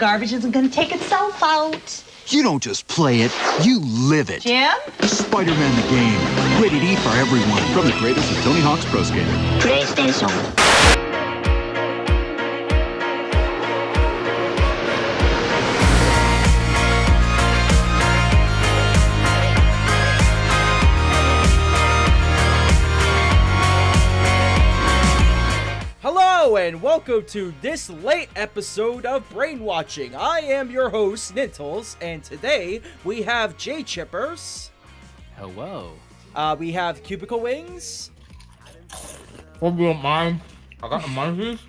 garbage isn't going to take itself out. You don't just play it, you live it. Jim? Spider-Man the game, rated E for everyone. From the creators of Tony Hawk's Pro Skater. PlayStation. Hello and welcome to this late episode of BrainWatching. I am your host, Nintles, and today we have J Chippers. Hello. We have Cubicle Wings. Hope you don't mind. I got the munchies.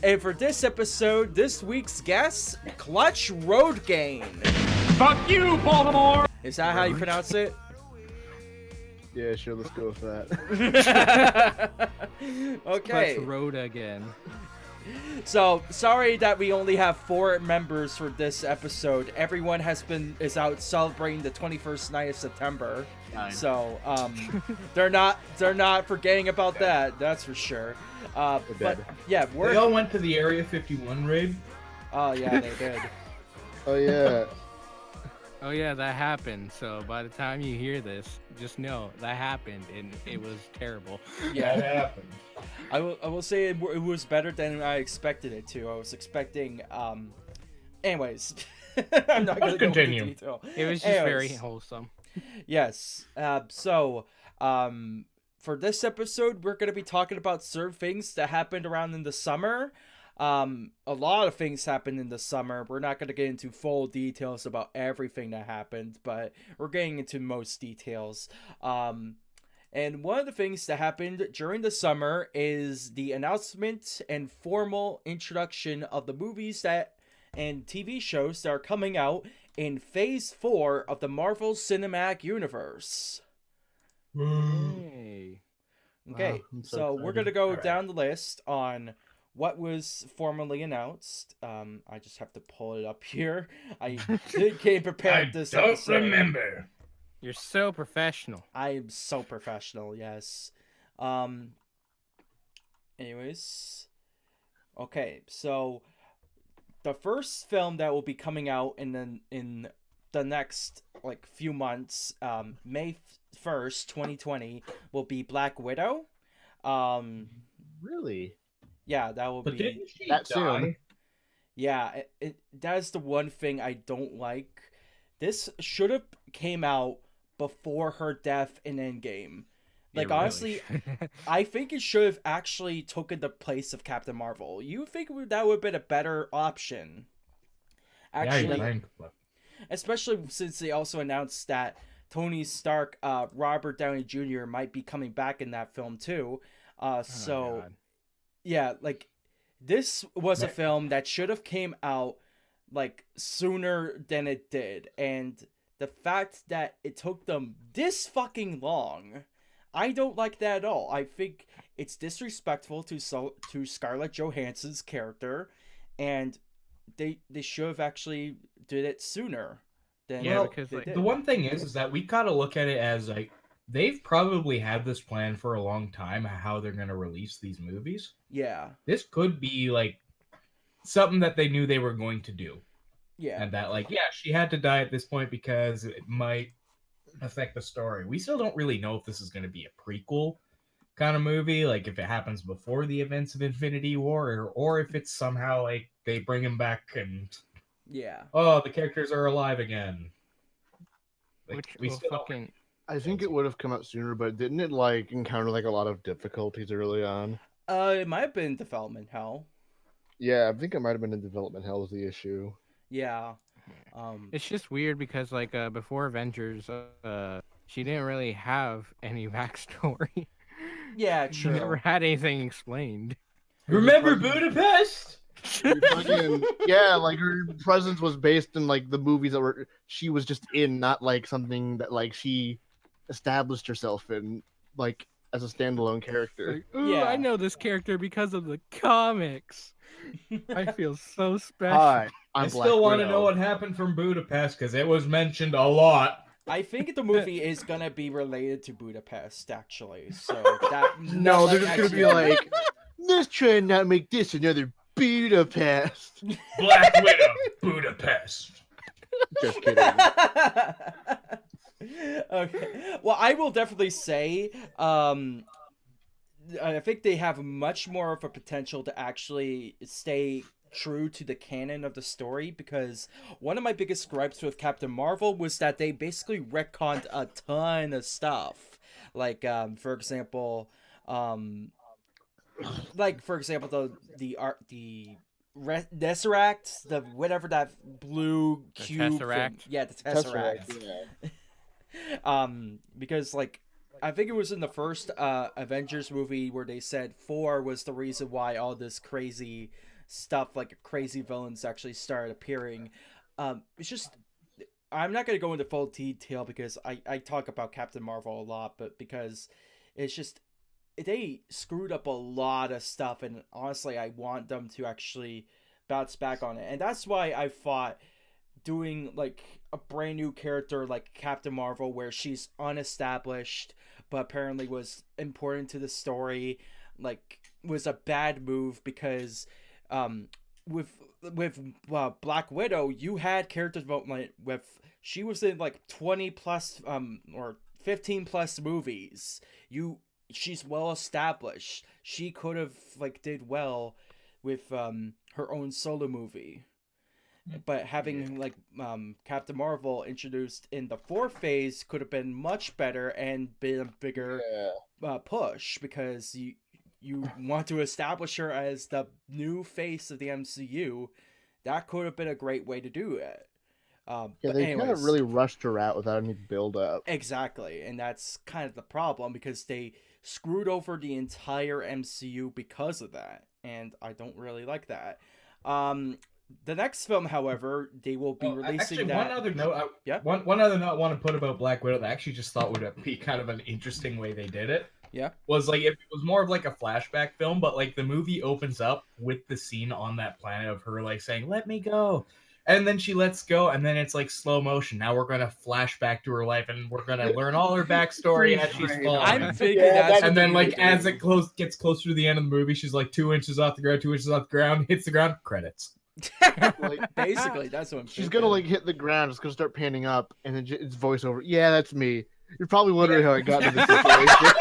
And for this episode, this week's guest, Clutch Roadagain. Fuck you, Baltimore! Is that how you pronounce it? Yeah, sure, let's go with that. Okay. Clutch Roadagain. So, sorry that we only have 4 members for this episode. Everyone is out celebrating the 21st night of September. Fine. So, they're not forgetting about that, that's for sure. But yeah, They all went to the Area 51 raid. Oh yeah, they did. Oh yeah. Oh yeah, that happened. So by the time you hear this, just know that happened, and it was terrible. Yeah, That happened. I will say it was better than I expected it to. I was expecting, anyways, I'm not gonna continue. go into detail. It was just very wholesome. Yes. So, for this episode, we're gonna be talking about certain things that happened around in the summer. A lot of things happened in the summer. We're not going to get into full details about everything that happened, but we're getting into most details. And one of the things that happened during the summer is the announcement and formal introduction of the movies and TV shows that are coming out in Phase 4 of the Marvel Cinematic Universe. Hey. Okay, Wow, so we're going to go down the list on what was formally announced. I just have to pull it up here. I came prepared this episode. I don't remember. You're so professional. I am so professional, yes. Anyways. Okay, so the first film that will be coming out in the next few months, May 1st, 2020, will be Black Widow. Really? Yeah, that will But be didn't she that die? soon. Yeah, that's the one thing I don't like. This should have came out before her death in Endgame. Like, It really honestly, should. I think it should have actually taken the place of Captain Marvel. You think that would have been a better option? Actually, Yeah, you think. especially since they also announced that Tony Stark, Robert Downey Jr. might be coming back in that film too. So... God. Yeah, this was a film that should have came out sooner than it did, and the fact that it took them this fucking long, I don't like that at all. I think it's disrespectful to Scarlett Johansson's character, and they should have actually did it sooner than because, they did. The one thing is that we gotta look at it as they've probably had this plan for a long time, how they're gonna release these movies. Yeah, This could be something that they knew they were going to do. yeah, And that she had to die at this point because it might affect the story. We still don't really know if this is going to be a prequel kind of movie, if it happens before the events of Infinity War, or if it's somehow they bring him back and yeah. the characters are alive again. Which we will still don't- fucking... I think it would have come out sooner, but didn't it encounter a lot of difficulties early on? It might have been development hell. Yeah, I think it might have been in development hell was the issue. Yeah. It's just weird because before Avengers, she didn't really have any backstory. Yeah, She true. never had anything explained. Remember Budapest? Yeah, her presence was based in the movies that she was just in, not something that she established herself in as a standalone character. Ooh, Yeah. I know this character because of the comics. I feel so special. Hi, I'm I Black still want to Widow. know what happened from Budapest because it was mentioned a lot. I think the movie is gonna be related to Budapest, actually. So that No, they're just gonna be this trying not to make this another Budapest. Black Widow, Budapest. Just kidding. Okay. Well, I will definitely say, I think they have much more of a potential to actually stay true to the canon of the story, because one of my biggest gripes with Captain Marvel was that they basically retconned a ton of stuff. Like, for example, the Tesseract, the whatever that blue cube Tesseract? thing. Yeah, the Tesseract. Yeah. Because like I think it was in the first Avengers movie where they said 4 was the reason why all this crazy stuff, like crazy villains, actually started appearing. It's just, I'm not gonna go into full detail because I talk about Captain Marvel a lot, but because it's just they screwed up a lot of stuff, and honestly, I want them to actually bounce back on it, and that's why I fought doing like a brand new character like Captain Marvel, where she's unestablished but apparently was important to the story, like was a bad move, because with Black Widow, you had character development with, she was in like 20 plus or 15 plus movies. She's well established. She could have like did well with her own solo movie. But having like Captain Marvel introduced in the 4th phase could have been much better and been a bigger push, because you want to establish her as the new face of the MCU. That could have been a great way to do it. They kind of really rushed her out without any build up. Exactly, and that's kind of the problem, because they screwed over the entire MCU because of that, and I don't really like that. The next film, however, they will be releasing actually, that. one other note. Yeah. One other note I want to put about Black Widow that I actually just thought would be kind of an interesting way they did it. Yeah. Was like if it was more of like a flashback film, but like the movie opens up with the scene on that planet of her like saying, "Let me go," and then she lets go, and then it's like slow motion. Now we're gonna flash back to her life, and we're gonna learn all her backstory as she's falling. I'm thinking that's and what then they're like gonna as do. it gets closer to the end of the movie, she's like 2 inches off the ground, 2 inches off the ground, hits the ground, credits. Like, Basically, that's what I'm she's thinking. gonna like hit the ground. It's gonna start panning up, and then it's voiceover. Yeah, that's me. You're probably wondering how I got into this situation.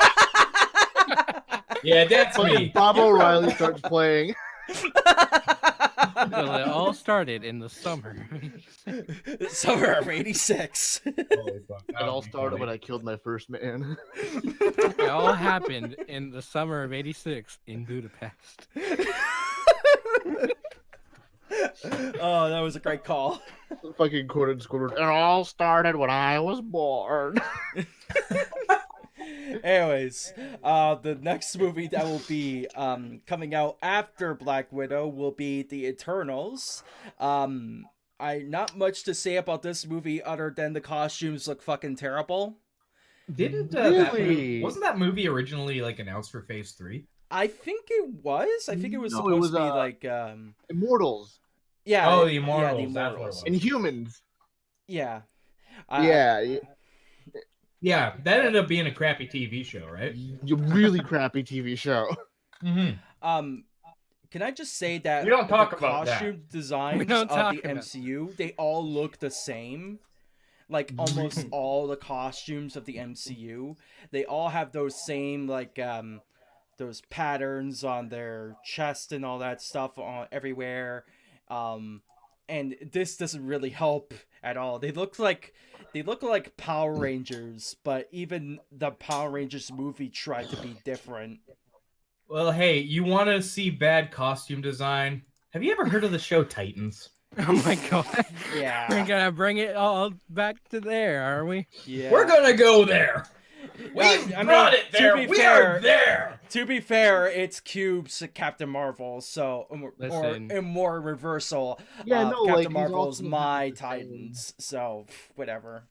Yeah, that's Fucking me. Bob O'Reilly starts playing. Well, it all started in the summer. Summer of '86. Holy fuck, It all started when I killed my first man. It all happened in the summer of '86 in Budapest. Oh, that was a great call. Fucking quoted Squidward. It all started when I was born. Anyways, the next movie that will be coming out after Black Widow will be The Eternals. I not much to say about this movie other than the costumes look fucking terrible. Didn't Really? wasn't that movie originally like announced for Phase 3? I think it was. I think it was No, it supposed was, to be like Immortals yeah. Oh, the Yeah, Immortals. the That's what it Immortals. was. and humans. Yeah. Yeah, that ended up being a crappy TV show, right? A really crappy TV show. Mm-hmm. Can I just say that We don't talk the about that. costume designs We don't of talk the about- MCU, they all look the same. Like almost all the costumes of the MCU, they all have those same like those patterns on their chest and all that stuff on everywhere. And this doesn't really help at all. They look like Power Rangers, but even the Power Rangers movie tried to be different. Well, hey, you want to see bad costume design? Have you ever heard of the show Titans? Oh my god. Yeah. We're gonna bring it all back to there, are we? Yeah. We're gonna go there. We've I mean, brought it to there. be We fair- are there. To be fair, it's Cube's Captain Marvel, so Listen. or more reversal. Yeah, no, Captain like, he's Marvel's also my the same- Titans, so whatever.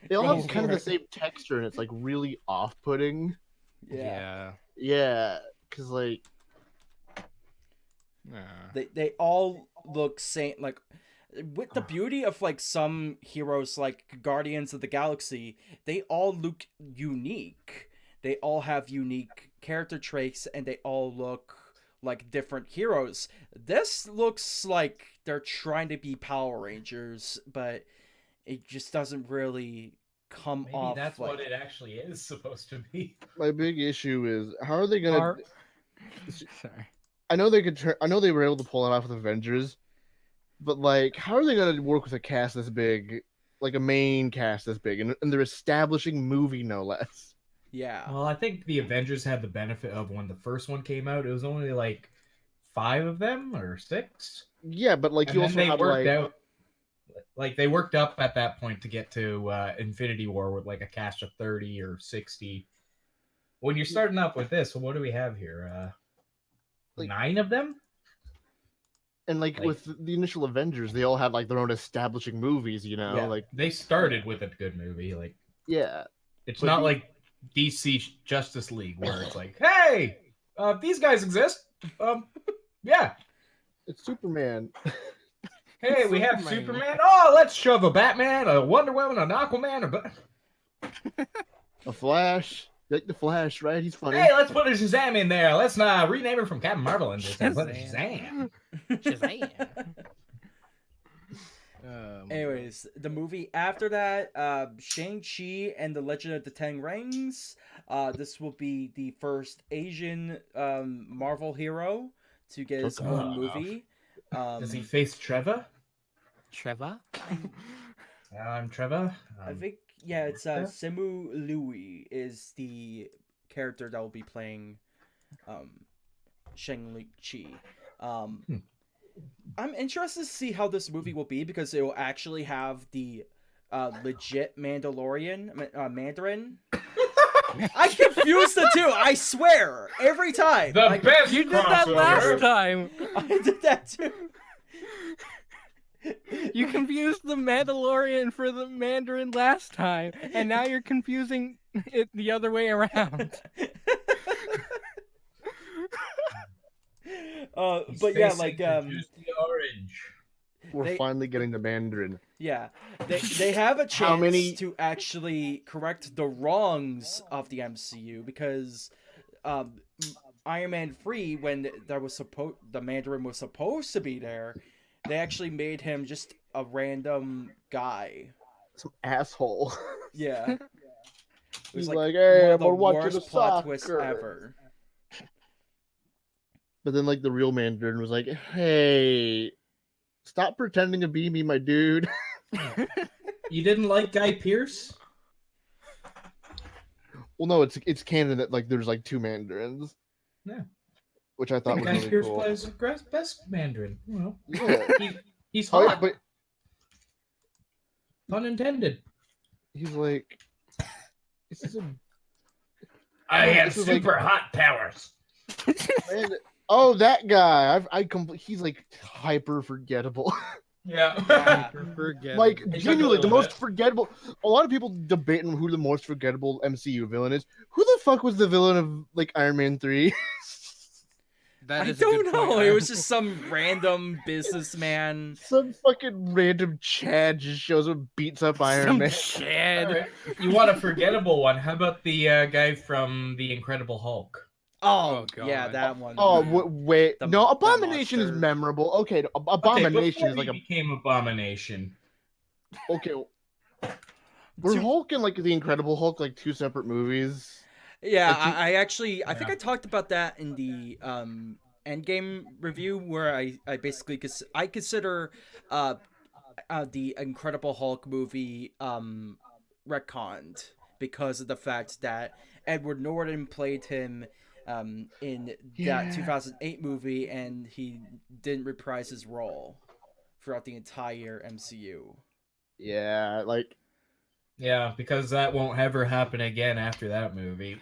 They all Go have kind of for the it. same texture, and it's like really off-putting. Yeah. Yeah, because like They all look same, like with the beauty of like some heroes like Guardians of the Galaxy, they all look unique. They all have unique character traits and they all look like different heroes. This looks like they're trying to be Power Rangers, but it just doesn't really come Maybe off. that's like... what it actually is supposed to be. My big issue is how are they gonna? Sorry. I know they could. I know they were able to pull it off with Avengers, but like, how are they gonna work with a cast this big, like a main cast this big, and they're establishing movie no less? Yeah. Well, I think the Avengers had the benefit of when the first one came out, it was only like 5 of them or 6. Yeah, but like And you then also they had worked like out, like they worked up at that point to get to Infinity War with like a cast of 30 or 60. When you're starting up with this, well, what do we have here? Like- 9 of them? and like with the initial Avengers, they all had like their own establishing movies. You know, Yeah, like they started with a good movie. Like yeah, it's But not the- like DC Justice League where it's like, hey, these guys exist. Yeah. it's Superman. Hey, we have Superman. Superman. Oh, let's shove a Batman, a Wonder Woman, an Aquaman, A Flash, you like the Flash, right? He's funny. Hey, let's put a Shazam in there. Let's rename him from Captain Marvel and just put a Shazam. Shazam. Anyways, the movie after that, Shang-Chi and the Legend of the Ten Rings. This will be the first Asian Marvel hero to get his own movie. Does he face Trevor? Trevor? I'm Trevor. I think, yeah, it's Simu Liu is the character that will be playing Shang-Chi. I'm interested to see how this movie will be because it will actually have the legit Mandarin. I confused the two, I swear, every time. The best You did that last time. I did that too. You confused the Mandalorian for the Mandarin last time, and now you're confusing it the other way around. But yeah, like Juicy orange. We're finally getting the Mandarin. yeah, they have a chance many- to actually correct the wrongs of the MCU because Iron Man 3, when the Mandarin was supposed to be there, they actually made him just a random guy. Some asshole. Yeah. It was He's like, hey, one I'm of the gonna watch worst the plot twists soccer. ever. But then like the real Mandarin was like, hey, stop pretending to be me, my dude. You didn't like Guy Pearce? Well, no, it's canon that like there's like 2 Mandarins. Yeah. Which I thought was Guy really Pearce cool. plays the best Mandarin. Well, Yeah. he's Oh, yeah, hot. but Pun intended. he's like, this is a I Oh, have this is like- super hot powers. man. Oh, that guy. He's like hyper forgettable. Yeah. Yeah. Forget. Like took a genuinely, the little most bit. forgettable. A lot of people debate on who the most forgettable MCU villain is. Who the fuck was the villain of like Iron Man 3? That I is a good don't know. point. It was just some random businessman. Some fucking random Chad just shows up, beats up Iron Some Man. Chad. All right. You want a forgettable one? How about the guy from The Incredible Hulk? Oh, God. yeah, that one. Oh wait, The- no, the Abomination is monster. memorable. Okay, Okay, Abomination before is like he became Abomination. okay. We're Two- Hulk and like the Incredible Hulk, like 2 separate movies. Yeah, Like, you- I actually, I think Yeah. I talked about that in the Endgame review where I basically, I consider the Incredible Hulk movie retconned because of the fact that Edward Norton played him in that Yeah. 2008 movie and he didn't reprise his role throughout the entire MCU. Yeah, like Yeah, because that won't ever happen again after that movie.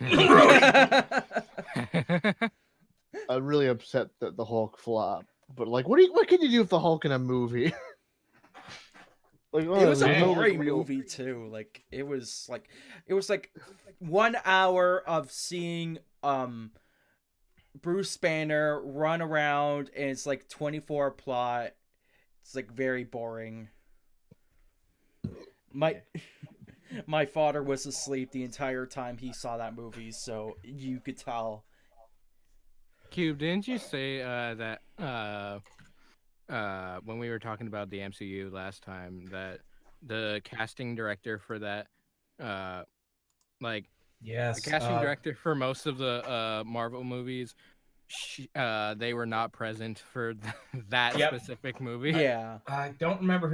I'm really upset that the Hulk flopped. But like, what can you do with the Hulk in a movie? Like, It was a there's no, like, boring real- movie too. Like it was like 1 hour of seeing Bruce Banner run around and it's like 24 plot. It's like very boring. My father was asleep the entire time he saw that movie, so you could tell. Cube, didn't you say that when we were talking about the MCU last time that the casting director for that like Yes. the casting director for most of the Marvel movies, they were not present for that Yep. specific movie. Yeah. I don't remember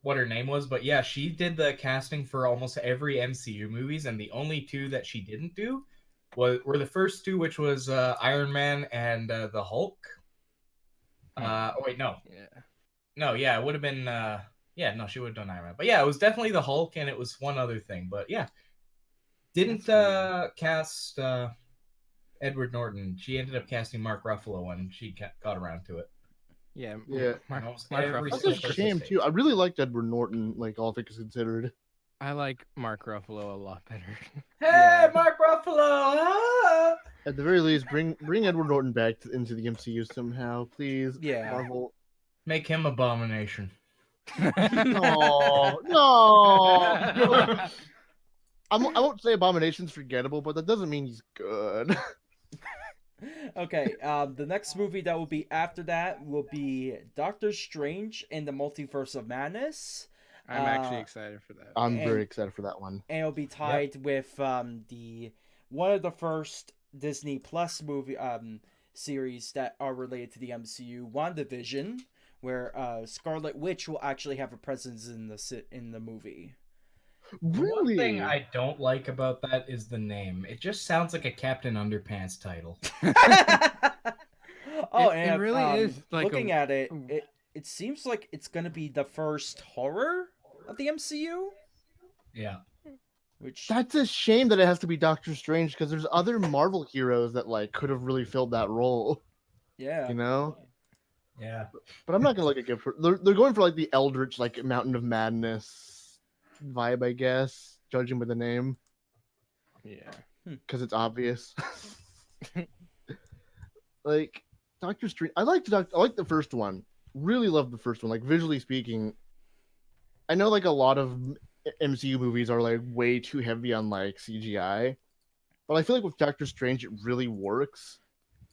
what her name was, but yeah, she did the casting for almost every MCU movies, and the only two that she didn't do were the first two, which was Iron Man and the Hulk. Oh wait, no, yeah, it would have been she would have done Iron Man, but yeah, it was definitely the Hulk, and it was one other thing, but yeah, didn't cast Edward Norton. She ended up casting Mark Ruffalo when she got around to it. Yeah. Mark That's a shame too. I really liked Edward Norton, like all things considered. I like Mark Ruffalo a lot better. Hey, Mark Ruffalo! Ah! At the very least, bring Edward Norton back into the MCU somehow, please. Yeah. Marvel. Make him Abomination. No, no. I won't say Abomination's forgettable, but that doesn't mean he's good. Okay, the next movie that will be after that will be Doctor Strange in the Multiverse of Madness. I'm actually excited for that. I'm very excited for that one. And it'll be tied with the one of the first Disney Plus movie series that are related to the MCU, WandaVision, where Scarlet Witch will actually have a presence in the movie. Really? One thing I don't like about that is the name. It just sounds like a Captain Underpants title. It really is. Like looking at it seems like it's gonna be the first horror of the MCU. Yeah. Which That's a shame that it has to be Doctor Strange because there's other Marvel heroes that like could have really filled that role. Yeah. You know? Yeah. But I'm not gonna look at gift for they're going for like the Eldritch like Mountain of Madness vibe, I guess, judging by the name. Yeah. Because it's obvious. Like Doctor Strange, I like the first one. Really love the first one. Like visually speaking, I know like a lot of MCU movies are like way too heavy on like CGI, but I feel like with Doctor Strange it really works,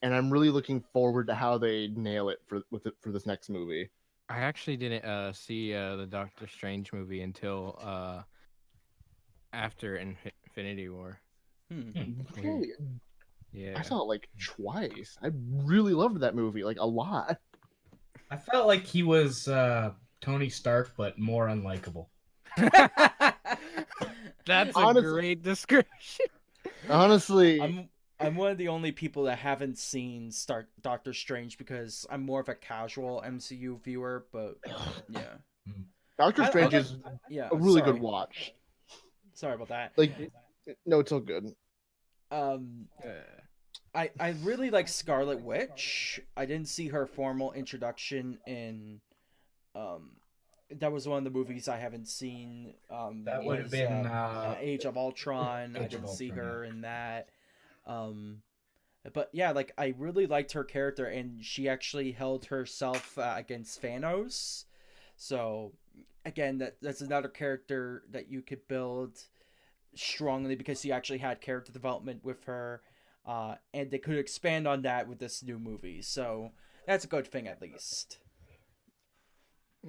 and I'm really looking forward to how they nail it for this next movie. I actually didn't see the Doctor Strange movie until after Infinity War. Really? Yeah. I saw it like twice. I really loved that movie, like a lot. I felt like he was Tony Stark, but more unlikable. That's Honestly, a great description. Honestly, I'm one of the only people that haven't seen Doctor Strange because I'm more of a casual MCU viewer, but yeah. Doctor Strange is a really good watch. Sorry about that. Like, no, it's all good. I really like Scarlet Witch. I didn't see her formal introduction in that was one of the movies I haven't seen. That would have been Age of Ultron. I didn't see her in that. But yeah, like I really liked her character, and she actually held herself against Thanos. So again, that's another character that you could build strongly because she actually had character development with her, and they could expand on that with this new movie. So that's a good thing, at least.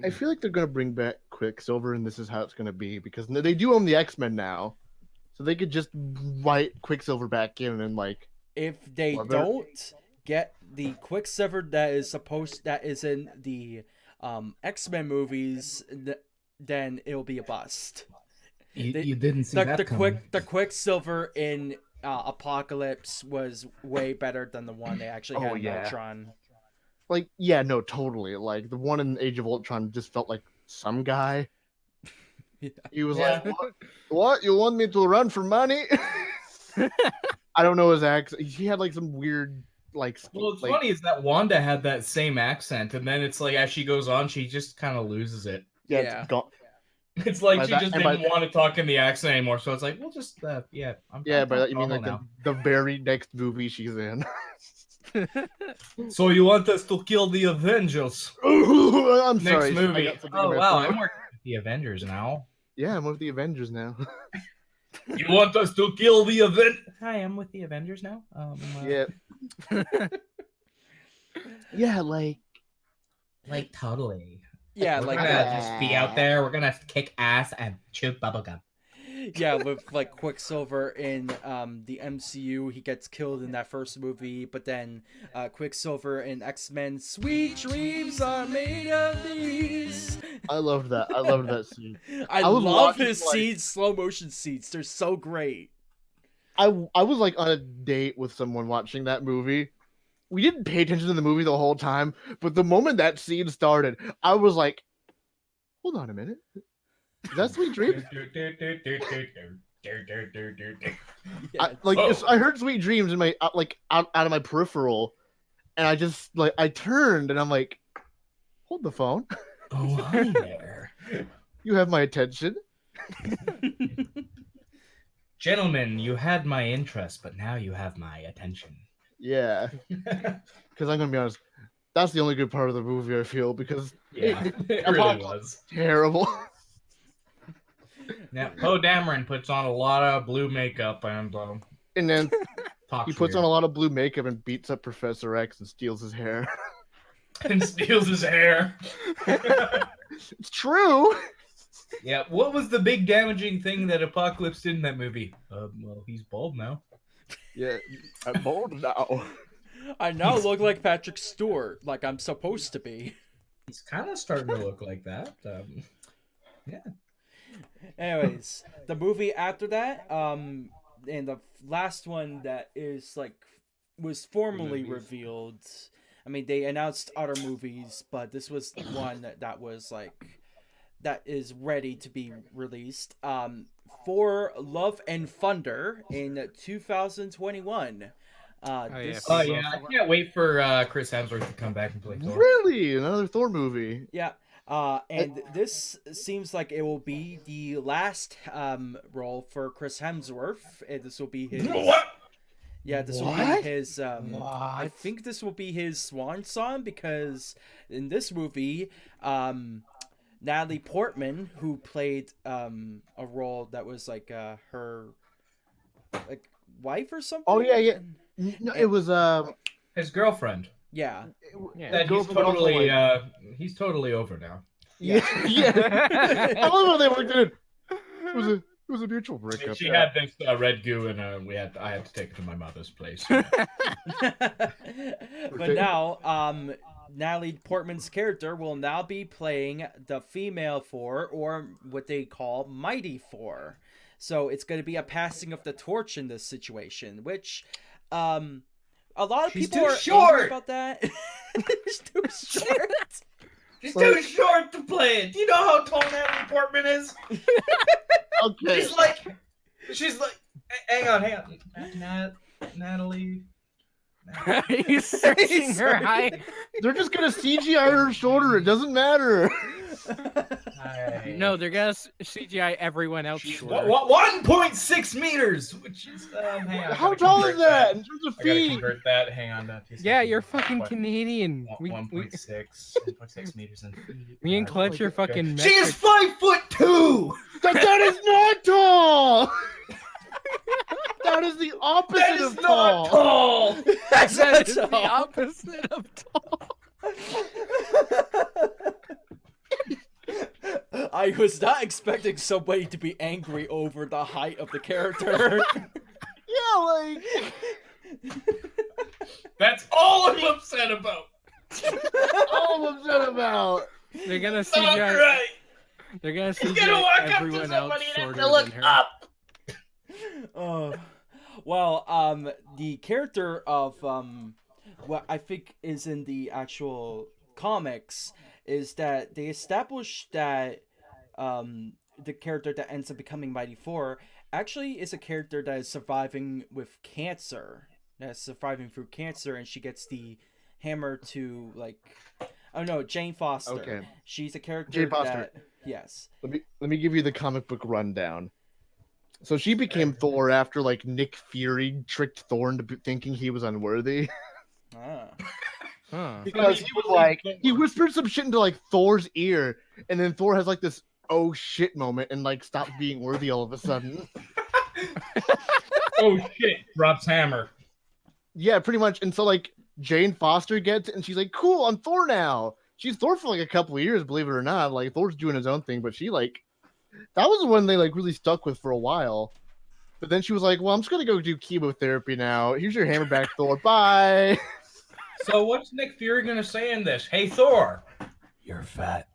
I feel like they're gonna bring back Quicksilver, and this is how it's gonna be because they do own the X-Men now, so they could just write Quicksilver back in and like. If they don't get the Quicksilver that is in the X-Men movies, then it'll be a bust. You didn't see that coming. The Quicksilver in Apocalypse was way better than the one they actually had in Ultron. Like, yeah, no, totally. Like, the one in Age of Ultron just felt like some guy. Yeah. He was like, what? You want me to run for money? I don't know his accent. He had, like, some weird, like... Well, what's funny is that Wanda had that same accent, and then it's like, as she goes on, she just kind of loses it. Yeah. It's gone. It's like she just didn't want to talk in the accent anymore, so it's like, we'll just, by that you mean, like, the very next movie she's in. So you want us to kill the Avengers? I'm sorry. Next movie. Oh wow, I'm working with the Avengers now. Yeah, I'm with the Avengers now. You want us to kill the event? Hi, I'm with the Avengers now. Yeah. Yeah, like totally. Yeah, We're like gonna just be out there. We're gonna kick ass and chew bubblegum. yeah, with like Quicksilver in the MCU, he gets killed in that first movie, but then Quicksilver in X-Men, sweet dreams are made of these. I loved that. I loved that scene. I was love watching, his like- scenes, slow motion scenes. They're so great. I was like on a date with someone watching that movie. We didn't pay attention to the movie the whole time, but the moment that scene started, I was like, "Hold on a minute, is that Sweet Dreams?" Yeah, I heard Sweet Dreams in my out of my peripheral, and I just I turned and I'm like, "Hold the phone, Oh, hi there. you have my attention." Gentlemen, you had my interest, but now you have my attention. Yeah, because I'm gonna be honest, that's the only good part of the movie. I feel because Yeah, it it really was. terrible. Now, Poe Dameron puts on a lot of blue makeup and And then talks he puts weird. on a lot of blue makeup and beats up Professor X and steals his hair. and steals his hair. It's true. Yeah, what was the big damaging thing that Apocalypse did in that movie? Well, he's bald now. Yeah, I'm bold now. I now look like Patrick Stewart, like I'm supposed to be. He's kind of starting to look like that. Anyways, the movie after that, and the last one that is was formally revealed. I mean, they announced other movies, but this was one that was that is ready to be released. For Love and Thunder in 2021. This- Oh yeah, I can't wait for Chris Hemsworth to come back and play Thor. Really, another Thor movie. Yeah. And this seems like it will be the last role for Chris Hemsworth. And this will be his. What? Yeah, this will What? be his. I think this will be his swan song because in this movie, Natalie Portman, who played a role that was her wife or something. Oh yeah, yeah. No, it was His girlfriend. Yeah. Yeah. That he's totally over now. yeah. I love how they worked it. It was a mutual breakup. She yeah. had this red goo, and I had to take it to my mother's place. But now, Natalie Portman's character will now be playing the female Thor, or what they call Mighty Thor. So it's going to be a passing of the torch in this situation, which a lot of She's people too are short! angry about that. She's too short. She's too short to play it. Do you know how tall Natalie Portman is? Okay. She's like, hang on. Natalie. He's searching her height. They're just gonna CGI her shoulder. It doesn't matter. No, they're gonna CGI everyone else She's shorter. 1.6 meters, which is hang on, I How gotta tall convert is that in terms of I gotta feet? convert that. Hang on. 2 Yeah, seconds. you're fucking What? Canadian. 1.6 meters in feet. Me and Clutch are fucking She is metric. 5'2". That is not tall. That is the opposite That of is not tall. tall. That's That is not the tall. opposite of tall. I was not expecting somebody to be angry over the height of the character. Yeah, like That's all I'm upset about. all I'm upset about. They're gonna Not CGI. right. They're gonna You're gonna CGI walk up to everyone else somebody and have shorter to look than her. up. The character of what I think is in the actual comics is that they established that the character that ends up becoming Mighty Thor actually is a character that is surviving with cancer. That's surviving through cancer, and she gets the hammer to oh no, Jane Foster. Okay. She's a character Jane Foster. that yes. Let me give you the comic book rundown. So she became Thor after Nick Fury tricked Thor into thinking he was unworthy. Ah. Huh. Because he was he whispered some shit into Thor's ear, and then Thor has this oh shit moment and stops being worthy all of a sudden. Oh shit! Drops hammer. Yeah, pretty much. And so like Jane Foster gets it, and she's like, "Cool, I'm Thor now." She's Thor for like a couple of years, believe it or not. Like Thor's doing his own thing, but she like that was the one they like really stuck with for a while. But then she was like, "Well, I'm just gonna go do chemotherapy now. Here's your hammerback, Thor. Bye." So what's Nick Fury gonna say in this? Hey Thor, You're fat.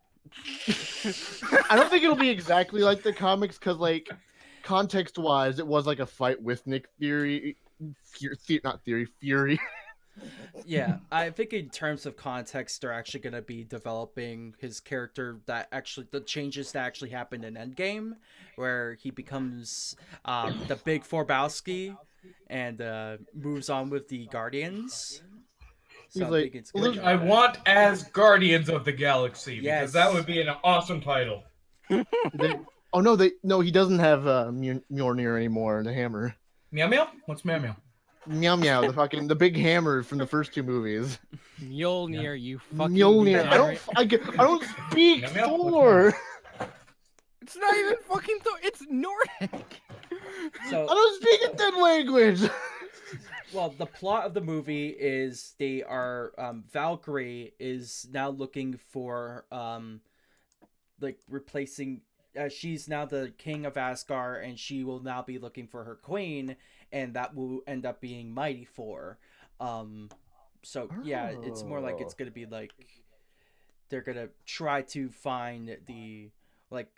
I don't think it'll be exactly like the comics, because like context-wise, it was like a fight with Nick Fury, Fury. Yeah, I think in terms of context, they're actually going to be developing his character, that actually the changes that actually happened in Endgame, where he becomes the Big Forbowski and moves on with the Guardians. So He's I like, think it's gonna which be I that. want as Guardians of the Galaxy, because Yes. that would be an awesome title. No, he doesn't have Mjolnir anymore. The hammer. Meow meow. What's meow meow? Meow meow, the big hammer from the first two movies. Mjolnir, you fucking Mjolnir. I don't speak Meow meow. Thor. It's not even fucking Thor. It's Nordic. So I don't speak a dead language. well, the plot of the movie is they are Valkyrie is now looking for like replacing. She's now the king of Asgard, and she will now be looking for her queen, and that will end up being Mighty Thor. So yeah, it's more like it's gonna be like they're gonna try to find the like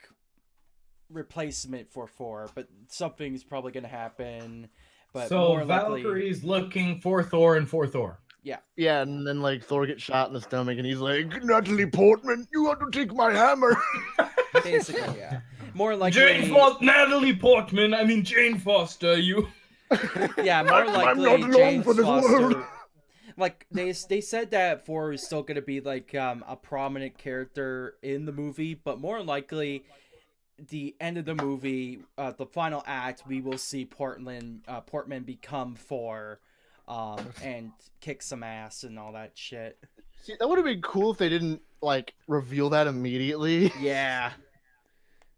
replacement for Thor, but something's probably gonna happen. But So more likely, Valkyrie's looking for Thor and for Thor. Yeah, and then like Thor gets shot in the stomach, and he's like, "Natalie Portman, you have to take my hammer." basically, yeah. More likely, Natalie Portman. I mean Jane Foster. You. yeah, more I'm likely not alone Jane for this Foster. world. Like they said that Thor is still gonna be like a prominent character in the movie, but more likely, the end of the movie, the final act, we will see Portman become Thor, and kick some ass and all that shit. See, that would have been cool if they didn't like reveal that immediately. Yeah,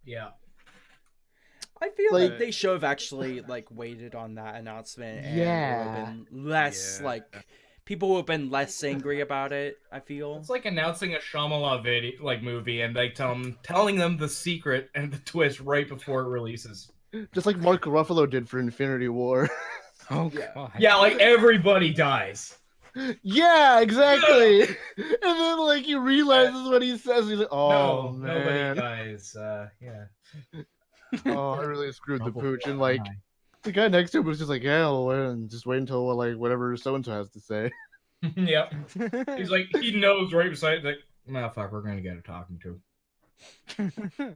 Yeah. I feel Like- like they should have actually like waited on that announcement, and Yeah. it would have been less Yeah. like people would have been less angry about it. I feel. It's like announcing a Shyamalan video, like movie, and like telling them the secret and the twist right before it releases. Just like Mark Ruffalo did for Infinity War. Oh Yeah. god. Yeah, like everybody dies. Yeah, exactly. And then like he realizes what he says. He's like, "Oh No, nobody man, dies. Yeah. oh, I really screwed the pooch." And like the guy next to him was just like, "Yeah, I'll wait and just wait until like whatever so and so has to say." Yep. He's like, he knows right beside. Like, nah, fuck, we're gonna get a talking to.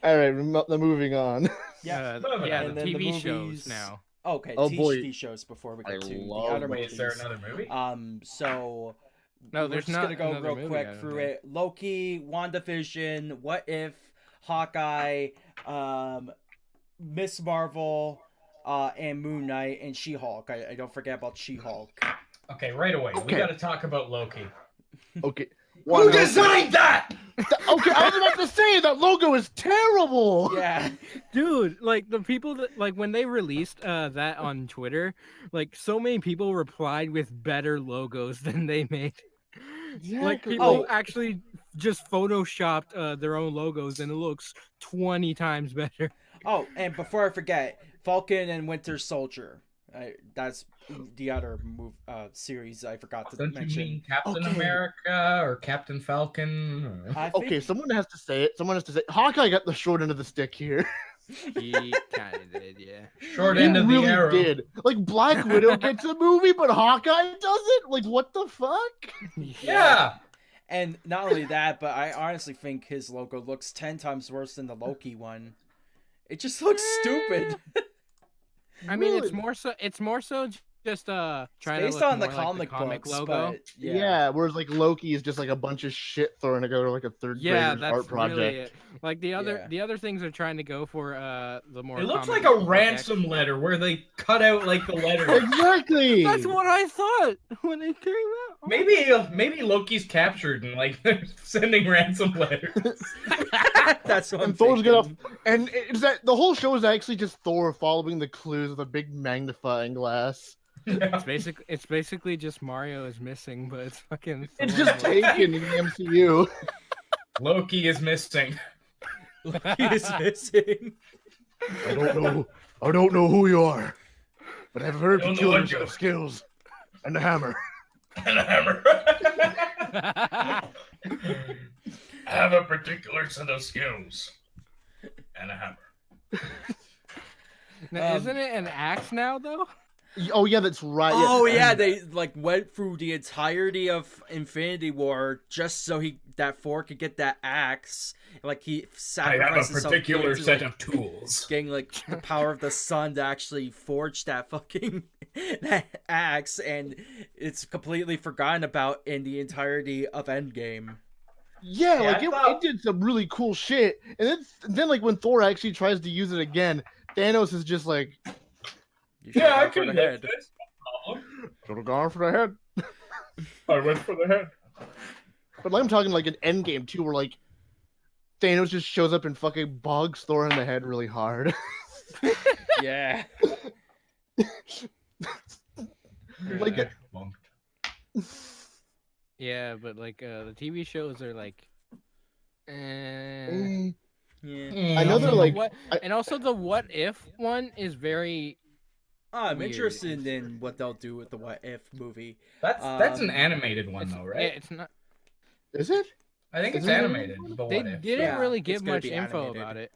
All right, moving on. Yeah. Yeah, And the then the TV shows movies- now. Okay, Oh, TV boy. shows before we I get to the love- other Wait, movies. is there another movie? So No, we're there's just not gonna go another real movie, quick I don't through think. it. Loki, WandaVision, What If, Hawkeye, Miss Marvel, and Moon Knight, and She-Hulk. I don't forget about She-Hulk. Okay, right away. We Okay. gotta talk about Loki. Okay. Who designed that? Okay, I was about to say that logo is terrible. Yeah. Dude, like the people that like when they released that on Twitter, like so many people replied with better logos than they made. Like Exactly. people Oh. actually just photoshopped their own logos and it looks 20 times better. Oh, and before I forget, Falcon and Winter Soldier. That's the other series I forgot to Don't you mention. mean Captain Okay. America or Captain Falcon? I think, Okay, someone has to say it. Someone has to say Hawkeye got the short end of the stick here. He kind of did, yeah. Short He end of the really arrow. did. Like Black Widow gets a movie, but Hawkeye doesn't. Like what the fuck? Yeah. And not only that, but I honestly think his logo looks 10 times worse than the Loki one. It just looks stupid. I mean, Really? it's more so just trying to Based look on the more like comic books, logo. but Yeah. Whereas like Loki is just like a bunch of shit thrown together like a third Yeah, grader's that's art project. really it. Like the other Yeah. things are trying to go for the more. It looks comic like a book ransom letter where they cut out like the letter. Exactly. That's what I thought when it came out. Maybe Loki's captured and like they're sending ransom letters. That's what I'm And Thor's thinking. gonna, and it's that the whole show is actually just Thor following the clues with a big magnifying glass. It's basically just Mario is missing, but it's fucking. It's Thor. just taken in the MCU. Loki is missing. He is missing. I don't know who you are, but I've heard I don't know peculiar what set you- of skills and a hammer. And a hammer. I have a particular set of skills. And a hammer. Now, isn't it an axe now though? Oh yeah, that's right. Oh yeah, they like went through the entirety of Infinity War just so that Thor could get that axe. Like he I sacrificed have a himself particular into, set like, of tools. getting like the power of the sun to actually forge that fucking that axe, and it's completely forgotten about in the entirety of Endgame. Yeah, Yeah, like I it thought- did some really cool shit, and then like when Thor actually tries to use it again, Thanos is just like, You Yeah, I should've gone can for the hit this. No problem. should have gone for the head. I went for the head. But like, I'm talking like an Endgame too, where like Thanos just shows up and fucking bogs Thor in the head really hard. Yeah. Like Head bonked. Yeah, but like the TV shows are like. Yeah. I know they're Also, like, and also the what if one is very. I'm Weird. interested in what they'll do with the What If movie. That's an Um, animated one It's, though, Yeah, right? it's not. is it? I think it's Isn't it- animated. The They what if. didn't Yeah, really it's give gonna much be info animated. about it.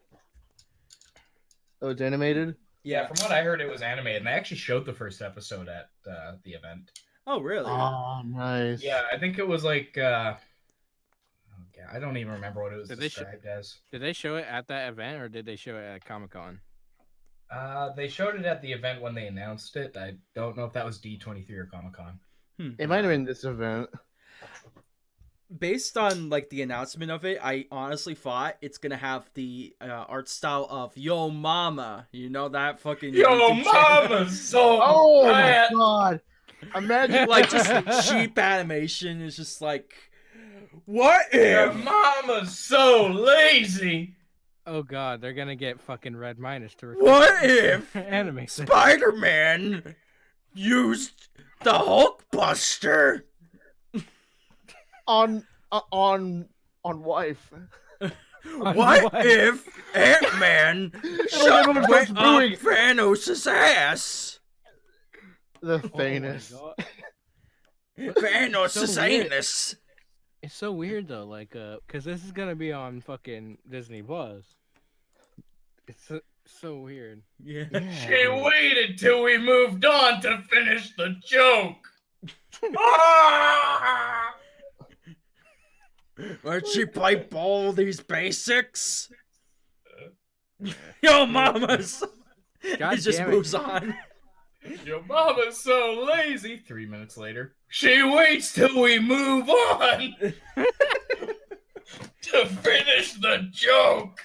Oh, it's animated. Yeah, from what I heard, it was animated, and they actually showed the first episode at the event. Oh, really? Oh, nice. Yeah, I think it was like. Oh, yeah, I don't even remember what it was Did they sh- described as. Did they show it at that event or did they show it at Comic Con? They showed it at the event when they announced it. I don't know if that was D23 or Comic Con. It might have been this event. Based on like the announcement of it, I honestly thought it's gonna have the art style of Yo Mama. You know that fucking Yo, YouTube channel? mama's so Oh bad. my god! Imagine Like just cheap animation is just like, what Your if? mama's so lazy. Oh god, they're gonna get fucking Red Minus to record What if anime. Spider-Man used the Hulkbuster? on wife. What if Ant-Man shot everyone went starts up booing. Thanos' ass? The Oh my Thanos. God. Thanos' So weird. anus. It's so weird though, like, cause this is gonna be on fucking Disney Plus. It's so weird. Yeah. She waited till we moved on to finish the joke. Ah! Where'd she play all these basics? Yo, mamas! God He just damn it. moves on. Your mama's so lazy. 3 minutes later, she waits till we move on to finish the joke.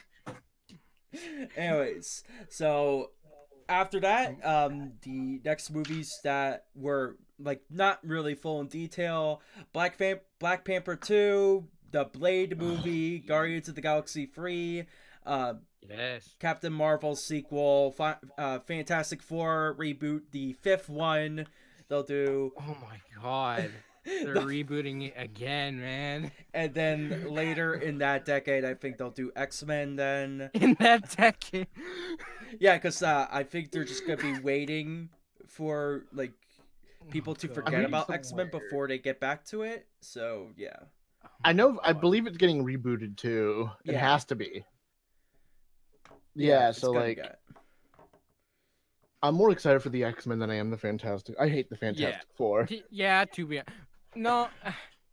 Anyways, so after that, the next movies that were like not really full in detail: Black Panther 2, the Blade movie, Guardians of the Galaxy 3, Yes. Captain Marvel sequel, Fantastic Four reboot, the 5th one. They'll do, Oh my god. They're rebooting it again, man. and then later in that decade, I think they'll do X-Men. Then, In that decade. yeah, because I think they're just gonna be waiting for like people to God. forget about somewhere. X-Men before they get back to it. So yeah, I know. I believe it's getting rebooted too. It Yeah. has to be. Yeah. it's So gonna like, get- I'm more excited for the X-Men than I am the Fantastic. I hate the Fantastic Four. Yeah, to be no.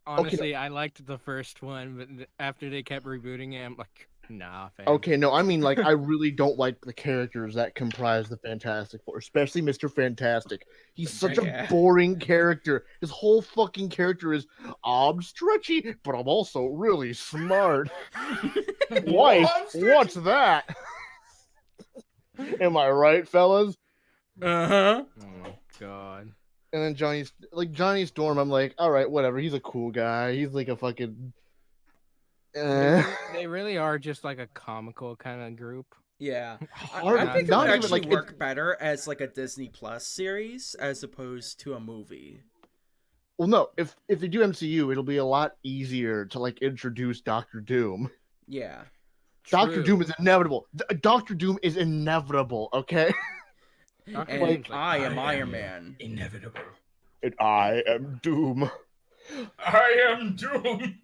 Honestly, I liked the first one, but after they kept rebooting it, I'm like, nah, fam. Okay, no, I mean like I really don't like the characters that comprise the Fantastic Four, especially Mr. Fantastic. He's such Yeah. a boring character. His whole fucking character is I'm stretchy, but I'm also really smart. Wife, what's that? Am I right, fellas? Uh-huh. Oh my god. And then Johnny Storm, I'm like, all right, whatever. He's a cool guy. He's like a fucking. They really are just like a comical kind of group. Yeah, Hard- I think it not would even, actually like, work better as like a Disney Plus series as opposed to a movie. Well, no. If they do MCU, it'll be a lot easier to like introduce Doctor Doom. Yeah. Doctor True. Doom is inevitable. Doctor Doom is inevitable. Okay. Dr. And Doom's like, I am Iron Man. Inevitable. And I am Doom. I am Doom.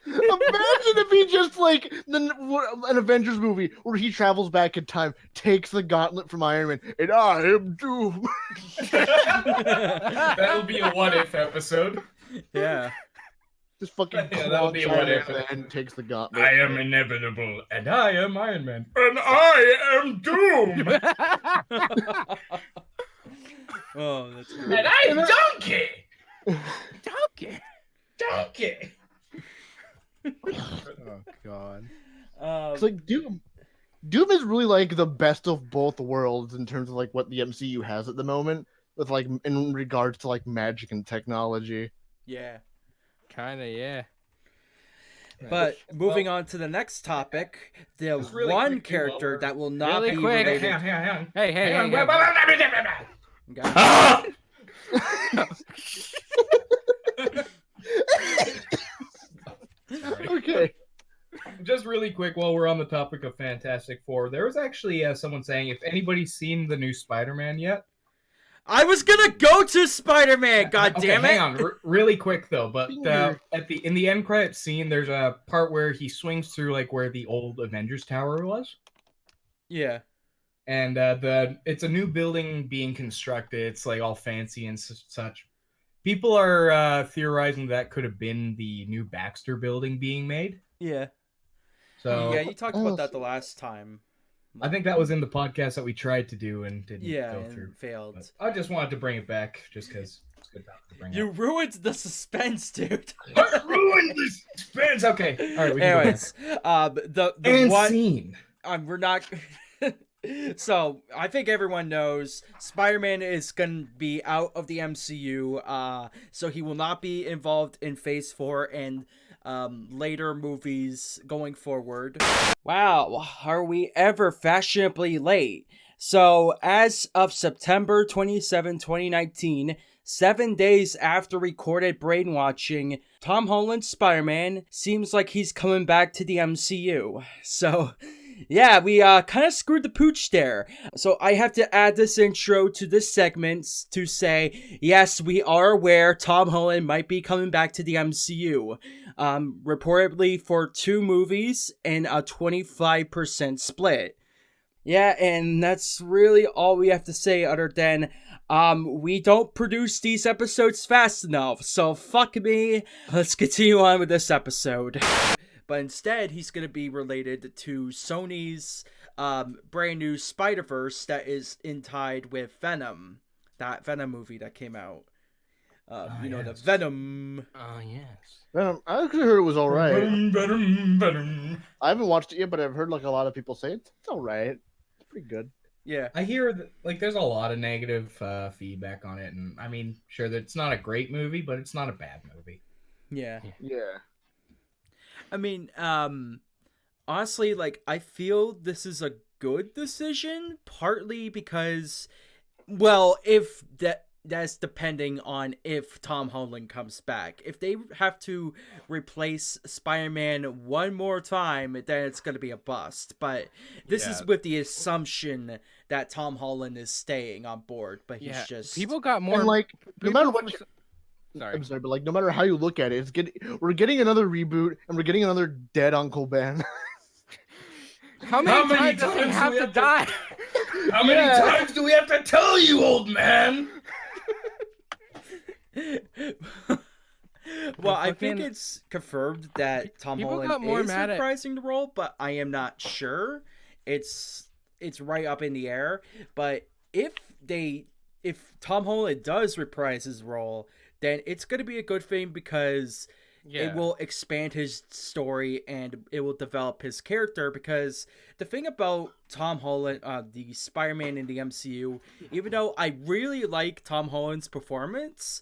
Imagine if he just like an Avengers movie where he travels back in time, takes the gauntlet from Iron Man, and I am Doom. That'll be a what if episode. Yeah. Just fucking Yeah, that'll be a what if. and takes the gauntlet. I am inevitable, and I am Iron Man, and I am Doom, Oh, that's and great. I'm Donkey. Donkey. Donkey. Oh god. It's like Doom. Doom is really like the best of both worlds in terms of like what the MCU has at the moment, with like in regards to like magic and technology. Yeah. Kinda, yeah. But moving on to the next topic, the Just really one quick, character Waller. that will not Really be quick. related. Hang on. Hey, hey, Hang hey, on. hey. Okay. Okay. Just really quick, while we're on the topic of Fantastic Four, there was actually someone saying if anybody's seen the new Spider-Man yet. I was gonna go to Spider-Man. God Okay, damn it! hang on, really quick though. But Finger. in the end credit scene, there's a part where he swings through like where the old Avengers Tower was, Yeah. and it's a new building being constructed. It's like all fancy and such. People are theorizing that could have been the new Baxter building being made. Yeah. So Yeah, you talked about that the last time. I think that was in the podcast that we tried to do and didn't Yeah, go and through. failed. But I just wanted to bring it back just because it's good to bring You up. ruined the suspense, dude. I ruined the suspense. Okay, all right. We can Anyways, the go and one scene. we're not. So I think everyone knows Spider-Man is gonna be out of the MCU. So he will not be involved in Phase 4 and later movies going forward. Wow, are we ever fashionably late? So as of September 27, 2019, 7 days after recorded BrainWatching, Tom Holland's Spider-Man seems like he's coming back to the MCU. So yeah, we kind of screwed the pooch there. So I have to add this intro to this segment to say, yes, we are aware Tom Holland might be coming back to the MCU. Reportedly for 2 movies and a 25% split. Yeah, and that's really all we have to say other than, we don't produce these episodes fast enough, so fuck me. Let's continue on with this episode. But instead, he's going to be related to Sony's brand new Spider-Verse that is tied with Venom. That Venom movie that came out. You know, the Venom. Oh, yes. Venom, I actually heard it was alright. Venom. I haven't watched it yet, but I've heard like a lot of people say it's alright. It's pretty good. Yeah. I hear that like there's a lot of negative feedback on it, and I mean, sure that it's not a great movie, but it's not a bad movie. Yeah. Yeah. I mean, honestly, like, I feel this is a good decision, partly because, well, if that's depending on if Tom Holland comes back. If they have to replace Spider-Man one more time, then it's going to be a bust. But this is with the assumption that Tom Holland is staying on board, but he's just... People got more... And like, no matter what... Sorry. I'm sorry, but like, no matter how you look at it, we're getting another reboot, and we're getting another dead Uncle Ben. How many times does he have to die? How many times do we have to tell you, old man? Well, I think it's confirmed that Tom People Holland got more is mad at- reprising the role, but I am not sure. It's right up in the air. But if Tom Holland does reprise his role, then it's going to be a good thing because it will expand his story and it will develop his character, because the thing about Tom Holland, the Spider-Man in the MCU, even though I really like Tom Holland's performance,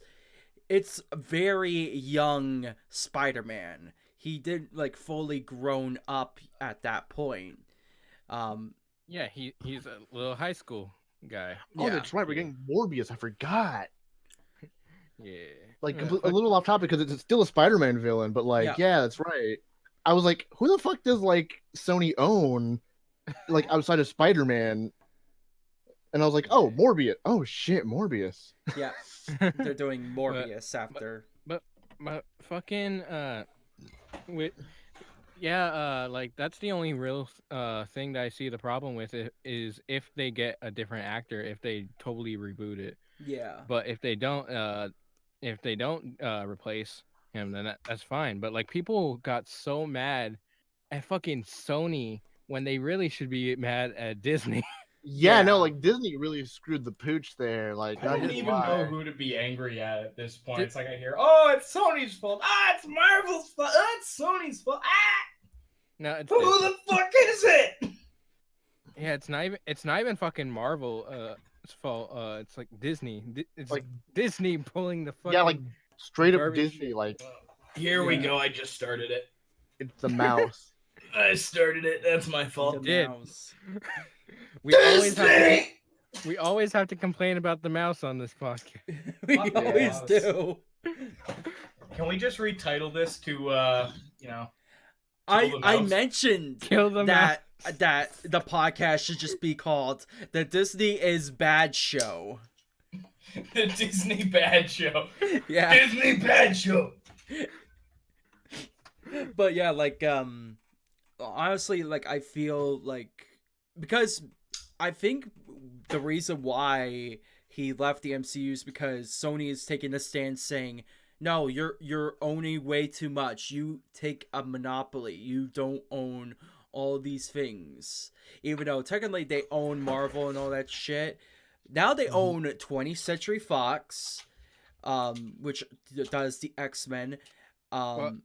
it's very young Spider-Man. He didn't like fully grown up at that point. Yeah, he's a little high school guy. Oh, Yeah. that's right. We're getting Morbius. I forgot. Yeah. Like Yeah, a little off topic because it's still a Spider-Man villain, but like, yeah, that's right. I was like, who the fuck does like Sony own, like outside of Spider-Man? And I was like, oh, Morbius. Oh shit, Morbius. Yeah, they're doing Morbius after. But fucking with like that's the only real thing that I see the problem with it is if they get a different actor, if they totally reboot it. Yeah. But if they don't replace him, then that's fine. But like people got so mad at fucking Sony when they really should be mad at Disney. Yeah, no, like Disney really screwed the pooch there. Like, I don't even know who to be angry at this point. It's like I hear, oh, it's Sony's fault. Ah, it's Marvel's fault. Ah, it's Sony's fault. Ah, No, it's who the fuck is it? Yeah, it's not even fucking Marvel fault. It's like Disney. It's like Disney pulling the fucking like straight up garbage Disney. shit. Like, Here we go. I just started it. it's the mouse. I started it. That's my fault. did. Mouse. We always have to complain about the mouse on this podcast. We Fuck the always mouse. do. Can we just retitle this to I mentioned Kill the that the podcast should just be called the Disney is Bad Show. the Disney Bad Show? Yeah. Disney Bad Show. But yeah, like honestly, like I feel like, because I think the reason why he left the MCU is because Sony is taking a stand saying, no, you're owning way too much. You take a monopoly. You don't own all these things. Even though technically they own Marvel and all that shit. Now they own 20th Century Fox, which does the X-Men. Well,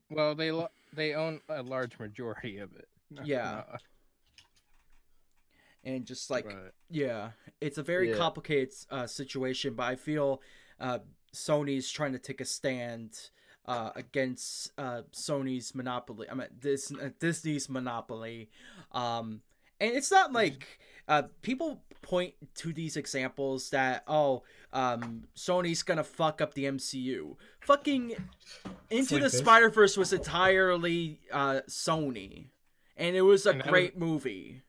they own a large majority of it. Yeah. And just like, Right. yeah, it's a very complicated situation, but I feel Sony's trying to take a stand against Sony's monopoly. I mean, Disney's monopoly. And it's not like people point to these examples that, Sony's gonna fuck up the MCU. Fucking Into the Spider-Verse was entirely Sony. And it was a great movie.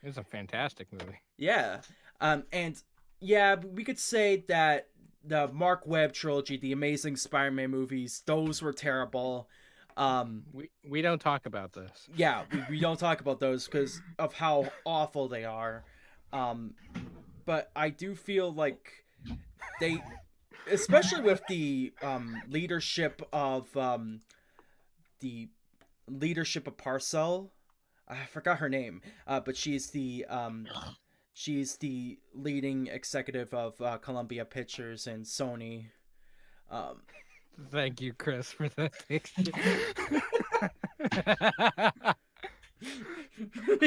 It was a fantastic movie. Yeah. And yeah, we could say that the Mark Webb trilogy, the Amazing Spider-Man movies, those were terrible. We don't talk about this. Yeah, we don't talk about those because of how awful they are. But I do feel like they, especially with the leadership of Parcel. I forgot her name, but she's the leading executive of Columbia Pictures and Sony. Thank you, Chris, for that picture.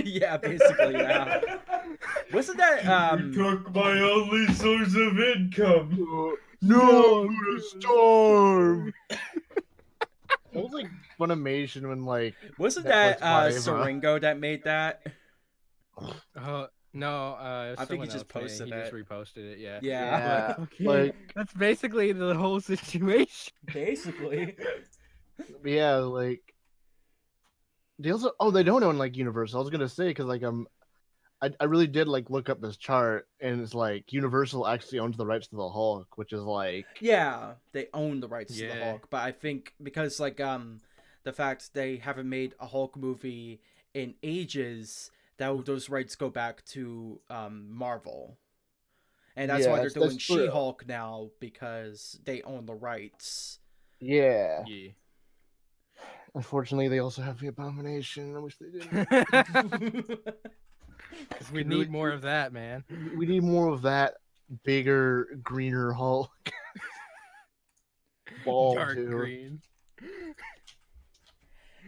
Yeah, basically, yeah. Wasn't that You took my only source of income. No, I'm gonna starve. That was like Funimation when like wasn't Netflix that Five, Saringo that made that? No, I think he just someone else posted made it. He just it. reposted it. Yeah. Yeah, Okay. like That's basically the whole situation. basically. yeah, like they also they don't own like Universal. I was gonna say because like I really did like look up this chart and it's like Universal actually owns the rights to the Hulk, which is like Yeah, they own the rights to the Yeah. Hulk, but I think because like the fact they haven't made a Hulk movie in ages, that those rights go back to Marvel. And that's why they're Yes, that's doing true. She-Hulk now, because they own the rights. yeah. Yeah. Unfortunately, they also have the Abomination. I wish they didn't. Because we need more of that, man. We need more of that bigger, greener Hulk. Bald Dark too. green.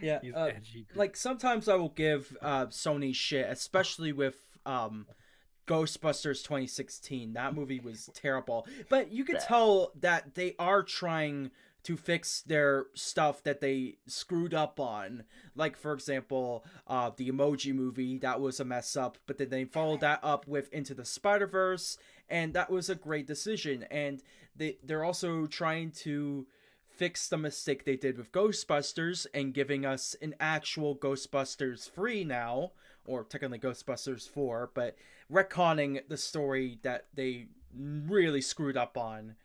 Yeah, He's edgy. like sometimes I will give Sony shit, especially with Ghostbusters 2016. That movie was terrible, but you could tell that they are trying to fix their stuff that they screwed up on. Like, for example, the Emoji Movie, that was a mess up, but then they followed that up with Into the Spider-Verse, and that was a great decision. And they're also trying to fix the mistake they did with Ghostbusters and giving us an actual Ghostbusters 3 now, or technically Ghostbusters 4, but retconning the story that they really screwed up on.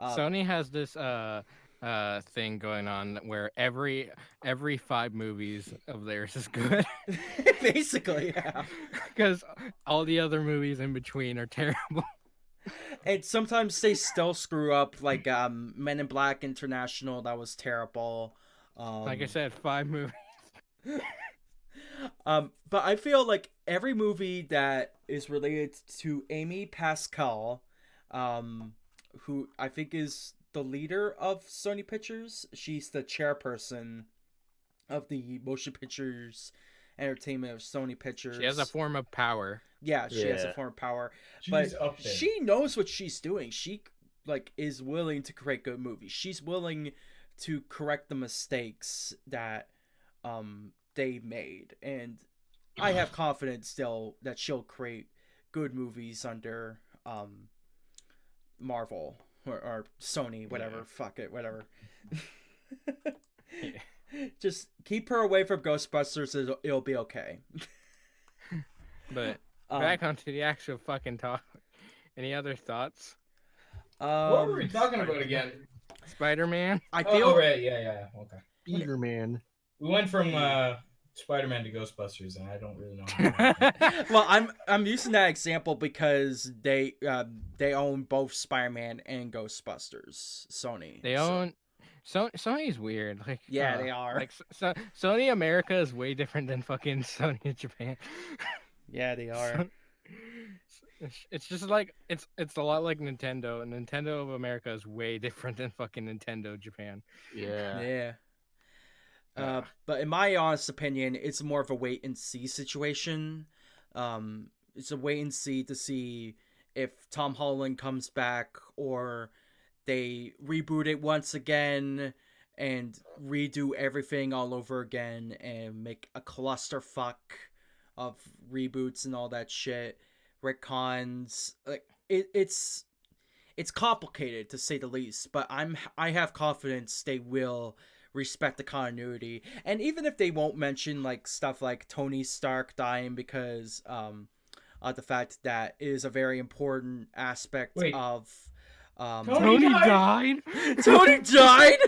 Sony has this thing going on where every 5 movies of theirs is good. Basically, yeah. Because all the other movies in between are terrible. And sometimes they still screw up, like Men in Black International, that was terrible. Like I said, 5 movies. But I feel like every movie that is related to Amy Pascal, who I think is the leader of Sony Pictures, she's the chairperson of the Motion Pictures Entertainment of Sony Pictures. She has a form of power. Yeah, she has a form of power. She's but up there. she knows what she's doing. She like is willing to create good movies. She's willing to correct the mistakes that they made, and I have confidence still that she'll create good movies under Marvel or Sony, whatever. Yeah. Fuck it, whatever. Just keep her away from Ghostbusters. It'll be okay. But back onto the actual fucking talk. Any other thoughts? What were we talking about again? Spider-Man? I feel right, yeah, okay. Spider-Man. We went from Spider-Man to Ghostbusters, and I don't really know. Well, I'm using that example because they own both Spider-Man and Ghostbusters. Sony. They own. Sony's weird. Like yeah, they are. Like Sony America is way different than fucking Sony Japan. Yeah, they are. It's just like it's a lot like Nintendo, and Nintendo of America is way different than fucking Nintendo Japan. Yeah. But in my honest opinion, it's more of a wait and see situation. It's a wait and see to see if Tom Holland comes back, or they reboot it once again and redo everything all over again and make a clusterfuck of reboots and all that shit. Retcons, like it's complicated to say the least, but I have confidence they will respect the continuity. And even if they won't mention like stuff like Tony Stark dying because the fact that it is a very important aspect of Tony died. Tony died.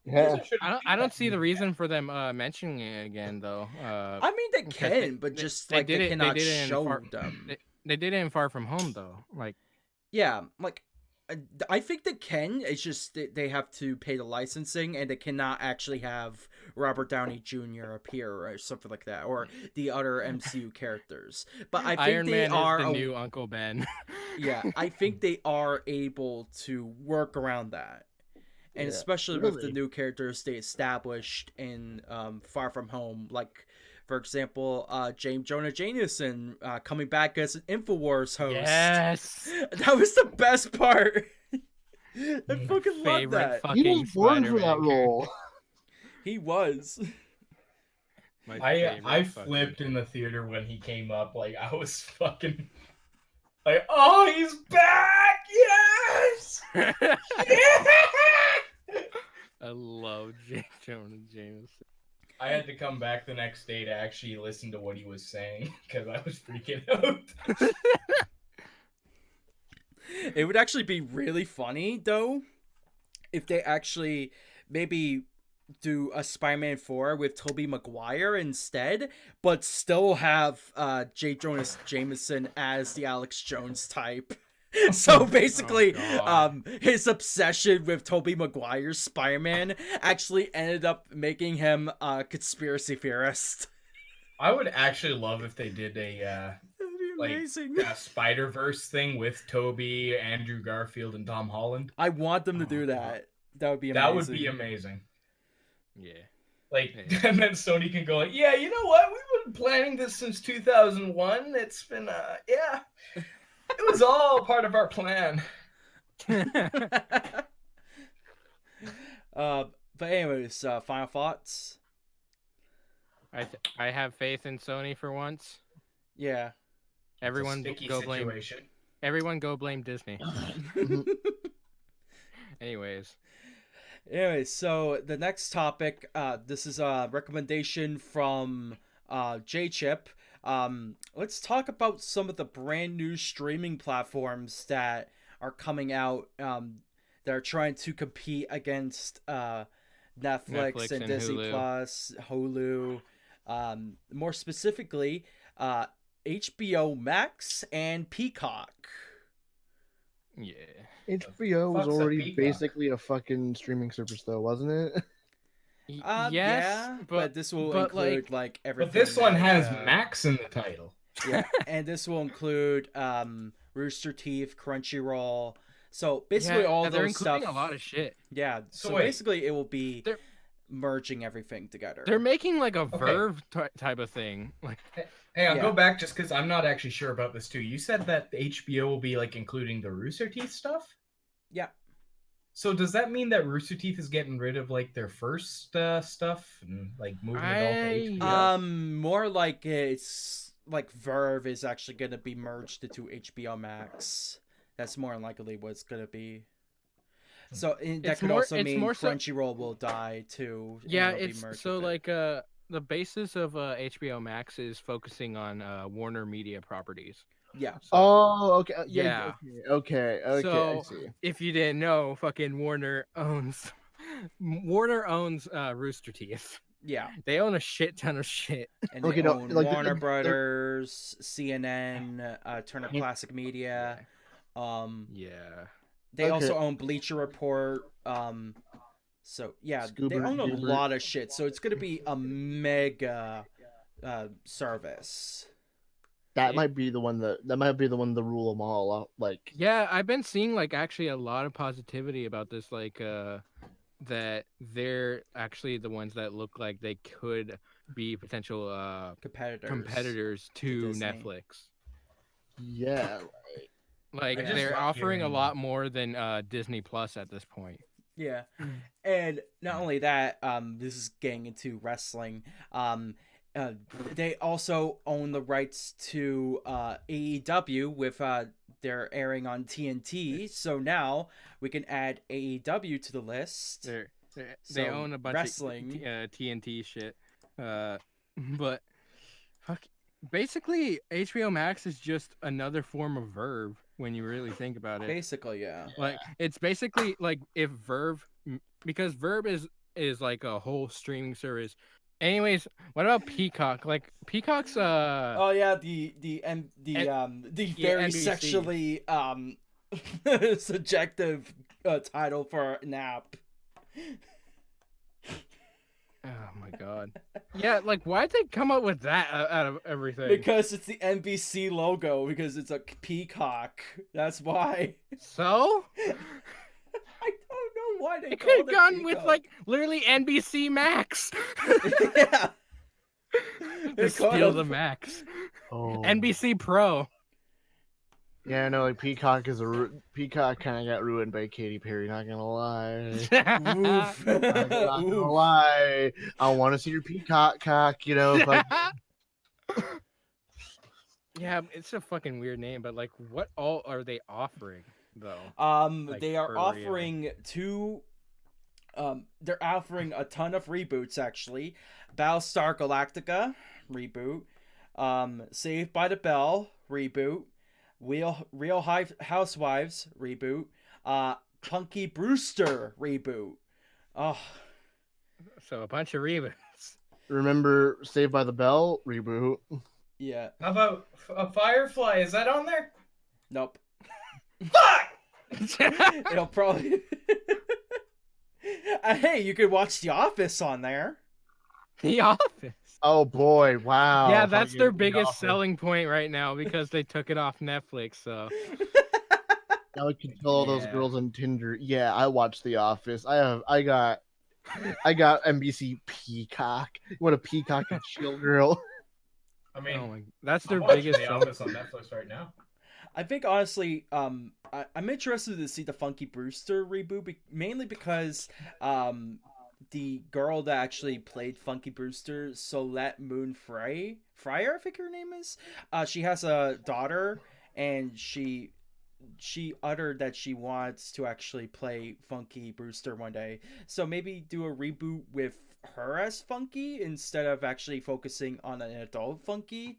Yeah. I don't see the reason for them mentioning it again, though. I mean, they can, but just like they cannot show them. They did it in Far From Home, though. Like, yeah, like I think they can. It's just they have to pay the licensing, and they cannot actually have Robert Downey Jr. appear or something like that, or the other MCU characters. But I think Iron they Man are is the new Uncle Ben. Yeah, I think they are able to work around that. And especially with the new characters they established in Far From Home, like, for example, James Jonah Jameson coming back as an InfoWars host. Yes! That was the best part. I fucking love that. He was born for that role. He was. I flipped in the theater when he came up. Like, I was fucking... Like, oh, he's back! Yes! Yeah! I love Jonah Jameson. I had to come back the next day to actually listen to what he was saying because I was freaking out. It would actually be really funny, though, if they actually maybe do a Spider-Man 4 with Tobey Maguire instead, but still have J. Jonah Jameson as the Alex Jones type. So basically, his obsession with Tobey Maguire's Spider-Man actually ended up making him a conspiracy theorist. I would actually love if they did a Spider-Verse thing with Tobey, Andrew Garfield, and Tom Holland. I want them to do that. That would be amazing. That would be amazing. Yeah. Like, Yeah. and then Sony can go like, yeah, you know what? We've been planning this since 2001. It's been, yeah, it was all part of our plan. But anyways, final thoughts. I have faith in Sony for once. Yeah. Everyone Sticky go blame. situation. Everyone go blame Disney. Anyways, so the next topic, this is a recommendation from J-Chip. Let's talk about some of the brand new streaming platforms that are coming out that are trying to compete against Netflix and Disney Hulu. Plus, Hulu. More specifically, HBO Max and Peacock. yeah. HBO was Fuck's a already Peacock? basically a fucking streaming service, though, wasn't it? Yes, Yeah, but this will include like everything. But this one that, has Max in the title. yeah, and this will include Rooster Teeth, Crunchyroll. So basically, all they're those including stuff. a lot of shit. Yeah, So so wait. basically, it will be They're- merging everything together. They're making like a Verve type of thing. Like, Hey, I'll Yeah. go back just because I'm not actually sure about this too. You said that the HBO will be like including the Rooster Teeth stuff. Yeah. So does that mean that Rooster Teeth is getting rid of like their first stuff and like moving it all to HBO? More like it's like Verve is actually going to be merged into HBO Max. That's more than likely what it's going to be. So that It's could more- also it's mean more so- Crunchyroll will die too. and yeah, it'll be it's merged so with it. like the basis of HBO Max is focusing on Warner Media properties. Yeah. So, Oh, okay. Yeah. Okay. I So- see. if you didn't know, fucking Warner owns Rooster Teeth. Yeah. They own a shit ton of shit. And they Okay, no, own like, Warner they're- Brothers, CNN, Turner Classic Media. Yeah. They Okay. also own Bleacher Report. So yeah, they Scuba own a Duper. lot of shit. So it's gonna be a mega service. That might be the one that might be the one to rule them all out. Like, Yeah, I've been seeing like actually a lot of positivity about this, like that they're actually the ones that look like they could be potential competitors to Disney. Netflix. yeah, Like I just they're love offering a hearing- lot more than Disney Plus at this point. Yeah, and not only that, this is getting into wrestling. They also own the rights to AEW with they're airing on TNT. So now we can add AEW to the list. They So, own a bunch wrestling. of TNT shit. But fuck, basically HBO Max is just another form of Verve when you really think about it. Basically, yeah. Like it's basically like if Verve, because Verve is like a whole streaming service. Anyways, what about Peacock? Like Peacock's Oh yeah, the very NBC. sexually subjective title for an app. oh my god. Yeah, like why'd they come up with that out of everything? Because it's the NBC logo, because it's a peacock. That's why. So I don't know why they they could have called it gone with Peacock. like literally NBC Max. Yeah. They Just called steal it- the Max. oh, NBC Pro. yeah, no, like Peacock Peacock kind of got ruined by Katy Perry. Not gonna lie. Oof. I'm not gonna Oof. lie. I want to see your Peacock cock. You know, but Yeah, it's a fucking weird name, but like, what all are they offering though? Like, They are for real. offering they're offering a ton of reboots actually. Battlestar Galactica reboot, Saved by the Bell reboot, Real Housewives reboot, Punky Brewster reboot. Oh, So a bunch of reboots. remember Saved by the Bell reboot? yeah. How about a Firefly? Is that on there? Nope. Fuck! It'll probably. Hey, you could watch The Office on there. The Office. Oh boy! Wow. Yeah, that's their fucking biggest awful. selling point right now because they took it off Netflix. So Now I can tell all those Yeah. girls on Tinder. Yeah, I watched The Office. I got NBC Peacock. You want a Peacock and chill, girl? I mean, Oh my, that's I'm their watching biggest The thing. Office on Netflix right now. I think honestly, I'm interested to see the Funky Brewster reboot, mainly because the girl that actually played Funky Brewster, Solette Moon Fryer, I think her name is. She has a daughter, and she uttered that she wants to actually play Funky Brewster one day. So maybe do a reboot with her as Funky instead of actually focusing on an adult Funky.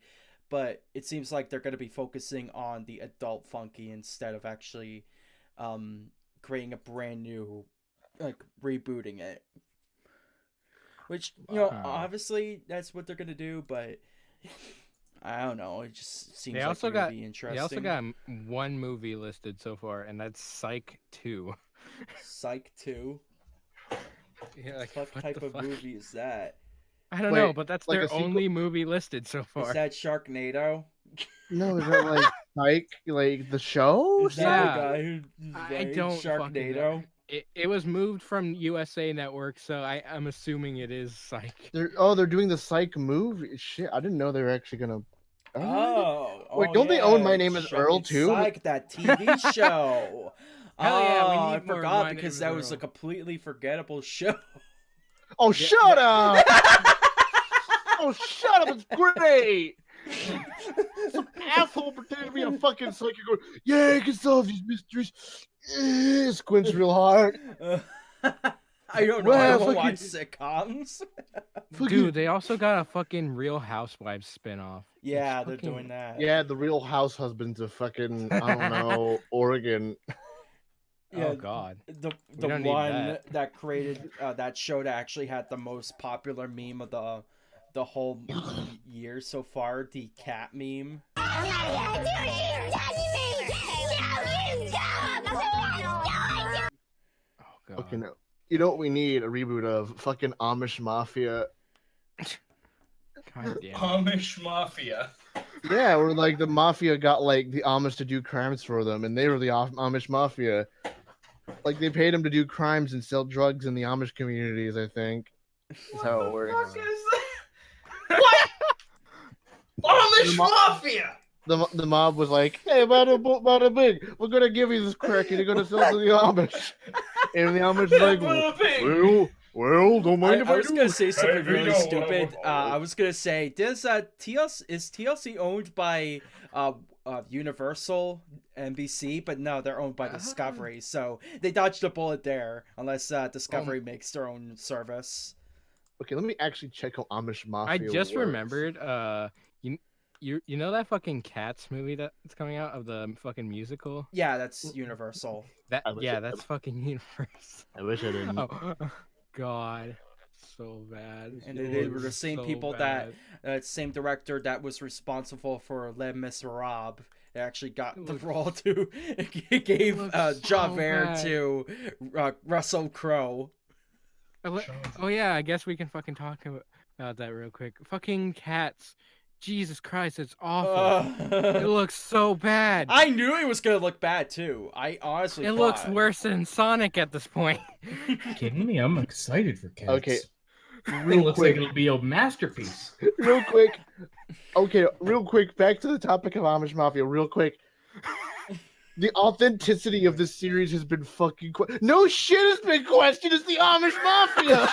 But it seems like they're going to be focusing on the adult Funky instead of actually creating a brand new, like, rebooting it. Which, you know, obviously that's what they're going to do, but I don't know. It just seems They like also it got would be interesting. they also got one movie listed so far, and that's Psych 2. Psych 2? Yeah, like, What what type the of fuck? movie is that? I don't know, Wait, but that's like a their sequel? only movie listed so far. Is that Sharknado? No, is that like Psych, like the show? Is that Yeah. the guy who I made don't fucking know. Sharknado? It was moved from USA Network, so I'm assuming it is Psych. They're doing the Psych movie. Shit, I didn't know they were actually gonna. Wait, don't they own My Name is Earl too? Psych, that TV show. Hell yeah, we I need more forgot My Name because is that was a Earl. completely forgettable show. Oh, shut up! Oh, shut up! It's great. Some asshole pretending to be a fucking psychic. Going, yeah, I can solve these mysteries. Squints real hard. I don't know. I don't watch sitcoms. Dude, they also got a fucking Real Housewives spinoff. Yeah, It's they're fucking- doing that. Yeah, the Real House Husbands of fucking I don't know Oregon. Yeah, Oh god. the don't need one that. created that show that actually had the most popular meme of the whole year so far, the cat meme. Oh god. Okay, no. You know what we need? A reboot of fucking Amish Mafia. God damn. Amish Mafia. Yeah, where like the mafia got like the Amish to do crimes for them, and they were the Amish Mafia. Like they paid them to do crimes and sell drugs in the Amish communities. I think is how it works. What? Amish The mo- Mafia! The mob was like, "Hey, bada bing, we're gonna give you this crack, and you're gonna sell it to the Amish." And the Amish was like, "Well, don't mind if I I was do." gonna say something Hey, really no, stupid. oh. I was gonna say, is TLC owned by Universal NBC? But no, they're owned by Discovery, so they dodged a bullet there. Unless Discovery makes their own service. Okay, let me actually check how Amish Mafia. I just works. remembered, you know that fucking Cats movie that's coming out of the fucking musical? Yeah, that's Universal. That I wish yeah, it- that's fucking Universal. I wish I didn't. Oh god. So bad. And they It were the was same so people bad. same director that was responsible for Les Miserables. They actually got the role to gave looks so Javert bad. to Russell Crowe. Oh yeah, I guess we can fucking talk about that real quick. Fucking Cats. Jesus Christ, it's awful. It looks so bad. I knew it was gonna look bad too. I honestly It thought. looks worse than Sonic at this point. Kidding me? I'm excited for Cats. Okay, It real looks quick, like it'll be a masterpiece. real quick. Okay, real quick. Back to the topic of Amish Mafia. Real quick. The authenticity of this series has been fucking. No shit has been questioned. It's the Amish Mafia.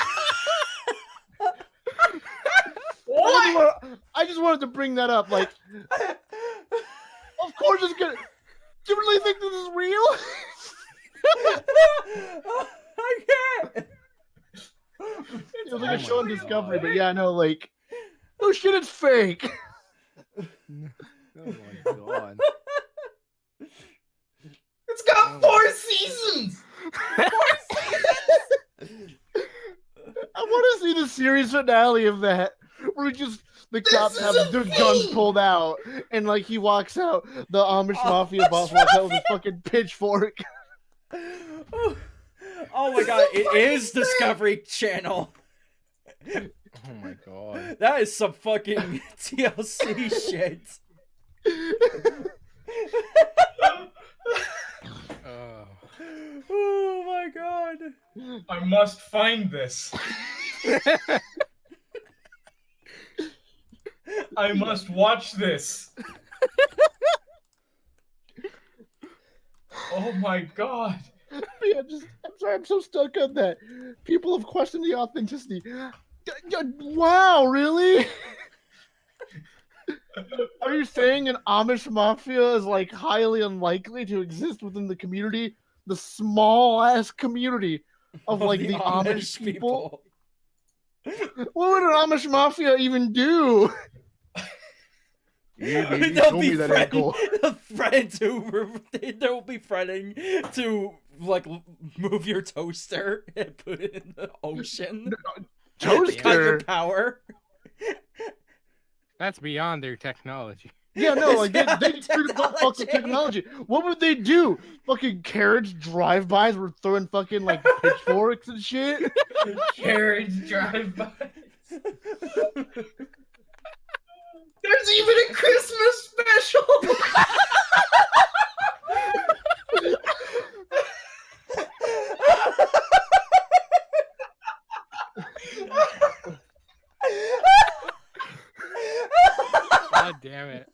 What? I just wanted to bring that up. Like, of course it's gonna. Do you really think this is real? I can't. It was like Oh a show on my Discovery, God. but yeah, no, like, no shit, it's fake. Oh my god. It's got 4 seasons! I want to see the series finale of that, where the cops have is a their guns thing! pulled out, and like he walks out, the Amish Mafia boss walks out with his fucking pitchfork. Oh my god, it is Discovery Channel. Oh my god. That is some fucking TLC shit. I must find this. I must watch this. Oh my god. Yeah, I'm sorry, I'm so stuck on that. People have questioned the authenticity. Wow, really? Are you saying an Amish Mafia is like highly unlikely to exist within the community? The small ass community of like the Amish people? What would an Amish Mafia even do? Yeah, baby, They'll be friends they'll be friending to like move your toaster and put it in the ocean. Toaster? Cut your power. That's beyond their technology. Yeah, no, like they don't fuck with technology. What would they do? Fucking carriage drive-bys were throwing fucking like pitchforks and shit. Carriage drive-bys. There's even a Christmas special. God damn it.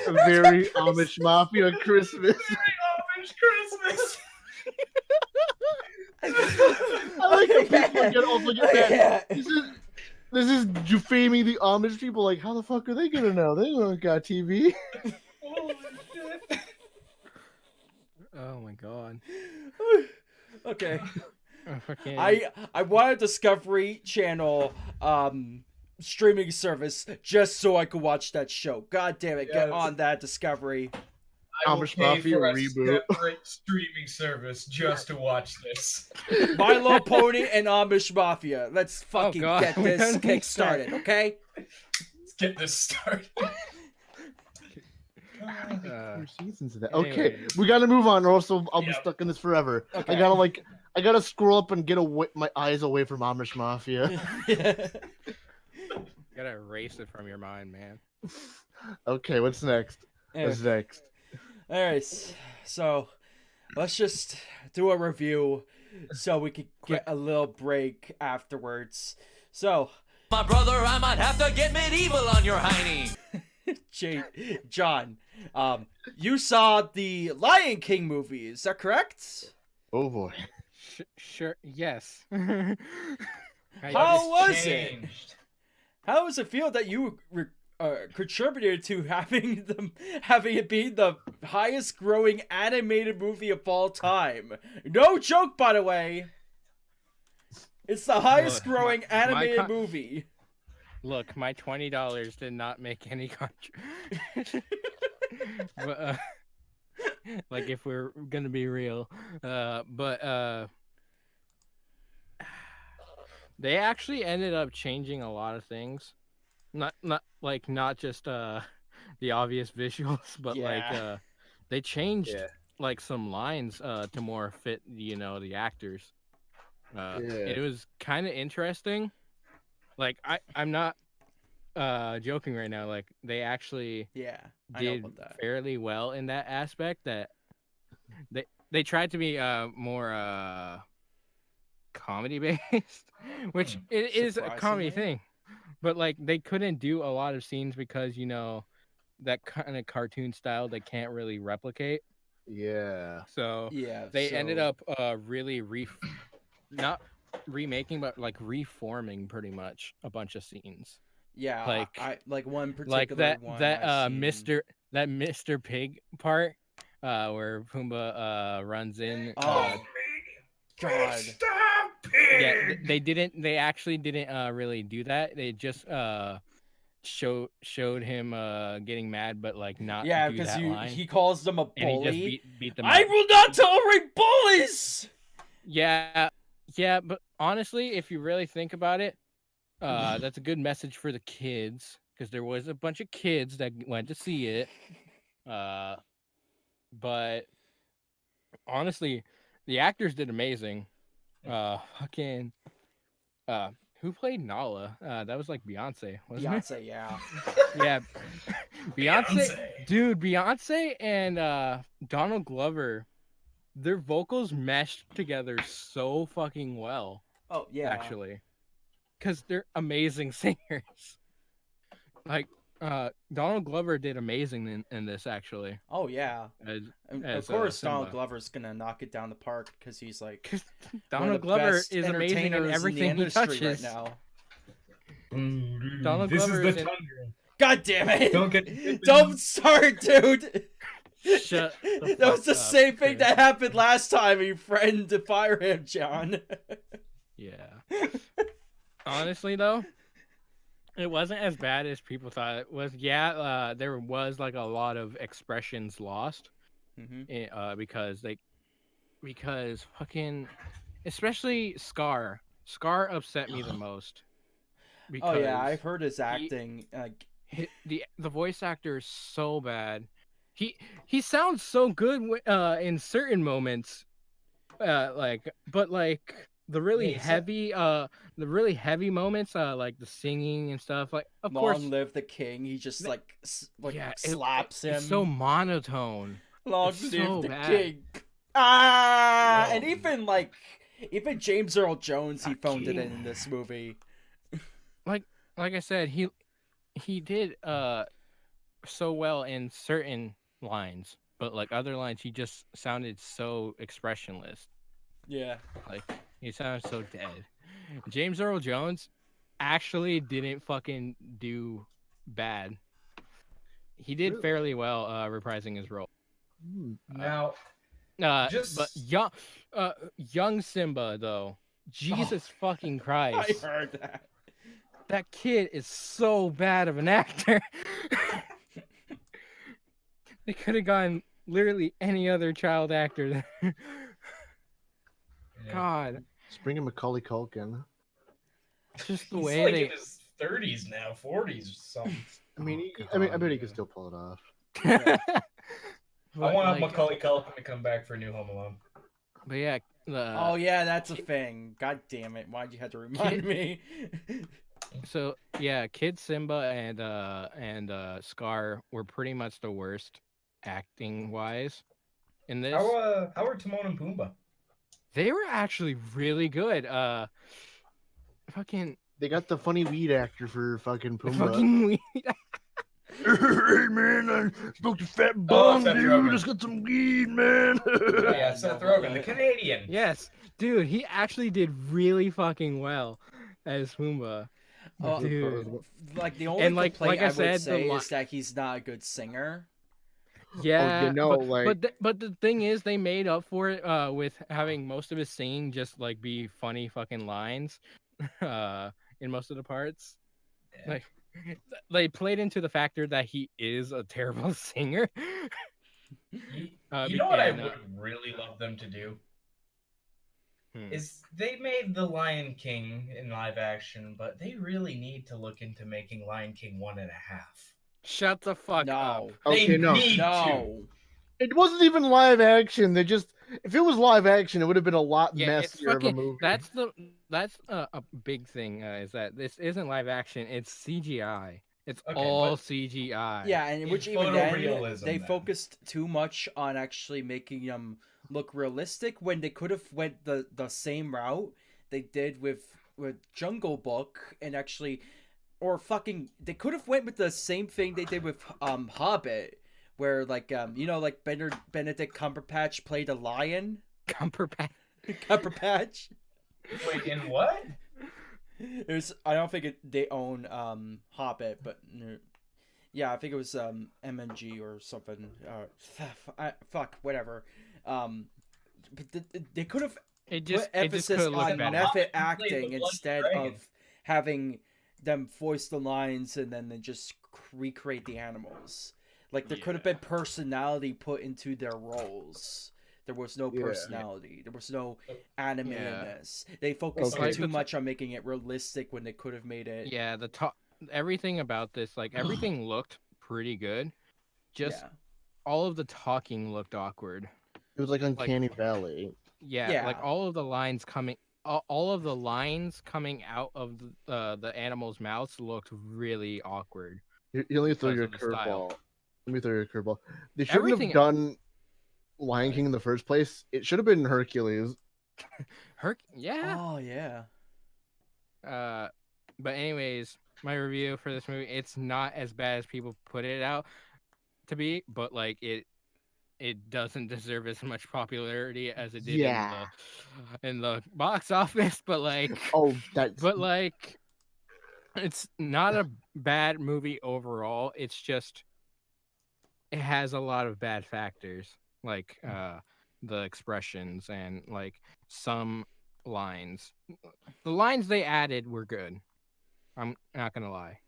A very Amish Mafia Christmas. Amish Christmas. I like how people also get that. This is defaming the Amish people. Like, how the fuck are they gonna know? They don't got TV. Holy shit. Oh my god. Okay. Okay. I want a Discovery Channel streaming service just so I could watch that show. God damn it, get on that Discovery. I will Amish pay Mafia for a reboot. separate streaming service just to watch this. My Little Pony and Amish Mafia. Let's fucking God. get this kick started, okay? Let's get this started. Seasons of that. Anyway. Okay, we gotta move on, or else I'll be Yep. stuck in this forever. Okay. I gotta scroll up and get my eyes away from Amish Mafia. You gotta erase it from your mind, man. Okay, what's next? What's next? All right, so let's just do a review so we could get a little break afterwards. So, My brother, I might have to get medieval on your hiney. John, you saw the Lion King movie, is that correct? Oh boy. Sure. Yes. How was it? Changed. How does it feel that you contributed to having it be the highest growing animated movie of all time? No joke, by the way. It's the highest growing animated movie. Look, my $20 did not make any contribution. But like, if we're gonna be real, they actually ended up changing a lot of things. Not just the obvious visuals, but they changed like some lines to more fit the actors. It was kind of interesting. Like, I'm not joking right now. Like, they actually did fairly well in that aspect. That they tried to be more comedy based, which it is a comedy thing. But like, they couldn't do a lot of scenes because that kind of cartoon style they can't really replicate. Yeah. So they ended up really not remaking, but like reforming pretty much a bunch of scenes. Yeah, like one particular like that one that Mr. Pig part where Pumbaa runs in. Oh God! Yeah, they actually didn't really do that. They just showed him getting mad, but like not. Yeah, because he calls them a bully. And he just beat them I up. will not tolerate bullies. Yeah, but honestly, if you really think about it, that's a good message for the kids, because there was a bunch of kids that went to see it. But honestly, the actors did amazing. Fucking who played Nala? That was like Beyonce, wasn't it? Beyonce, yeah. Yeah, Beyonce, dude. Beyonce and Donald Glover their vocals meshed together so fucking well. Oh yeah. Actually, because they're amazing singers. Like, Donald Glover did amazing in this actually. Oh yeah. As, Of course, Donald Simba. Glover's gonna knock it down the park because he's like 'Cause one of Donald the Glover best is amazing in entertainers everything in the he industry touches. right now. Donald this Glover is is the in- tundra. God damn it! Don't Don't start, dude. Shut the That was fuck the up, same thing Chris. that happened last time. You threatened to fire him, John. Yeah. Honestly, though, it wasn't as bad as people thought it was. Yeah, there was like a lot of expressions lost, because fucking, especially Scar. Scar upset me the most. Oh yeah, because I've heard his acting. the voice actor is so bad. He sounds so good in certain moments, but like the really heavy moments, like the singing and stuff. Like, of course, Long live the king. He just yeah, slaps him. It's so monotone. Long it's live so the bad. king. Ah, Whoa. and even James Earl Jones, he phoned it in this movie. Like I said, he did so well in certain lines, but like other lines, he just sounded so expressionless. Yeah. Like, he sounded so dead. James Earl Jones actually didn't fucking do bad. He did Really? fairly well reprising his role. Now, But young Simba though, Jesus fucking I Christ, heard that. that kid is so bad of an actor. They could have gotten literally any other child actor. God, Just bring in Macaulay Culkin. just the he's way like they. in his 30s now, 40s or something. I mean, Oh, I bet he could still pull it off. I But, want like, Macaulay Culkin to come back for New Home Alone. But yeah, Oh yeah, that's a thing. God damn it! Why'd you have to remind me? so yeah, Kid Simba and Scar were pretty much the worst acting wise in this. How are Timon and Pumbaa? They were actually really good. Fucking They got the funny weed actor for fucking Pumbaa. fucking weed. Hey man, I smoked a fat Oh, bong, Seth dude. Rogen. Let's get some weed, man. Yeah, Seth Rogen, the Canadian. Yes, dude, he actually did really fucking well as Pumbaa. Oh, Dude. like the only And, like complaint I I said, would the say li- is that he's not a good singer. Yeah, you know, but the thing is, they made up for it with having most of his singing just like be funny fucking lines, in most of the parts. Yeah. Like, they played into the factor that he is a terrible singer. You know what I and, would really love them to do? Hmm. Is they made The Lion King in live action, but they really need to look into making Lion King 1.5. Shut the fuck up. No, Okay, They no. need to. no. It wasn't even live action. They just, if it was live action, it would have been a lot Yeah, it's messier of a fucking. movie. That's a big thing. Is that this isn't live action? It's CGI. It's Okay, all but- CGI. Yeah, and It's which even then photorealism, they then. focused too much on actually making them look realistic when they could have went the same route they did with Jungle Book and actually, or fucking they could have went with the same thing they did with Hobbit, where like like Benedict Cumberbatch played a lion. Cumberbatch. Cumberbatch. Wait, in what? I don't think they own Hobbit, but yeah, I think it was MNG or something. Fuck, whatever. But they could have It put just emphasis could look on bad. method Played the acting Bloody instead Dragon. of having them voice the lines and then they just recreate the animals. Like there could have been personality put into their roles. There was no Yeah. personality. There was no anime in Yeah. this. They focused Okay. too much on making it realistic when they could have made it. Yeah, everything about this, like everything looked pretty good. Just Yeah. all of the talking looked awkward. It was like Uncanny Valley. Yeah, like Yeah. all of the lines coming out of the animals' mouths looked really awkward. You only throw Because your of the style. curveball. Let me throw your curveball. They shouldn't Everything- have done Lion King in the first place, it should have been Hercules. Yeah. Oh yeah. But anyways, my review for this movie, it's not as bad as people put it out to be, but like it doesn't deserve as much popularity as it did in the box office. But like, it's not a bad movie overall. It's just it has a lot of bad factors, like the expressions and like some lines. The lines they added were good. I'm not gonna lie.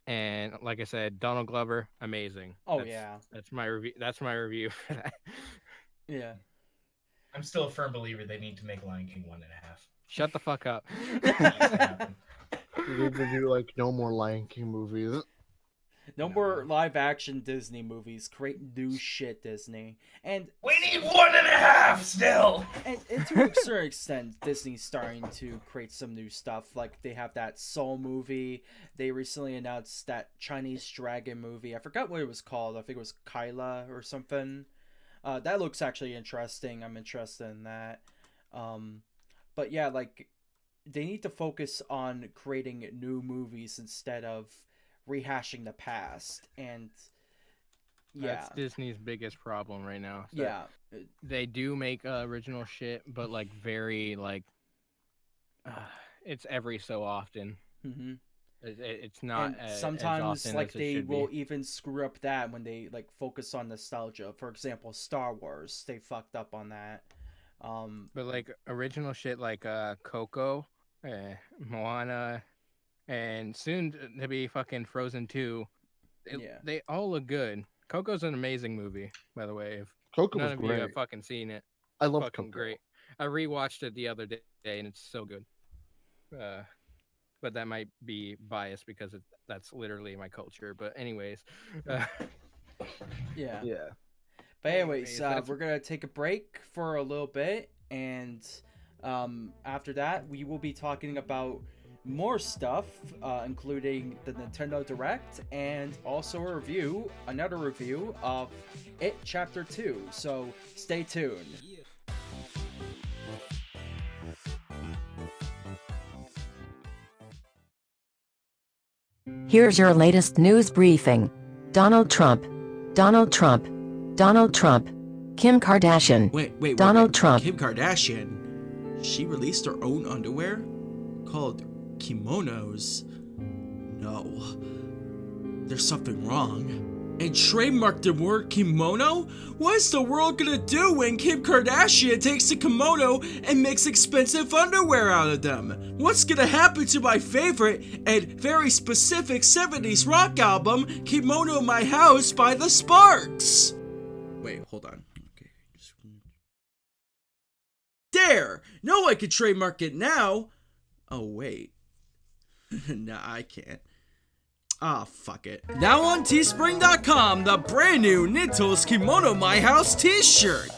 And like I said, Donald Glover, amazing. That's my review. That's my review for that. Yeah. I'm still a firm believer they need to make Lion King 1.5. Shut the fuck up. You need to do like no more Lion King movies. No more live action Disney movies. Create new shit, Disney. And we need 1.5 still. And to a certain extent, Disney's starting to create some new stuff. Like they have that Soul movie. They recently announced that Chinese dragon movie. I forgot what it was called. I think it was Kyla or something. That looks actually interesting. I'm interested in that. But yeah, like they need to focus on creating new movies instead of rehashing the past. And that's Disney's biggest problem right now. They do make original shit, but like very like it's every so often. Mm-hmm. It's not sometimes as like as they will even screw up that when they like focus on nostalgia. For example, Star Wars, they fucked up on that. But like original shit like Coco, Moana, and soon to be fucking Frozen 2. They all look good. Coco's an amazing movie, by the way. If Coco none was of great. you have fucking seen it, I love fucking Coco. great. I rewatched it the other day, and it's so good. But that might be biased because that's literally my culture. But anyways, yeah. But anyways, we're gonna take a break for a little bit, and after that, we will be talking about more stuff, including the Nintendo Direct and also another review of It Chapter 2. So stay tuned. Here's your latest news briefing. Donald Trump. Kim Kardashian. Wait. Donald Trump. Kim Kardashian. She released her own underwear called kimonos. No. There's something wrong. And trademarked the word kimono? What's the world gonna do when Kim Kardashian takes a kimono and makes expensive underwear out of them? What's gonna happen to my favorite and very specific 70s rock album, Kimono My House by the Sparks? Wait, hold on. Okay. There! No one can trademark it now! Oh, wait. Nah, I can't. Ah, fuck it. Now on Teespring.com, the brand new Nintos Kimono My House t-shirt.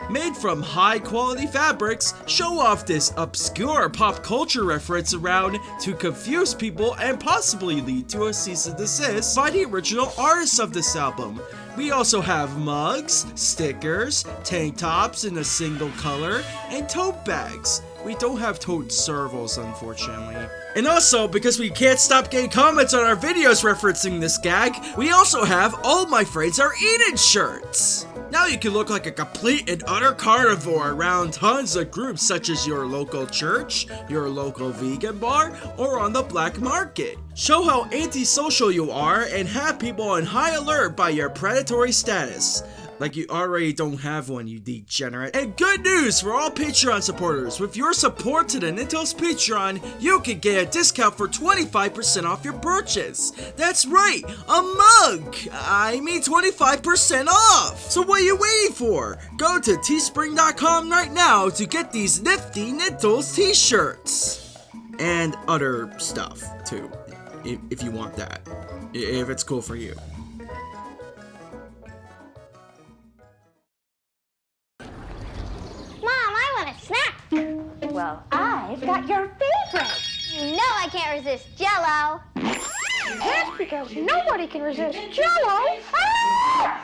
Made from high quality fabrics, show off this obscure pop culture reference around to confuse people and possibly lead to a cease and desist by the original artists of this album. We also have mugs, stickers, tank tops in a single color, and tote bags. We don't have tote servals, unfortunately. And also, because we can't stop getting comments on our videos referencing this gag, we also have All My Friends Are Eating shirts. Now you can look like a complete and utter carnivore around tons of groups such as your local church, your local vegan bar, or on the black market. Show how antisocial you are and have people on high alert by your predatory status. Like you already don't have one, you degenerate. And good news for all Patreon supporters. With your support to the Nintendo's Patreon, you can get a discount for 25% off your purchase. That's right, a mug! I mean 25% off! So what are you waiting for? Go to teespring.com right now to get these nifty Nintendo's t-shirts. And other stuff, too. If you want that. If it's cool for you. Well, I've got your favorite. You know I can't resist Jell-O. That's because nobody can resist Jell-O. Ah!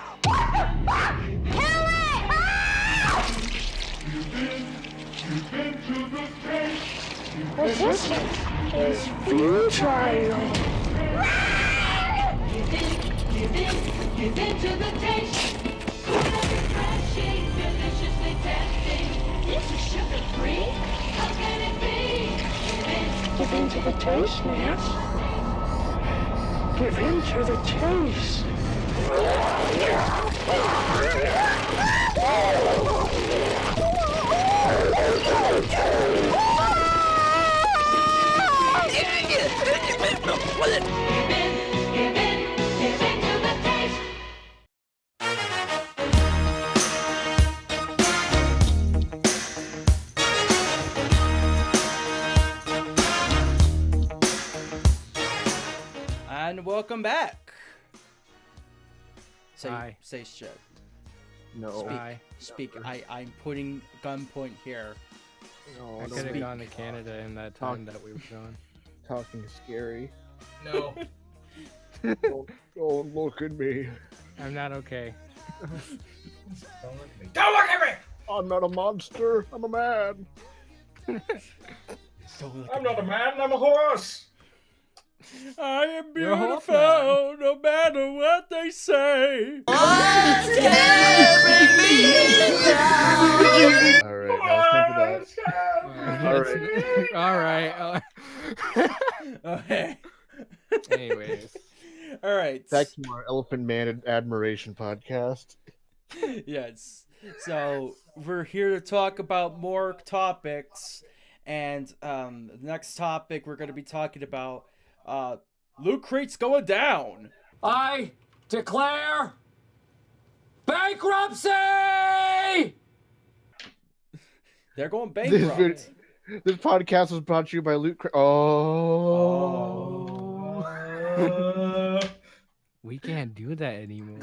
Resistance is futile. Give in to the taste. Refreshing, deliciously tasting. This is sugar-free. How can it be? Give in to the taste, Nance. Give in to the taste. And welcome back. Hi. Say shit. No. Speak. I'm putting gunpoint here. No, I don't could have make- gone to Canada in that time that we were gone. Talking is scary. No. Don't look at me. I'm not okay. Don't look at me. Don't look at me! I'm not a monster. I'm a man. I'm not a man, I'm a horse! I am You're a horse beautiful, no matter what they say. All right, now it's time for that. All right. Okay. Anyways. All right. Back to our Elephant Man Admiration podcast. Yes. So we're here to talk about more topics, and the next topic we're going to be talking about Loot Crate's going down. I declare bankruptcy! They're going bankrupt. This podcast was brought to you by Loot Crate. We can't do that anymore.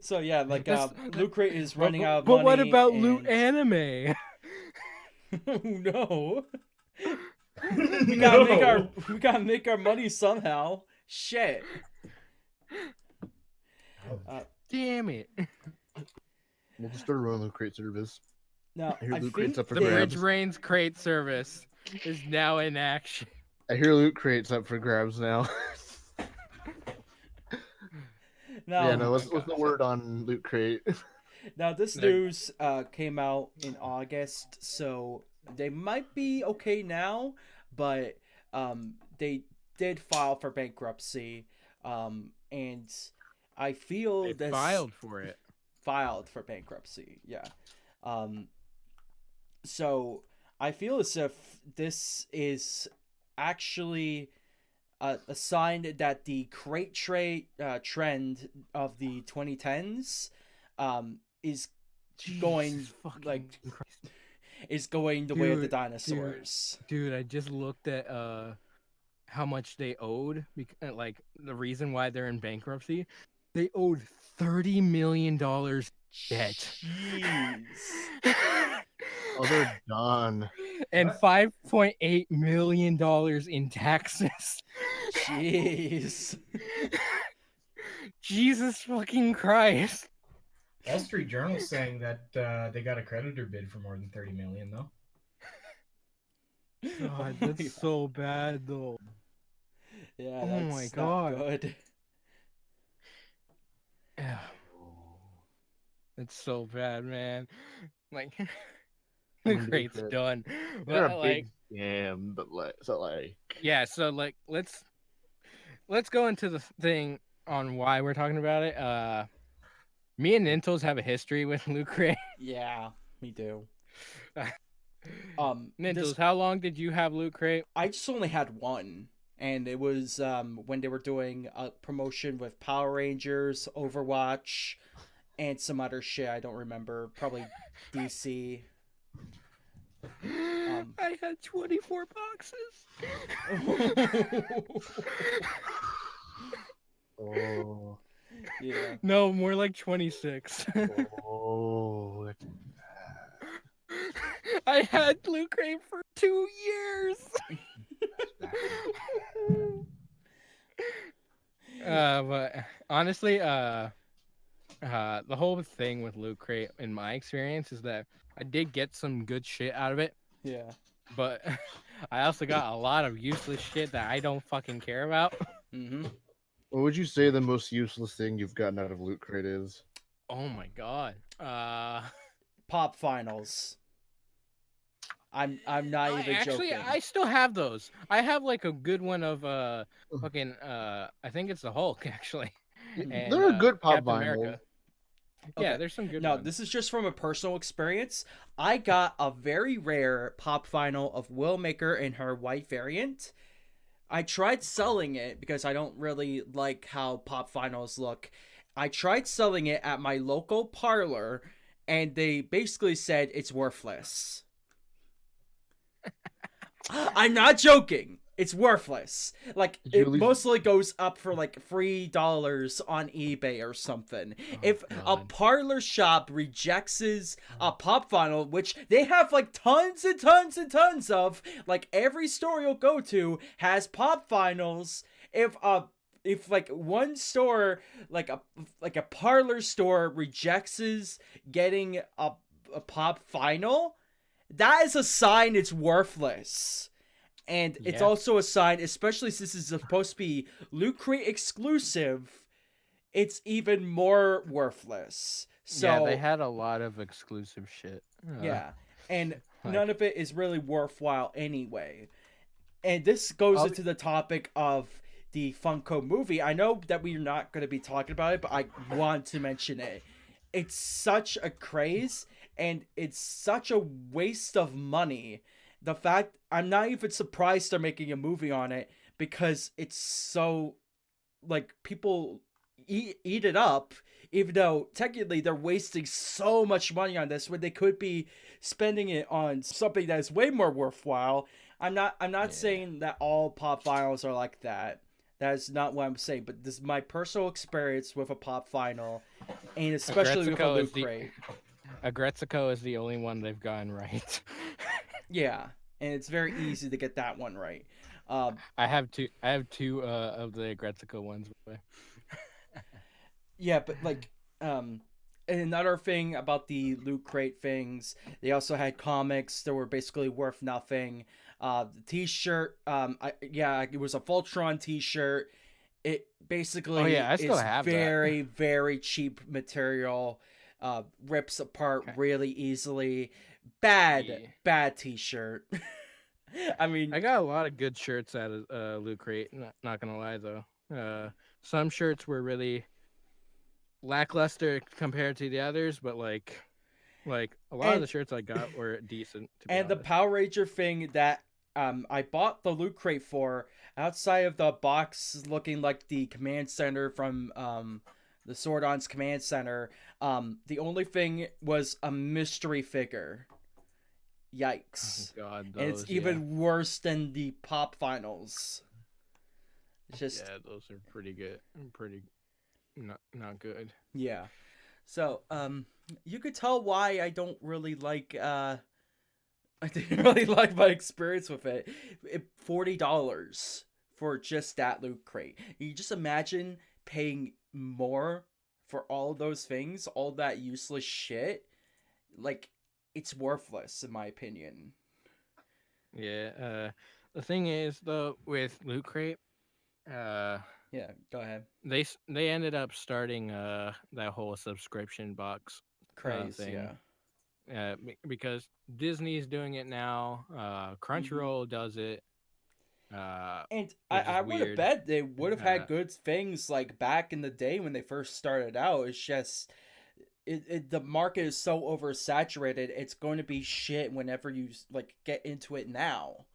So yeah, like Loot Crate is running out of but money. what about Loot and... Anime? Oh no. We gotta make our money somehow. Shit. Damn it. We'll just start running Loot Crate service. No, I hear I Loot think Crate's up for The grabs. BridgeBrains crate service is now in action. I hear Loot Crate's up for grabs now. no. What's the word on Loot Crate? Now this news came out in August, so they might be okay now, but they did file for bankruptcy, and I feel They filed for it. Filed for bankruptcy, yeah. So I feel as if this is actually a sign that the crate trade trend of the 2010s is going like Christ. is going the way of the Dude, dinosaurs. Dude, I just looked at how much they owed. Like the reason why they're in bankruptcy, they owed $30 million debt. Jeez. Oh, they're done. And $5.8 million in taxes. Jeez. Jesus fucking Christ. Wall Street Journal's saying that they got a creditor bid for more than $30 million, though. God, that's so bad though. Yeah, Oh that's my not God. good. Yeah. It's so bad, man. Like the crate's done. They're But a like big scam, but like yeah, so like let's go into the thing on why we're talking about it. Me and Nintos have a history with Loot Crate. Yeah, me too. Nintos, how long did you have Loot Crate? I just only had one, and it was when they were doing a promotion with Power Rangers, Overwatch, and some other shit I don't remember. Probably DC. I had 24 boxes. oh, Yeah. No, more like 26. oh, that's I had Loot Crate for 2 years. But honestly, the whole thing with Loot Crate, in my experience, is that I did get some good shit out of it. Yeah. But I also got a lot of useless shit that I don't fucking care about. Mm-hmm. What would you say the most useless thing you've gotten out of Loot Crate is? Oh my god. Pop finals. I'm not even Actually, joking. I still have those. I have like a good one of fucking I think it's the Hulk actually. And, They're a good pop Captain vinyl. America. Yeah, Okay. there's some good No, ones. this is just from a personal experience. I got a very rare pop vinyl of Willmaker in her white variant. I tried selling it because I don't really like how pop vinyls look. I tried selling it at my local parlor, and they basically said it's worthless. I'm not joking. It's worthless. Like, Did you it at least- mostly goes up for like $3 on eBay or something. If a parlor shop rejects a pop vinyl, which they have like tons and tons and tons of, like every store you'll go to has pop vinyls. If like one store, like a parlor store rejects getting a pop vinyl, that is a sign it's worthless. And it's also a sign, especially since it's supposed to be Loot Crate exclusive, it's even more worthless. So yeah, they had a lot of exclusive shit. yeah, and like- none of it is really worthwhile anyway. And this goes into the topic of the Funko movie. I know that we're not going to be talking about it, but I want to mention it. It's such a craze, and it's such a waste of money. The fact, I'm not even surprised they're making a movie on it, because it's so, like, people eat it up, even though technically they're wasting so much money on this when they could be spending it on something that is way more worthwhile. I'm not saying that all pop vinyls are like that. That is not what I'm saying, but this is my personal experience with a pop vinyl, and especially with a Loot Crate. A Gretzko is the only one they've gotten right. Yeah, and it's very easy to get that one right. I have two of the Gretzko ones. Yeah, but like, and another thing about the Loot Crate things, they also had comics that were basically worth nothing. The T-shirt, it was a Voltron T-shirt. It basically I still is have very, very cheap material. Rips apart really easily. Bad T-shirt. I mean, I got a lot of good shirts out of Loot Crate. Not gonna lie though, some shirts were really lackluster compared to the others, but like a lot of the shirts I got were decent. To be and the honest. Power Ranger thing that I bought the Loot Crate for, outside of the box looking like the command center from the Zordon's command center, the only thing was a mystery figure. Yikes. Oh God, And it's even worse than the pop finals. It's just, yeah, those are pretty good. Pretty not good. yeah. So, you could tell why I don't really like, I didn't really like my experience with it. $40 for just that Loot Crate. You just imagine paying more for all those things, all that useless shit. Like, it's worthless in my opinion. Yeah. The thing is though, with Loot Crate, yeah, go ahead. They ended up starting that whole subscription box Craze, thing. Because Disney's doing it now. Crunchyroll does it. And I would have bet they would have had good things like back in the day when they first started out. It's just the market is so oversaturated. It's going to be shit whenever you like get into it now.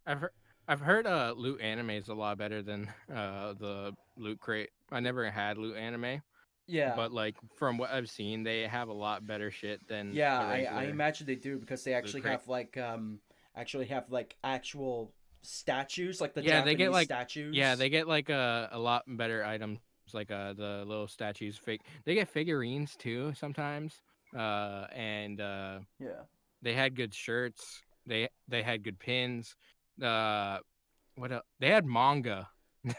I've heard Loot Anime is a lot better than the Loot Crate. I never had Loot Anime. Yeah. But like from what I've seen, they have a lot better shit than I imagine they do, because they actually have like actual statues, like the Japanese they get like statues. Yeah, they get like a lot better items, like the little statues. They get figurines too sometimes. And they had good shirts. They had good pins. What else? They had manga.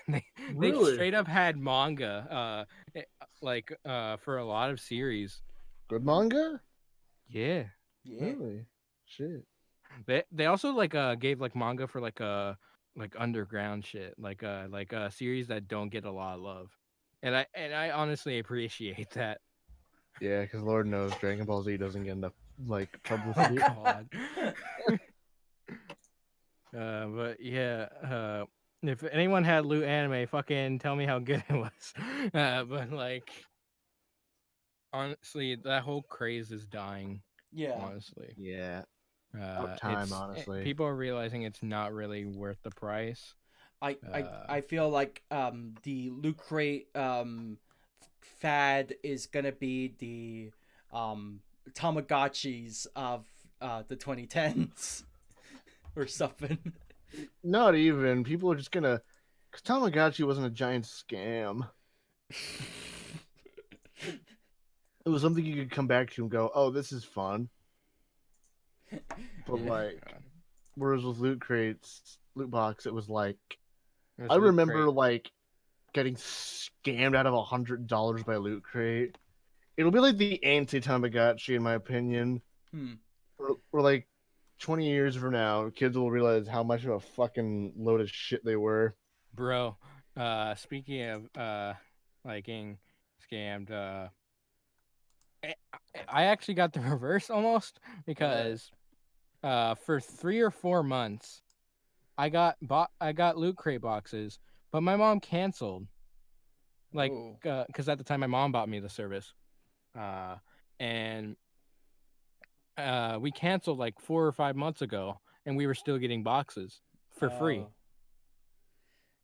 They straight up had manga. For a lot of series. Good manga? Yeah. Yeah. Really? Shit. They also like gave like manga for like underground shit, like series that don't get a lot of love, and I honestly appreciate that. Yeah, because Lord knows Dragon Ball Z doesn't get enough like Oh publicity. God. But yeah, if anyone had Loot Anime, fucking tell me how good it was. But like, honestly, that whole craze is dying. Yeah. Honestly, Yeah, about time, honestly. people are realizing it's not really worth the price. I feel like the Loot Crate fad is gonna be the Tamagotchis of the 2010s or something. Not even. People are just gonna. Because Tamagotchi wasn't a giant scam. It was something you could come back to and go, "Oh, this is fun." But like, whereas with loot crates, loot box, it was like, I remember like getting scammed out of $100 by loot crate. It'll be like the anti-Tamagotchi, in my opinion. We're like 20 years from now, kids will realize how much of a fucking load of shit they were. Bro, speaking of like getting scammed, I actually got the reverse almost, because for 3 or 4 months I got loot crate boxes, but my mom canceled. Like, because at the time my mom bought me the service, and we canceled like 4 or 5 months ago, and we were still getting boxes for free.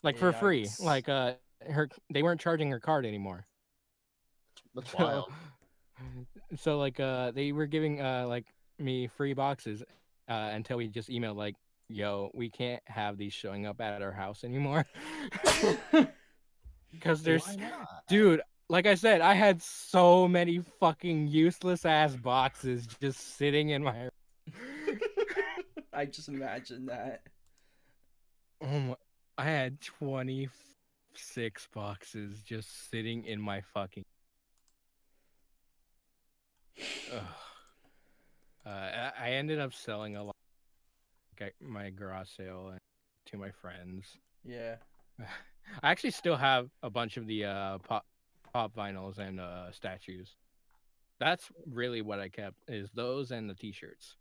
Like for free. Like they weren't charging her card anymore. That's wild. So like they were giving like me free boxes until we just emailed like, yo, we can't have these showing up at our house anymore. Because dude, like I said, I had so many fucking useless ass boxes just sitting in my I just imagine that. Oh my, I had 26 boxes just sitting in my fucking I ended up selling a lot, like my garage sale to my friends. Yeah. I actually still have a bunch of the pop vinyls and statues. That's really what I kept, is those and the t-shirts.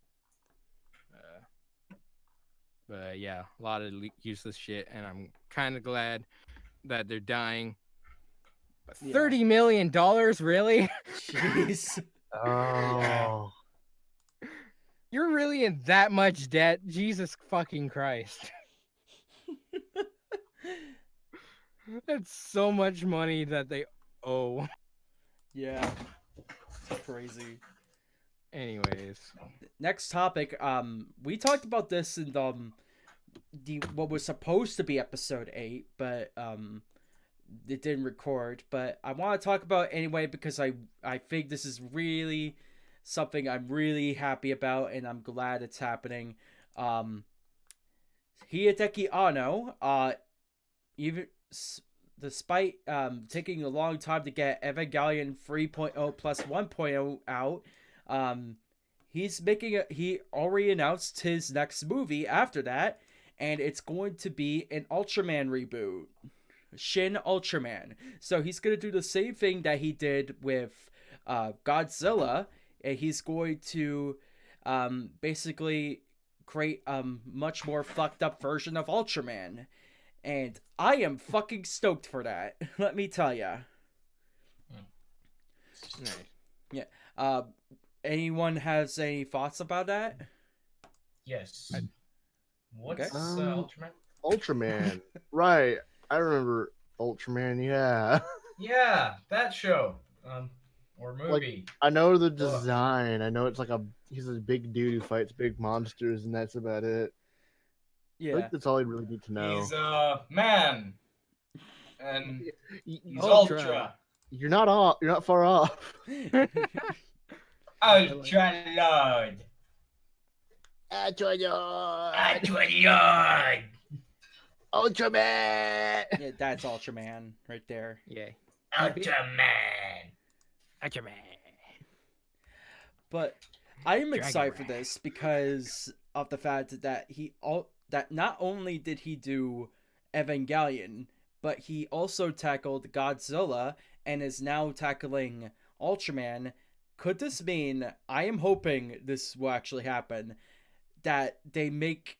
But yeah, a lot of useless shit, and I'm kind of glad that they're dying. But $30 million, really? Jeez. Oh. You're really in that much debt? Jesus fucking Christ. That's so much money that they owe. Yeah. It's crazy. Anyways. Next topic. We talked about this in the what was supposed to be episode 8, but it didn't record. But I want to talk about it anyway because I think this is really something I'm really happy about, and I'm glad it's happening. Hideki Anno, even despite taking a long time to get Evangelion 3.0 plus 1.0 out, he already announced his next movie after that, and it's going to be an Ultraman reboot, Shin Ultraman. So he's gonna do the same thing that he did with Godzilla, and he's going to basically create a much more fucked up version of Ultraman. And I am fucking stoked for that. Let me tell ya. Nice. Yeah. Anyone has any thoughts about that? Yes. What's Okay. Ultraman? Ultraman. Right. I remember Ultraman, yeah. Yeah, that show. Or movie. Like, I know the design. I know it's like he's a big dude who fights big monsters, and that's about it. Yeah. I think that's all I really need to know. He's a man. And he's Ultra. Ultra. You're not far off. Ultra Lord. Ultra Ultraman. Yeah, that's Ultraman right there. Yeah. Ultraman. Ultraman. But I am excited for this because of the fact that that not only did he do Evangelion, but he also tackled Godzilla and is now tackling Ultraman. Could this mean, I am hoping this will actually happen, that they make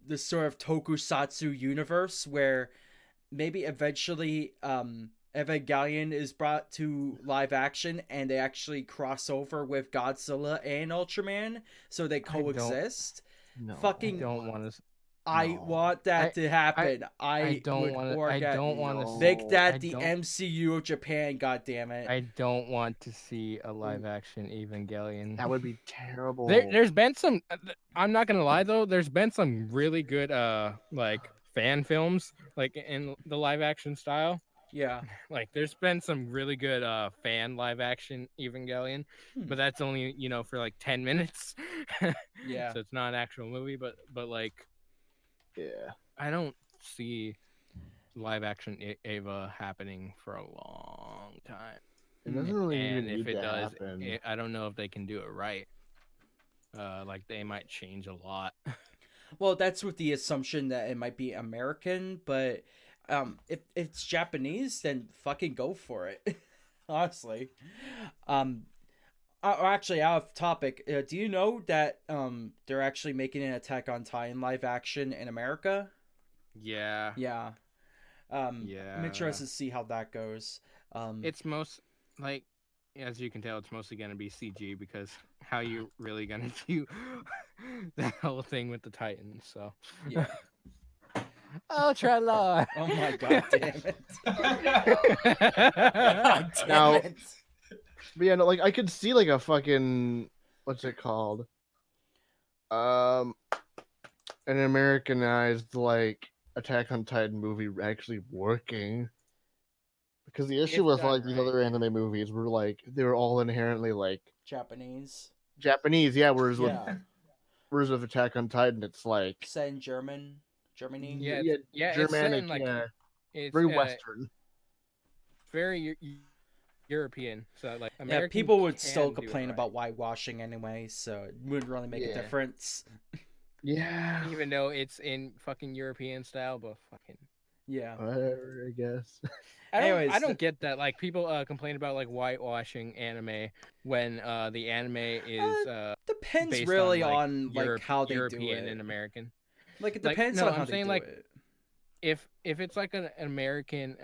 this sort of tokusatsu universe where maybe eventually Evangelion is brought to live action and they actually cross over with Godzilla and Ultraman so they coexist? No, Fucking I don't want to. I want that to happen. I don't want to. I don't want to make that the MCU of Japan. God damn it! I don't want to see a live action Evangelion. That would be terrible. There's been some. I'm not gonna lie though. There's been some really good like fan films like in the live action style. Yeah. Like there's been some really good fan live action Evangelion, but that's only for like 10 minutes. Yeah. So it's not an actual movie, but like. Yeah. I don't see live action Ava happening for a long time. It doesn't really even and need if it to does, happen. I don't know if they can do it right. Like they might change a lot. Well, that's with the assumption that it might be American, but if it's Japanese, then fucking go for it. Honestly. Actually, out of topic, do you know that they're actually making an Attack on Titan live action in America? Yeah. Yeah. Yeah. I'm interested to see how that goes. It's like, as you can tell, it's mostly gonna be CG because how you really gonna do that whole thing with the Titans? So. Yeah. Ultraman. Oh my god, damn it! God damn Now, it. But yeah, no, like I could see like a fucking what's it called? An Americanized like Attack on Titan movie actually working. Because the issue with like these other anime movies were like they were all inherently like Japanese, yeah. Whereas with Attack on Titan, it's like set in Germany. Yeah, Germanic, it's set in, like, yeah, it's very Western, very European. So like, Yeah, American people would can still do it complain right. about whitewashing anyway, so it wouldn't really make a difference. Yeah, Even though it's in fucking European style, but fucking yeah, whatever, I guess. I don't get that. Like people complain about like whitewashing anime when the anime is depends based really on, like, like how they European do it. and American. Like it Like, depends no, on how I'm they saying, do like, it. If it's like an American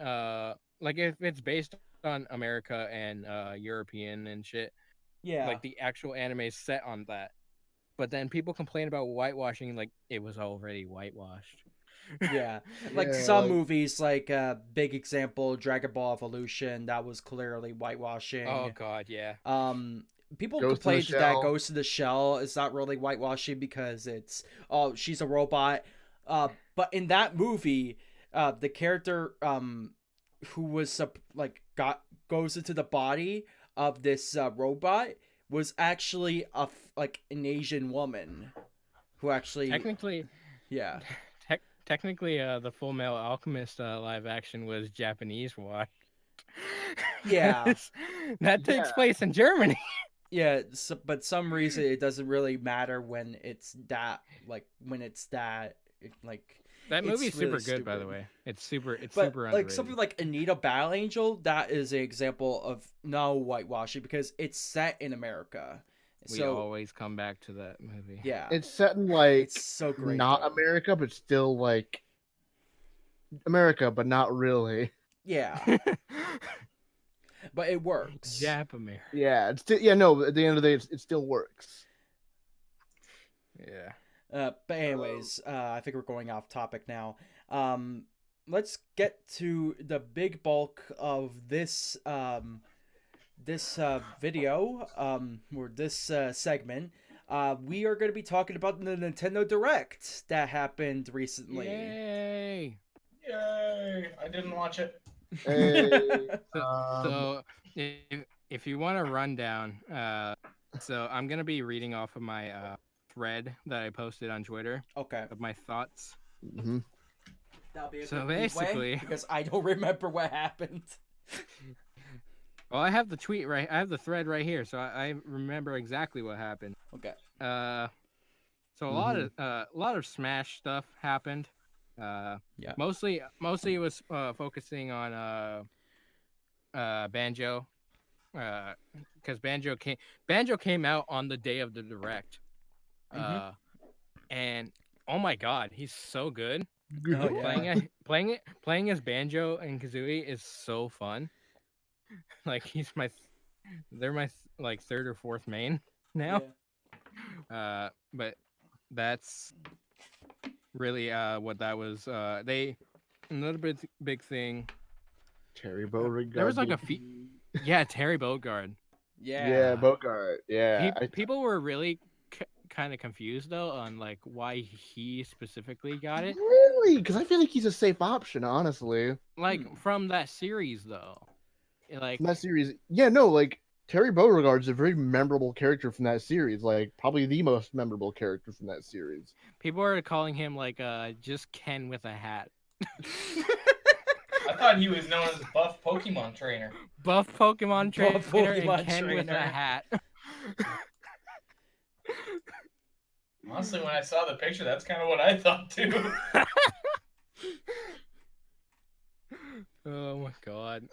like if it's based on America and European and shit, Yeah, like the actual anime is set on that. But then people complain about whitewashing, like it was already whitewashed. yeah. Like Yeah, some like- movies, like big example, Dragon Ball Evolution, that was clearly whitewashing. Oh god, yeah. People Ghost in the complain that Shell. Ghost in the Shell is not really whitewashing because it's she's a robot. But in that movie, the character who was goes into the body of this robot was actually an Asian woman who actually Technically, yeah. technically, the Full Metal Alchemist live action was Japanese watch. Yeah. That takes place in Germany. Yeah, but some reason it doesn't really matter when it's that That it's movie's really super good, by the stupid. way. It's super But super like underrated. something like Anita Battle Angel, that is an example of no whitewashing because it's set in America. We So always come back to that movie. yeah, It's set in like it's so great. not though. America, but still like America, but not really. Yeah, but it works. Jap America. Yeah, it's still no. At the end of the day, it still works. Yeah. But anyways, I think we're going off topic now. Let's get to the big bulk of this video or this segment. We are going to be talking about the Nintendo Direct that happened recently. Yay! Yay! I didn't watch it. Hey, So if you want to run down, so I'm gonna be reading off of my thread that I posted on Twitter Okay. of my thoughts. mhm. That'll be a So good leeway, basically- because I don't remember what happened. Well, I have the tweet right. I have the thread right here, so I remember exactly what happened. Okay. So a lot of Smash stuff happened. Yeah. Mostly it was focusing on Banjo, because Banjo came out on the day of the direct, and oh my god, he's so good. Oh, yeah. Playing as Banjo and Kazooie is so fun. Like they're my like third or fourth main now. But that's really what that was. Another big thing. Terry Beauregard. There was like yeah, Terry Bogard. Yeah, Bogart. Yeah. People were really kind of confused though on like why he specifically got it. Really? Because I feel like he's a safe option, honestly. Like from that series though. Like from that series. Yeah, no, like Terry Beauregard's a very memorable character from that series. Like probably the most memorable character from that series. People are calling him like just Ken with a hat. I thought he was known as Buff Pokemon Trainer. Buff Pokemon Trainer Pokemon and Ken with a hat. Honestly, when I saw the picture, that's kind of what I thought too. Oh my god.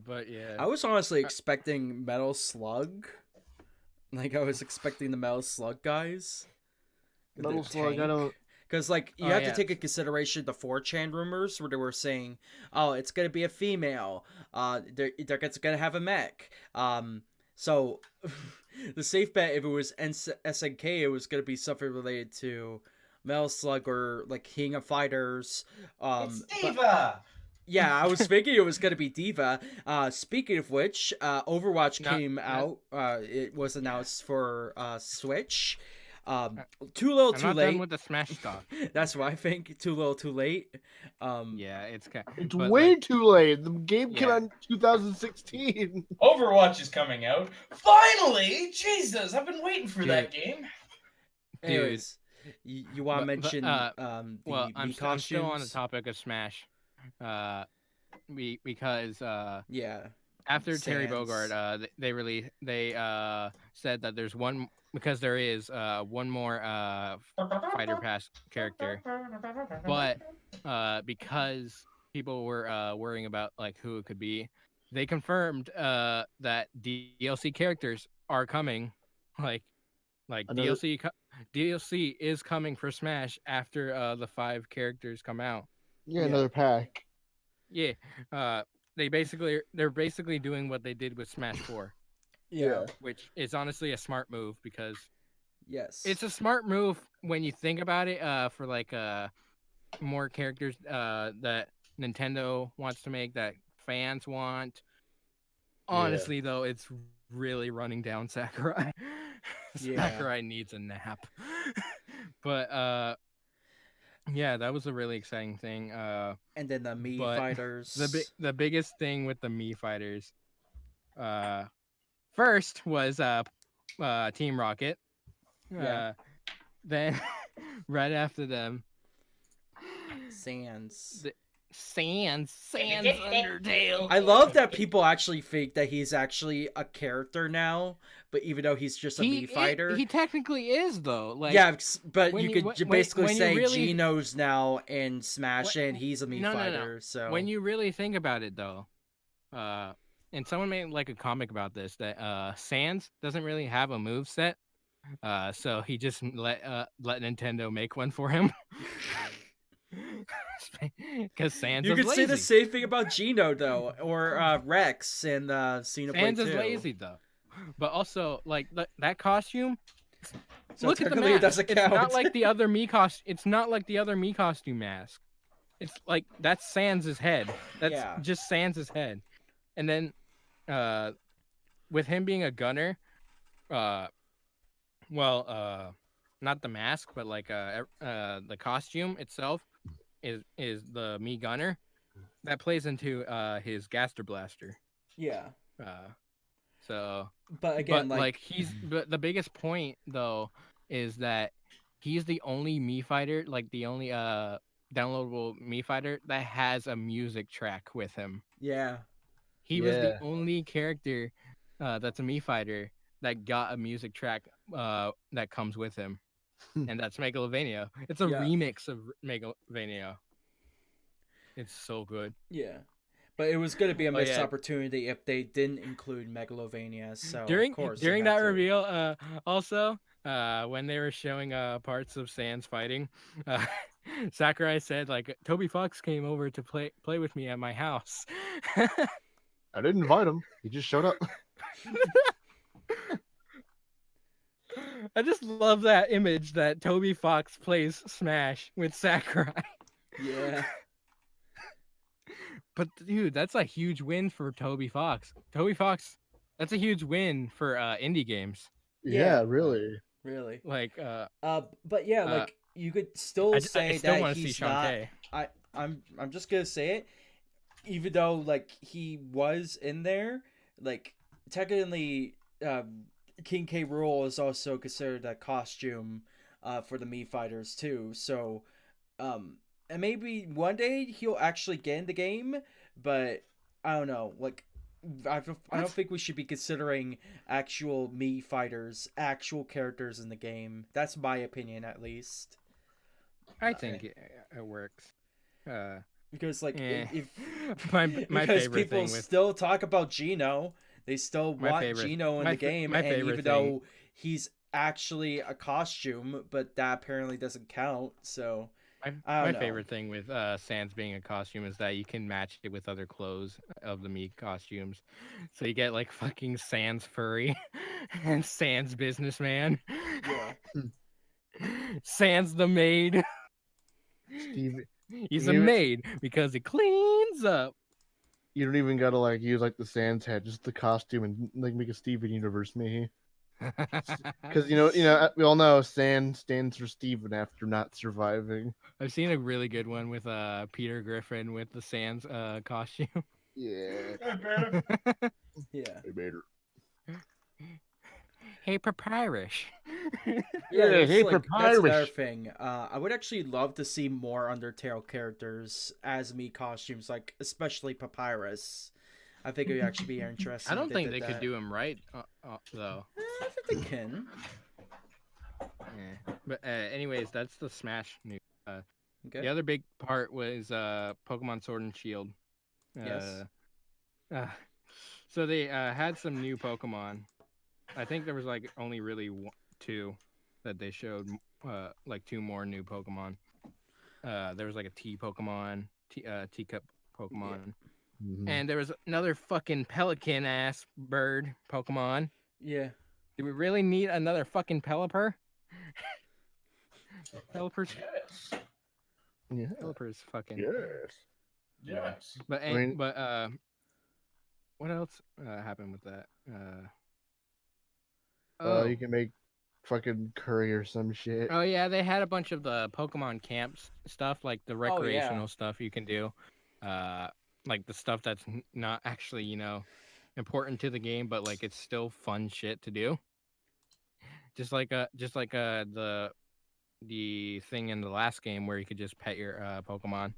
But yeah. I was honestly expecting Metal Slug. Like I was expecting the Metal Slug guys. Metal Slug, I don't. Because, like, you have to take into consideration the 4chan rumors where they were saying, oh, it's going to be a female. They're going to have a mech. So, the safe bet, if it was SNK, it was going to be something related to Metal Slug or, like, King of Fighters. It's Diva! Yeah, I was thinking it was going to be Diva. Speaking of which, Overwatch came out. It was announced for Switch. Too little, too late. Done with the Smash stuff. That's what I think. Too little, too late. Yeah, it's way too late. The game came out in 2016. Overwatch is coming out. Finally! Jesus, I've been waiting for that game. Anyways, you want to mention the well, I'm costumes? still on the topic of Smash. Because after Terry Bogard, they said that there's one, because there is one more Fighter Pass character, but because people were worrying about like who it could be, they confirmed that DLC characters are coming, like DLC is coming for Smash after the 5 characters come out. Yeah, another pack. Yeah, they're basically doing what they did with Smash 4. Yeah, which is honestly a smart move, because it's a smart move when you think about it. For like more characters that Nintendo wants to make, that fans want. Honestly, though, it's really running down Sakurai. Sakurai needs a nap. But yeah, that was a really exciting thing. And then the Mii fighters. The biggest thing with the Mii fighters, first was Team Rocket. Then right after them, Sans Undertale. I love that people actually think that he's actually a character now, but even though he's just a Mii fighter, he technically is though. Like, yeah, but you could basically when say really... Geno's now in Smash, and he's a Mii fighter. No. So when you really think about it, though, and someone made like a comic about this, that Sans doesn't really have a move set, so he just let Nintendo make one for him. Because Sans you is could lazy. say the same thing about Geno though, or Rex and Xenoblade Sans 2. is lazy though, but also like that costume. So look at the mask. It's not like the other Mii costume. It's not like the other Mii costume mask. It's like that's Sans' head. That's just Sans' head. And then, with him being a gunner, not the mask, but like the costume itself is the Mii gunner. That plays into his Gaster Blaster. Yeah. But again, but the biggest point though is that he's the only Mii fighter, like the only downloadable Mii fighter that has a music track with him. Yeah. He was the only character that's a Mii fighter that got a music track that comes with him. and that's Megalovania. It's a Yeah. remix of Megalovania. It's so good. Yeah. But it was going to be a Oh, missed yeah. opportunity if they didn't include Megalovania. So during of course during they had that to. reveal, also, when they were showing parts of Sans fighting, Sakurai said like Toby Fox came over to play with me at my house. I didn't invite him. He just showed up. I just love that image that Toby Fox plays Smash with Sakurai. Yeah. But dude, that's a huge win for Toby Fox. Toby Fox, that's a huge win for indie games. Yeah, really. Really. Like but yeah, like you could still say I still that want to see he's not. Shantae. I'm just gonna say it, even though like he was in there, like technically, King K. Rool is also considered a costume, for the Mii fighters too. So, and maybe one day he'll actually get in the game, but I don't know. Like, I don't think we should be considering actual Mii fighters, actual characters in the game. That's my opinion, at least. I think it works. Because like if my because favorite people thing with still talk about Gino, they still My want favorite- Gino in my the fa- game, my and favorite even though he's actually a costume, but that apparently doesn't count. So I my don't know. favorite thing with Sans being a costume is that you can match it with other clothes of the Mii costumes. So you get like fucking Sans furry and Sans businessman. Yeah. Sans the maid. Steve, He's a maid because he cleans up. You don't even gotta like use like the Sans head, just the costume, and like make a Steven Universe me. Because you know, we all know Sans stands for Steven after not surviving. I've seen a really good one with Peter Griffin with the Sans costume. Yeah. Yeah. Hey, Bader. Hey, Papyrus. Yeah, hey, that's another Papyrus. thing. I would actually love to see more Undertale characters as Mii costumes, like especially Papyrus. I think it would actually be interesting. I don't if think did they could that. do him right, though. I think they can. Yeah. But anyways, that's the Smash news. Okay. The other big part was Pokemon Sword and Shield. Yes. So they had some new Pokemon. I think there was like only really two that they showed, like two more new Pokemon. There was like a tea Pokemon, teacup Pokemon. Yeah. Mm-hmm. And there was another fucking pelican ass bird Pokemon. Yeah. Do we really need another fucking Pelipper? Pelipper's. Yes. Yeah. Pelipper's fucking. Yes. Yes. But I mean- what else happened with that? You can make fucking curry or some shit. Oh yeah, they had a bunch of the Pokemon camps stuff, like the recreational stuff you can do, like the stuff that's not actually important to the game, but like it's still fun shit to do. Just like the thing in the last game where you could just pet your Pokemon.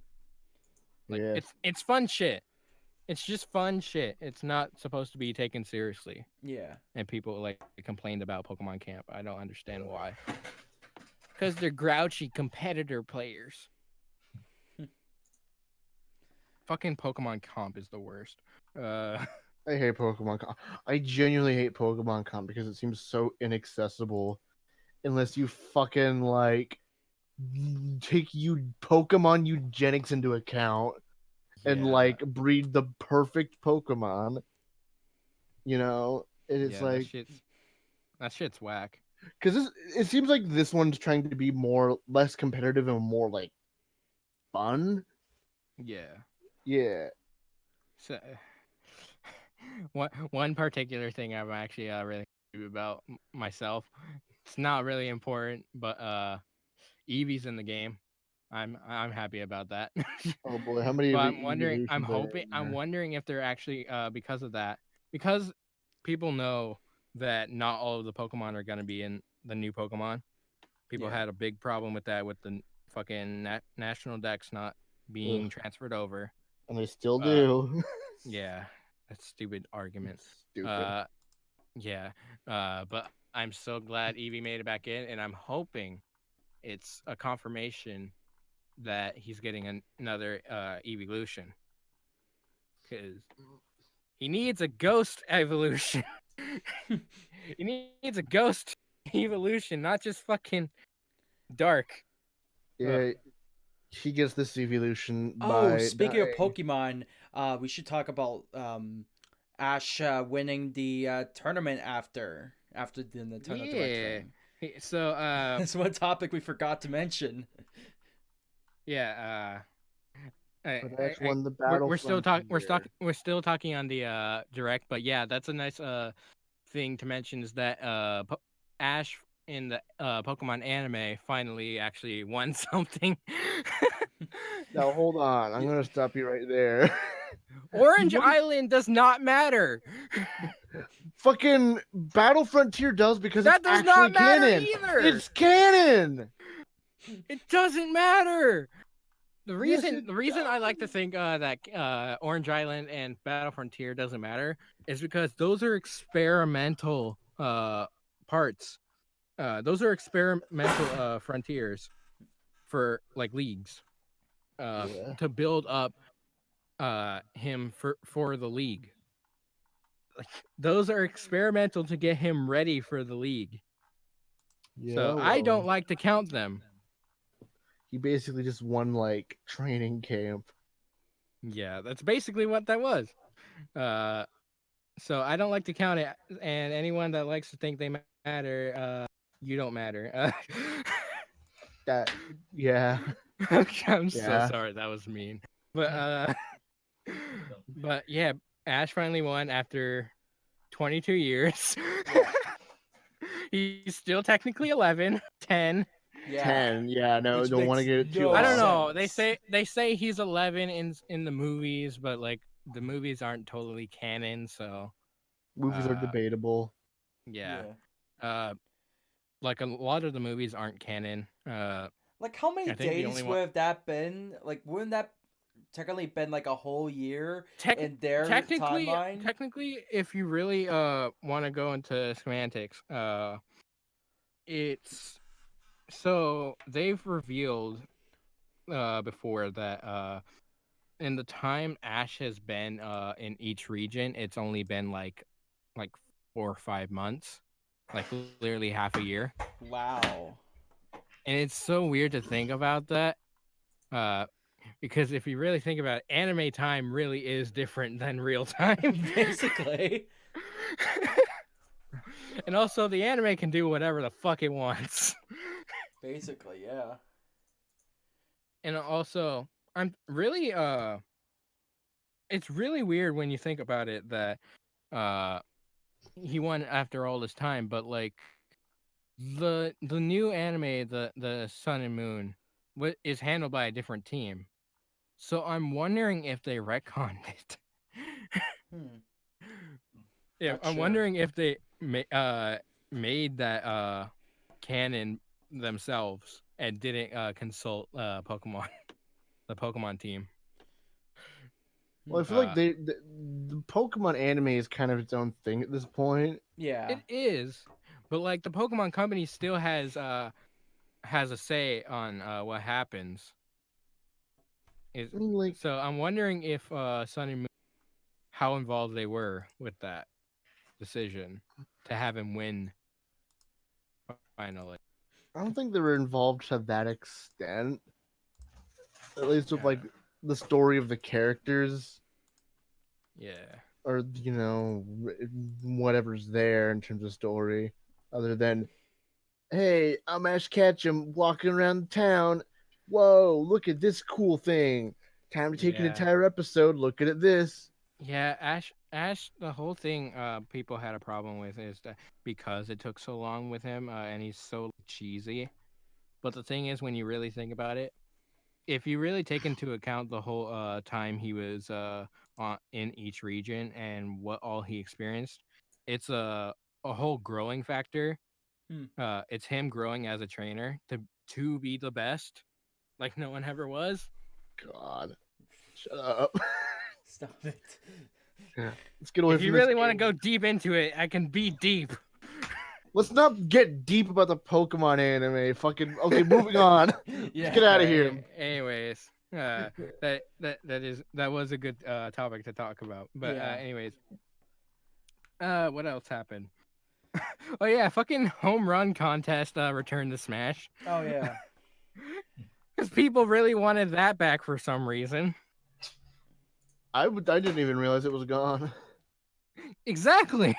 Like, yeah. It's fun shit. It's just fun shit. It's not supposed to be taken seriously. Yeah. And people like complained about Pokemon Camp. I don't understand why. Because they're grouchy competitor players. Fucking Pokemon Comp is the worst. I hate Pokemon Comp. I genuinely hate Pokemon Comp because it seems so inaccessible unless you fucking like take Pokemon eugenics into account and like breed the perfect Pokemon. It's like that shit's whack. Because it seems like this one's trying to be less competitive and more like fun. Yeah. So, one particular thing I'm actually really happy about myself. It's not really important, but Eevee's in the game. I'm happy about that. Oh boy, how many? But I'm wondering if they're actually because of that, because people know that not all of the Pokemon are gonna be in the new Pokemon. People had a big problem with that, with the fucking national Dex not being transferred over, and they still do. Yeah, that's a stupid argument. Stupid. But I'm so glad Eevee made it back in, and I'm hoping it's a confirmation that he's getting another evolution, because he needs a ghost evolution. He needs a ghost evolution, not just fucking dark. Yeah, he gets this evolution Oh, by speaking of dying. Pokemon, we should talk about Ash winning the tournament after the Nintendo Direct thing. So That's one topic we forgot to mention. yeah, But Ash won the battle. we're still talking. We're still talking on the direct, but yeah, that's a nice thing to mention is that Ash in the Pokemon anime finally actually won something. Now hold on, I'm gonna stop you right there. Orange Island does not matter. Fucking Battle Frontier does because That it's does actually not matter canon. either. It's canon. It doesn't matter. The Yes, reason I like to think that Orange Island and Battle Frontier doesn't matter is because those are experimental parts. Those are experimental frontiers for like leagues to build up him for the league. Like, those are experimental to get him ready for the league. Yeah, So I don't like to count them. He basically just won like training camp. Yeah, that's basically what that was. So I don't like to count it, and anyone that likes to think they matter, you don't matter. Yeah. I'm so sorry, that was mean. But yeah, Ash finally won after 22 years. He's still technically 11, 10. Yeah. 10. Yeah, no, Which don't want to makes get it too. no I don't know. sense. They say he's 11 in the movies, but like the movies aren't totally canon, so Movies are debatable. yeah. Like a lot of the movies aren't canon. Like, how many I think the days only would one- have that been? Like, wouldn't that technically been like a whole year in their technically, timeline? Technically, if you really want to go into semantics, it's so they've revealed before that in the time Ash has been in each region, it's only been like 4 or 5 months, like literally half a year. Wow. And it's so weird to think about that. Because if you really think about it, anime time really is different than real time. Basically. And also the anime can do whatever the fuck it wants. Basically, yeah. And also, I'm really it's really weird when you think about it that he won after all this time, but like the new anime, the Sun and Moon, is handled by a different team. So I'm wondering if they retconned it. Yeah, Not I'm sure. wondering if they made that canon themselves and didn't consult Pokemon, the Pokemon team. Well, I feel like the Pokemon anime is kind of its own thing at this point. Yeah. It is, but like the Pokemon company still has a say on what happens. So I'm wondering if Sun and Moon, how involved they were with that decision to have him win finally. I don't think they were involved to that extent. At least with like the story of the characters. Yeah. Or, whatever's there in terms of story. Other than, hey, I'm Ash Ketchum walking around town. Whoa, look at this cool thing. Time to take an entire episode looking at this. Yeah, Ash, the whole thing people had a problem with is that because it took so long with him and he's so cheesy. But the thing is, when you really think about it, if you really take into account the whole time he was in each region and what all he experienced, it's a whole growing factor. It's him growing as a trainer to be the best, like no one ever was. God, shut up. Stop it. Yeah. Let's get away If from you this really want to game. go deep into it, I can be deep. let's not get deep about the Pokemon anime. Fucking okay, moving on. Yeah. Let's get out of here. Anyways, that was a good topic to talk about. But Yeah. anyways, what else happened? Oh yeah, fucking home run contest returned to Smash. Oh yeah. Because people really wanted that back for some reason. I didn't even realize it was gone. Exactly.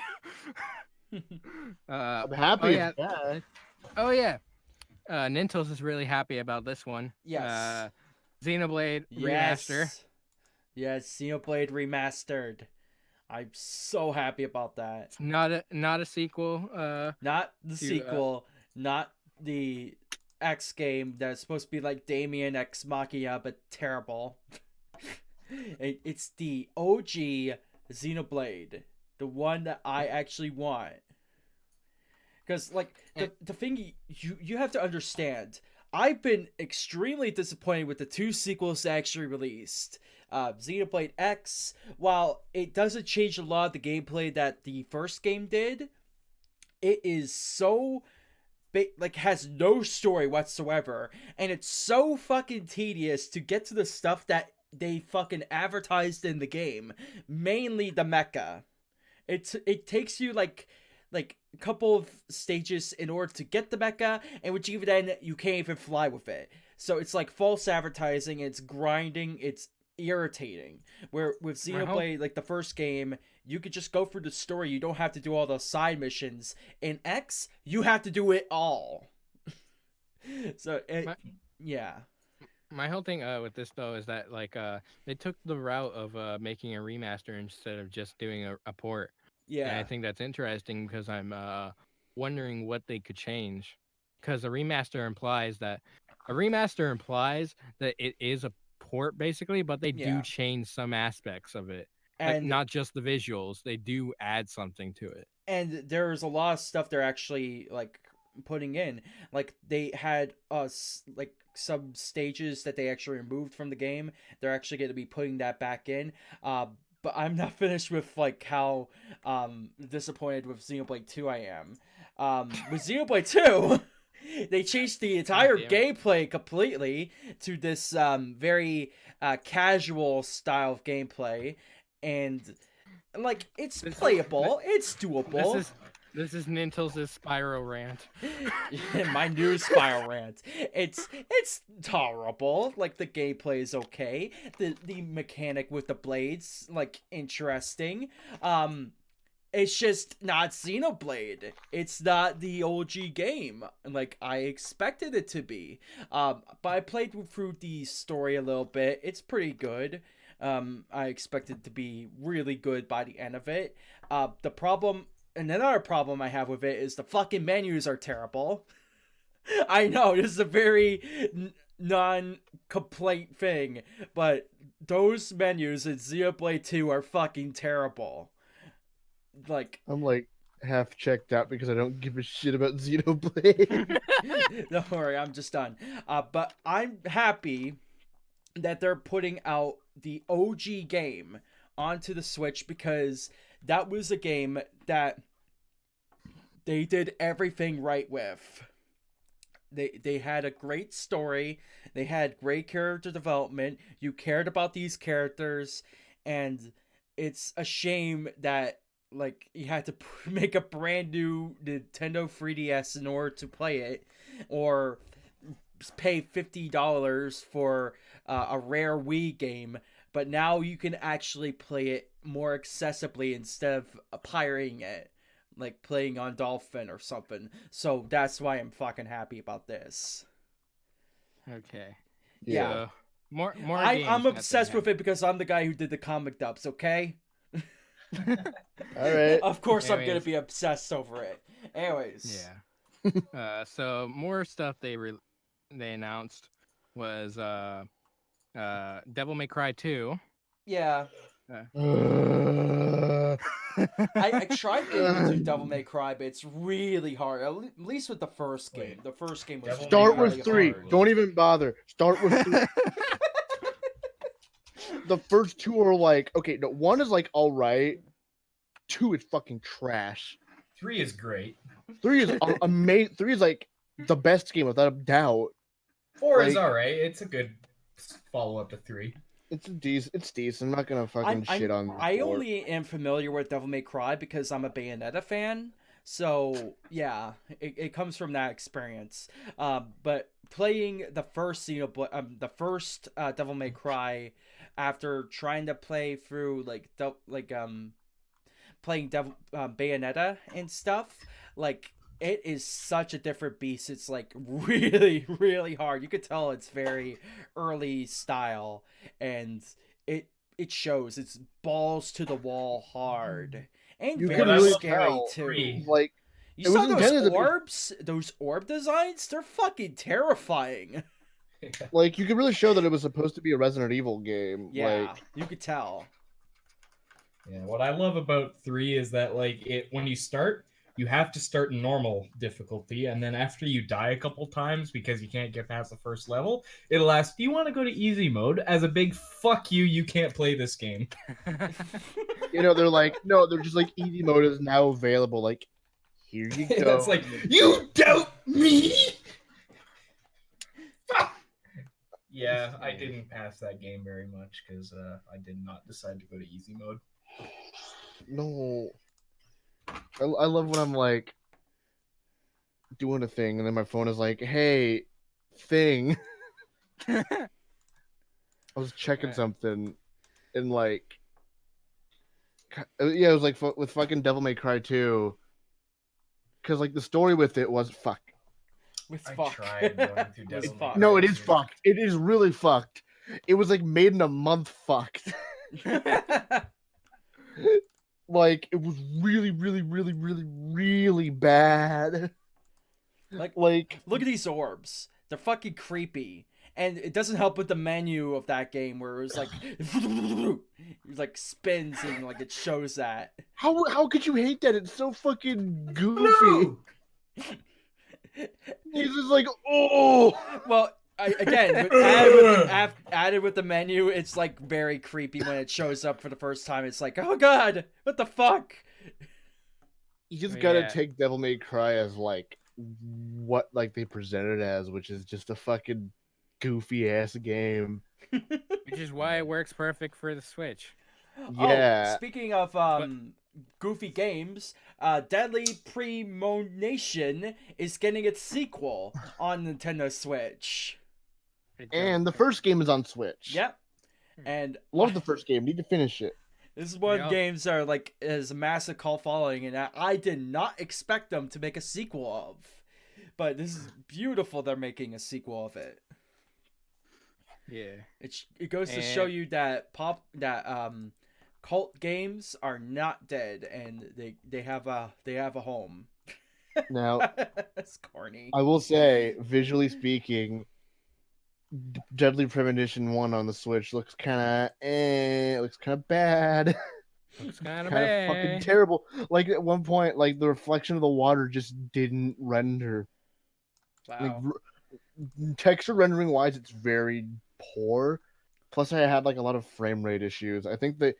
I'm happy oh, yeah. it's back. Oh yeah. Nintos is really happy about this one. Yes. Xenoblade remaster. Yes, Xenoblade remastered. I'm so happy about that. Not a sequel. Not the sequel. Not the X game that's supposed to be like Damien X Machina, but terrible. It's the OG Xenoblade, the one that I actually want. Because like the thing you have to understand, I've been extremely disappointed with the 2 sequels that actually released. Xenoblade X, while it doesn't change a lot of the gameplay that the first game did, it is so has no story whatsoever, and it's so fucking tedious to get to the stuff that they fucking advertised in the game, mainly the mecha. It takes you like a couple of stages in order to get the mecha, and which even then you can't even fly with it. So it's like false advertising, it's grinding, it's irritating. Where with Xenoblade, like the first game, you could just go through the story, you don't have to do all the side missions. In X, you have to do it all. So yeah. My whole thing with this though is that like they took the route of making a remaster instead of just doing a port. Yeah. And I think that's interesting because I'm wondering what they could change. Because a remaster implies that it is a port basically, but they do change some aspects of it. And like, not just the visuals, they do add something to it. And there's a lot of stuff they're actually like putting in. Like they had like some stages that they actually removed from the game. They're actually going to be putting that back in. But I'm not finished with like how disappointed with Xenoblade 2 I am. With Xenoblade 2, they changed the entire gameplay completely to this very casual style of gameplay, and like it's playable, it's doable. This is Nintel's Spyro rant. My new Spyro rant. It's tolerable. Like the gameplay is okay. The mechanic with the blades, like, interesting. It's just not Xenoblade. It's not the OG game, like I expected it to be. But I played through the story a little bit. It's pretty good. I expected it to be really good by the end of it. The problem, and another problem I have with it, is the fucking menus are terrible. I know, this is a very non-complaint thing, but those menus in Xenoblade 2 are fucking terrible. Like, I'm like half checked out because I don't give a shit about Xenoblade. Don't worry, I'm just done. But I'm happy that they're putting out the OG game onto the Switch, because that was a game that they did everything right with. They had a great story, they had great character development, you cared about these characters, and it's a shame that like you had to make a brand new Nintendo 3DS in order to play it, or pay $50 for a rare Wii game. But now you can actually play it more accessibly instead of pirating it, like playing on Dolphin or something. So that's why I'm fucking happy about this. Okay. Yeah. More. I'm obsessed with it because I'm the guy who did the comic dubs. Okay. All right. Of course, I'm gonna be obsessed over it. Anyways. Yeah. So more stuff they announced was Devil May Cry 2. Yeah. I tried getting into Devil May Cry, but it's really hard. At least with the first game. The first game was Start really with 3. hard. Don't even bother. Start with 3. The first 2 are like, okay, no, 1 is like all right. 2 is fucking trash. 3 is great. 3 is amazing. 3 is like the best game without a doubt. 4 is all right. It's a good follow up to 3. It's decent. I'm not gonna fucking shit on. I only am familiar with Devil May Cry because I'm a Bayonetta fan. So yeah, it comes from that experience. But playing the first Devil May Cry, after trying to play through playing Bayonetta and stuff, like it is such a different beast. It's like really, really hard. You could tell it's very early style, and it shows. It's balls to the wall hard and very really scary tell. too. Like you saw those orbs, those orb designs. They're fucking terrifying. Like you could really show that it was supposed to be a Resident Evil game. Yeah, like, you could tell. Yeah, what I love about 3 is that when you start, you have to start normal difficulty, and then after you die a couple times because you can't get past the first level, it'll ask, do you want to go to easy mode? As a big fuck you, you can't play this game. They're like, no, they're just like, easy mode is now available. Like, here you go. It's like, you doubt me? Yeah, I didn't pass that game very much because I did not decide to go to easy mode. No. I love when I'm like doing a thing and then my phone is like, hey, thing. I was checking something and like, yeah, it was like with fucking Devil May Cry 2. Because like the story with it was fuck. Tried going through Devil May Cry. No, it is fucked. It is really fucked. It was like made in a month fucked. Like it was really, really, really, really, really bad. Like look at these orbs. They're fucking creepy. And it doesn't help with the menu of that game where it was like it like spins and like it shows that. How could you hate that? It's so fucking goofy. No! He's just like, oh. Well, added with the menu, it's like very creepy when it shows up for the first time. It's like, oh god, what the fuck? You just gotta take Devil May Cry as like what like they presented as, which is just a fucking goofy ass game. Which is why it works perfect for the Switch. Yeah. Oh, speaking of goofy games, Deadly Premonition is getting its sequel on Nintendo Switch. And the first game is on Switch. Yep. And love the first game. Need to finish it. This is one of the games that are like has a massive cult following, and I did not expect them to make a sequel of. But this is beautiful. They're making a sequel of it. Yeah. It goes to show you that cult games are not dead, and they have a home. Now, that's corny. I will say, visually speaking, Deadly Premonition 1 on the Switch looks kind of bad. Looks kind of bad. Fucking terrible. Like at one point, like the reflection of the water just didn't render. Wow. Like, texture rendering wise, it's very poor. Plus, I had like a lot of frame rate issues. I think the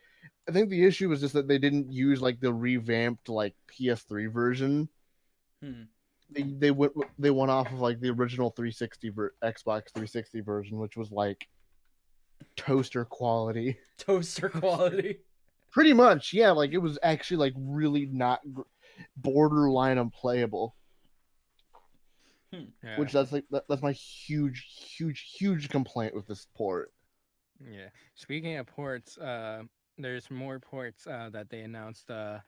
issue was just that they didn't use like the revamped like PS3 version. They went off of like the original 360 Xbox 360 version, which was like toaster quality. Toaster quality. Pretty much, yeah. Like it was actually like really not borderline unplayable. Yeah. Which that's my huge complaint with this port. Yeah. Speaking of ports, there's more ports that they announced. That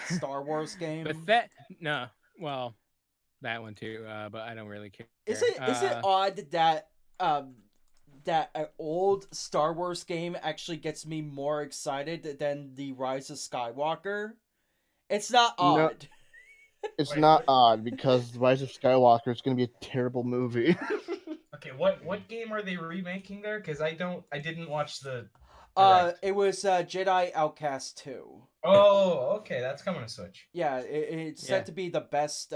Star Wars game. But that one too. But I don't really care. Is it odd that that an old Star Wars game actually gets me more excited than the Rise of Skywalker? It's not odd. No, it's not odd because Rise of Skywalker is going to be a terrible movie. Okay, what game are they remaking there? Because I didn't watch the. It was Jedi Outcast 2. Oh, okay, that's coming to Switch. Yeah, it's said to be the best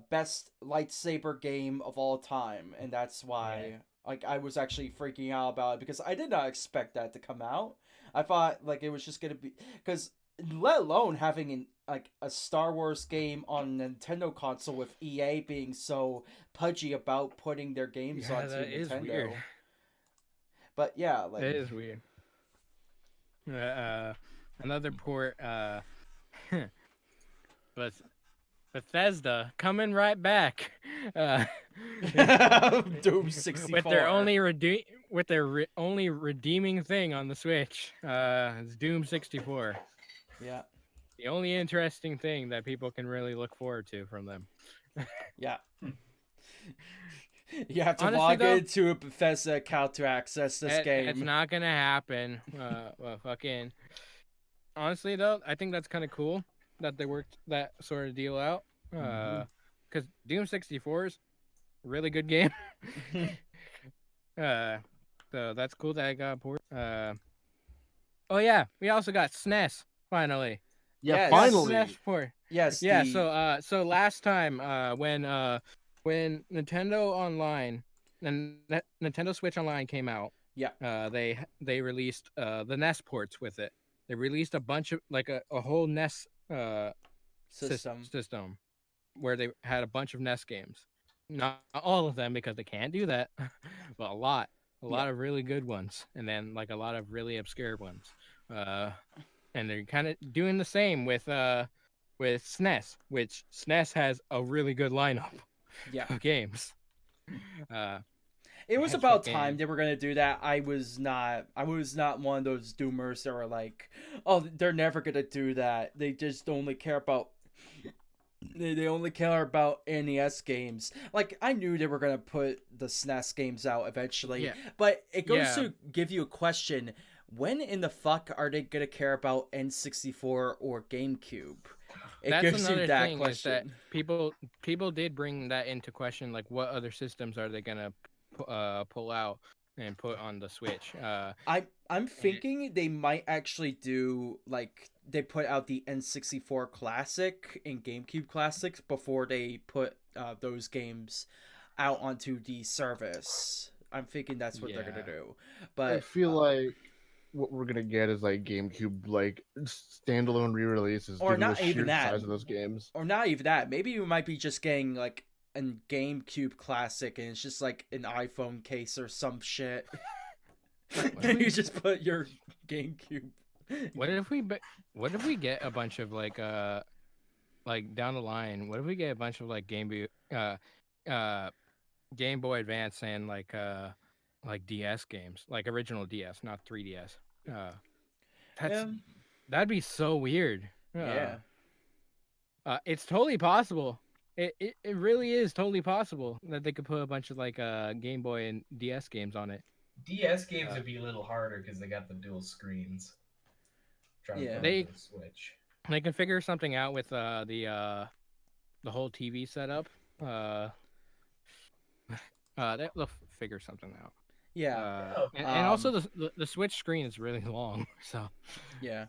best lightsaber game of all time, and that's why I was actually freaking out about it because I did not expect that to come out. I thought like it was just gonna be because let alone having like a Star Wars game on Nintendo console with EA being so pudgy about putting their games onto that is Nintendo. weird. But yeah, like It is weird. Another port. But Bethesda coming right back. Doom 64 with their only redeeming thing on the Switch. Is Doom 64. Yeah. The only interesting thing that people can really look forward to from them. Yeah. You have to Honestly, log though, into a Bethesda account to access this game. It's not gonna happen. Well, fucking. Honestly, though, I think that's kind of cool that they worked that sort of deal out. Because Doom 64 is a really good game. So that's cool that I got port. Oh yeah, we also got SNES finally. Yeah, Yes. finally. SNES port. Yes. Yeah. the- So last time, when Nintendo Online and Nintendo Switch Online came out, Yeah. they released the NES ports with it. They released a bunch of like a whole NES system where they had a bunch of NES games. Not all of them because they can't do that, but a lot of really good ones, and then like a lot of really obscure ones. And they're kind of doing the same with SNES, which SNES has a really good lineup Yeah. of games. It was That's about fucking- time they were gonna do that. I was not one of those doomers that were like, oh, they're never gonna do that. They just only care about they only care about NES games. Like, I knew they were gonna put the SNES games out eventually. Yeah. But it goes Yeah. to give you a question. When in the fuck are they gonna care about N64 or GameCube? It That's gives another you that thing question. is that people did bring that into question. Like, what other systems are they gonna pull out and put on the Switch? I'm thinking they might actually do, like, they put out the N64 Classic and GameCube Classics before they put those games out onto the service. I'm thinking that's what they're gonna do. But I feel like what we're gonna get is like GameCube like standalone re-releases, Or given not the even sheer that. size of those games. or not even that. Maybe we might be just getting like a GameCube Classic and it's just like an iPhone case or some shit. You just put your GameCube. What if we get a bunch of like down the line? What if we get a bunch of like Game Boy Advance and like DS games, like original DS, not 3DS. That'd be so weird. Yeah. It's totally possible. It really is totally possible that they could put a bunch of like Game Boy and DS games on it. DS games would be a little harder because they got the dual screens. Trying to Yeah. put They- on the Switch. They can figure something out with the whole TV setup. They'll figure something out. Yeah. And also the Switch screen is really long, so Yeah.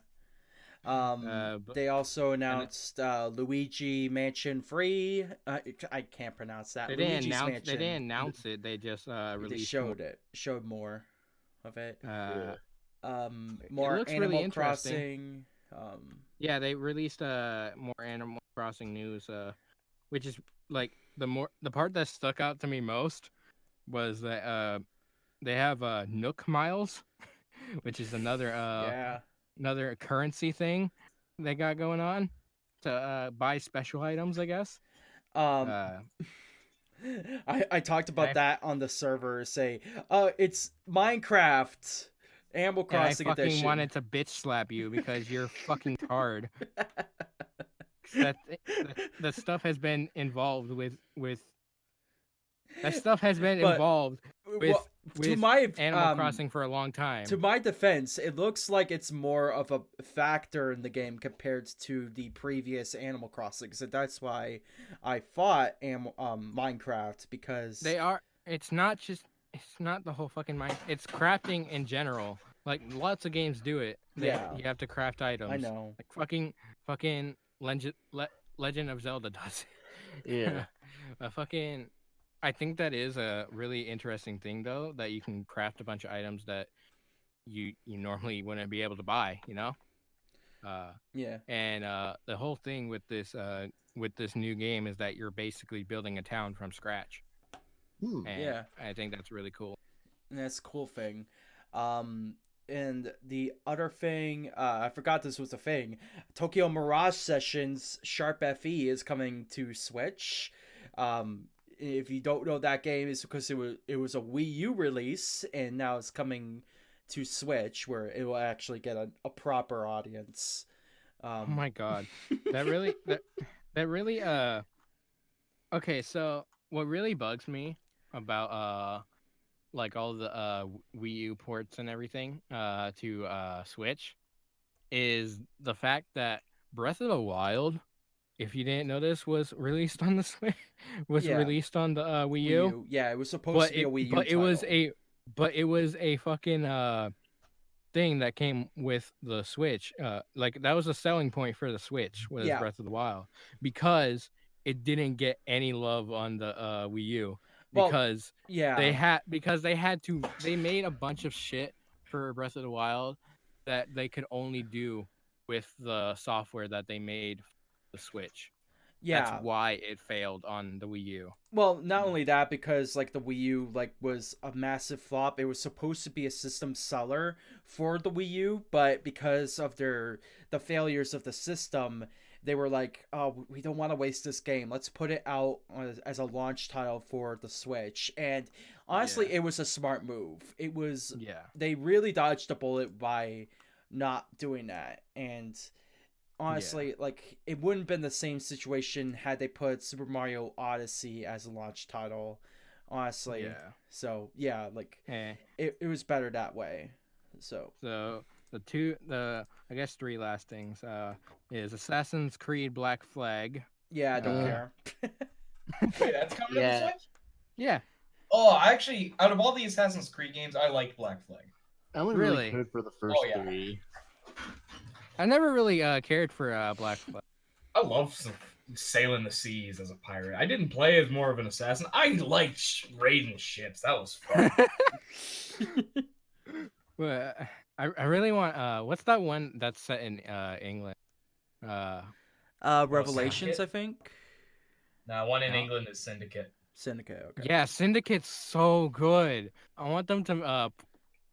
but- They also announced Luigi Mansion 3. I can't pronounce that. they Luigi's didn't announce. Mansion. They didn't announce it. They just They released. showed more of it. More. More looks Animal really interesting. Crossing. Yeah, they released more Animal Crossing news. Which is like the part that stuck out to me most was that they have Nook Miles, which is another Yeah. another currency thing they got going on to buy special items, I guess. I talked about I- that on the server. Say, it's Minecraft Animal And I Crossing fucking edition. wanted to bitch slap you because you're fucking hard. that stuff has been involved with that stuff has been But- involved with, Well, to with my Animal Crossing for a long time. To my defense, it looks like it's more of a factor in the game compared to the previous Animal Crossing. So that's why I fought Minecraft, because It's not the whole fucking mind. It's crafting in general. Like lots of games do it. Yeah. You have to craft items. I know. Like fucking Legend of Zelda does it. Yeah. I think that is a really interesting thing though, that you can craft a bunch of items that you normally wouldn't be able to buy, you know? Yeah. And the whole thing with this new game is that you're basically building a town from scratch. And Yeah. I think that's really cool. And that's a cool thing. And the other thing, I forgot this was a thing. Tokyo Mirage Sessions Sharp FE is coming to Switch. If you don't know that game, it's because it was a Wii U release, and now it's coming to Switch, where it will actually get a proper audience. Oh my god, that really okay. So what really bugs me about like all the Wii U ports and everything to Switch is the fact that Breath of the Wild, if you didn't notice, was released on the Switch, released on the Wii U. Yeah, it was supposed to be a Wii U but title. it was a fucking thing that came with the Switch. Like that was a selling point for the Switch was Breath of the Wild, because it didn't get any love on the Wii U. Because they made a bunch of shit for Breath of the Wild that they could only do with the software that they made for the Switch. Yeah. That's why it failed on the Wii U. Well, not only that, because like the Wii U was a massive flop. It was supposed to be a system seller for the Wii U, but because of the failures of the system, they were like, oh, we don't want to waste this game. Let's put it out as a launch title for the Switch. And honestly, it was a smart move. It was, they really dodged a bullet by not doing that. And honestly, like, it wouldn't have been the same situation had they put Super Mario Odyssey as a launch title. Honestly. So, yeah, like, it was better that way. So I guess three last things is Assassin's Creed Black Flag. Yeah, I don't care. Wait, that's coming to the Switch? Yeah. Oh, actually, out of all the Assassin's Creed games, I like Black Flag. I only really cared for the first three. I never really cared for Black Flag. I love sailing the seas as a pirate. I didn't play as more of an assassin. I liked raiding ships. That was fun. Well, I really want what's that one that's set in England? Revelations, I think. No, one in England is Syndicate. Syndicate, okay. Yeah, Syndicate's so good. I want them to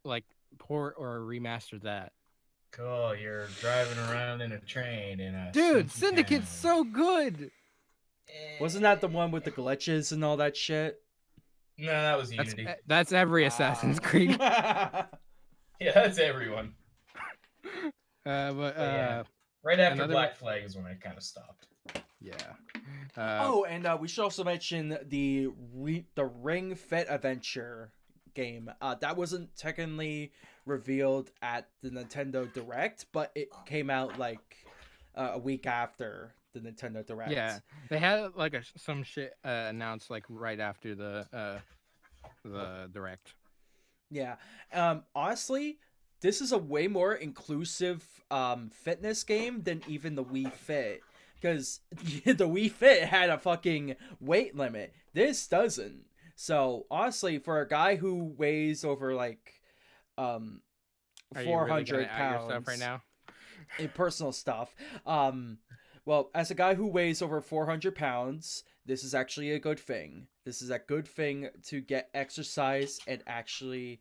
like port or remaster that. Cool, you're driving around in a train in a dude. Syndicate's so good. Wasn't that the one with the glitches and all that shit? No, that was Unity. That's every Assassin's Creed. Yeah, that's everyone. But right after Black Flag is when I kind of stopped. Yeah. And we should also mention the Ring Fit Adventure game. That wasn't technically revealed at the Nintendo Direct, but it came out like a week after the Nintendo Direct. Yeah, they had like some shit announced like right after the Direct. Yeah. Honestly, this is a way more inclusive fitness game than even the Wii Fit. Because the Wii Fit had a fucking weight limit. This doesn't. So, honestly, for a guy who weighs over like 400 pounds yourself right now? in personal stuff, well, as a guy who weighs over 400 pounds, this is actually a good thing. This is a good thing to get exercise and actually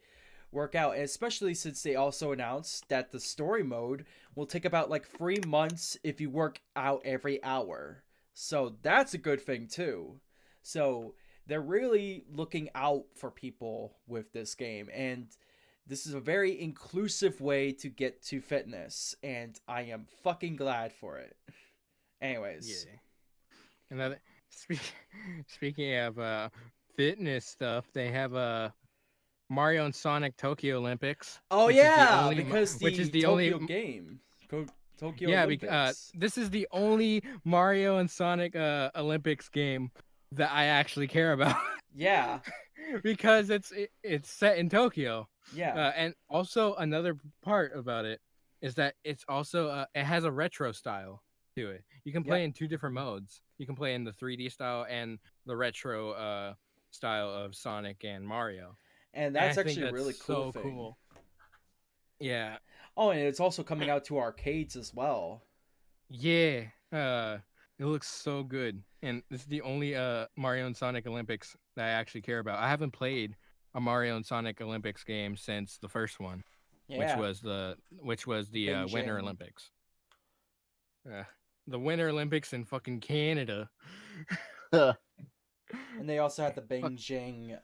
work out. And especially since they also announced that the story mode will take about like 3 months if you work out every hour. So that's a good thing too. So they're really looking out for people with this game. And this is a very inclusive way to get to fitness. And I am fucking glad for it. Anyways. Yeah. Another speaking of fitness stuff, they have Mario and Sonic Tokyo Olympics. Oh yeah, because which is the Tokyo only game. Tokyo yeah, Olympics. because this is the only Mario and Sonic Olympics game that I actually care about. Yeah. Because it's set in Tokyo. Yeah. And also another part about it is that it's also it has a retro style to it. You can play in two different modes. You can play in the 3D style and the retro style of Sonic and Mario. And that's I think actually a really cool thing. Cool. Yeah. Oh, and it's also coming out to arcades as well. Yeah. It looks so good, and this is the only Mario and Sonic Olympics that I actually care about. I haven't played a Mario and Sonic Olympics game since the first one, Yeah. which was the Winter Beijing. Olympics. The Winter Olympics in fucking Canada. And they also had the Beijing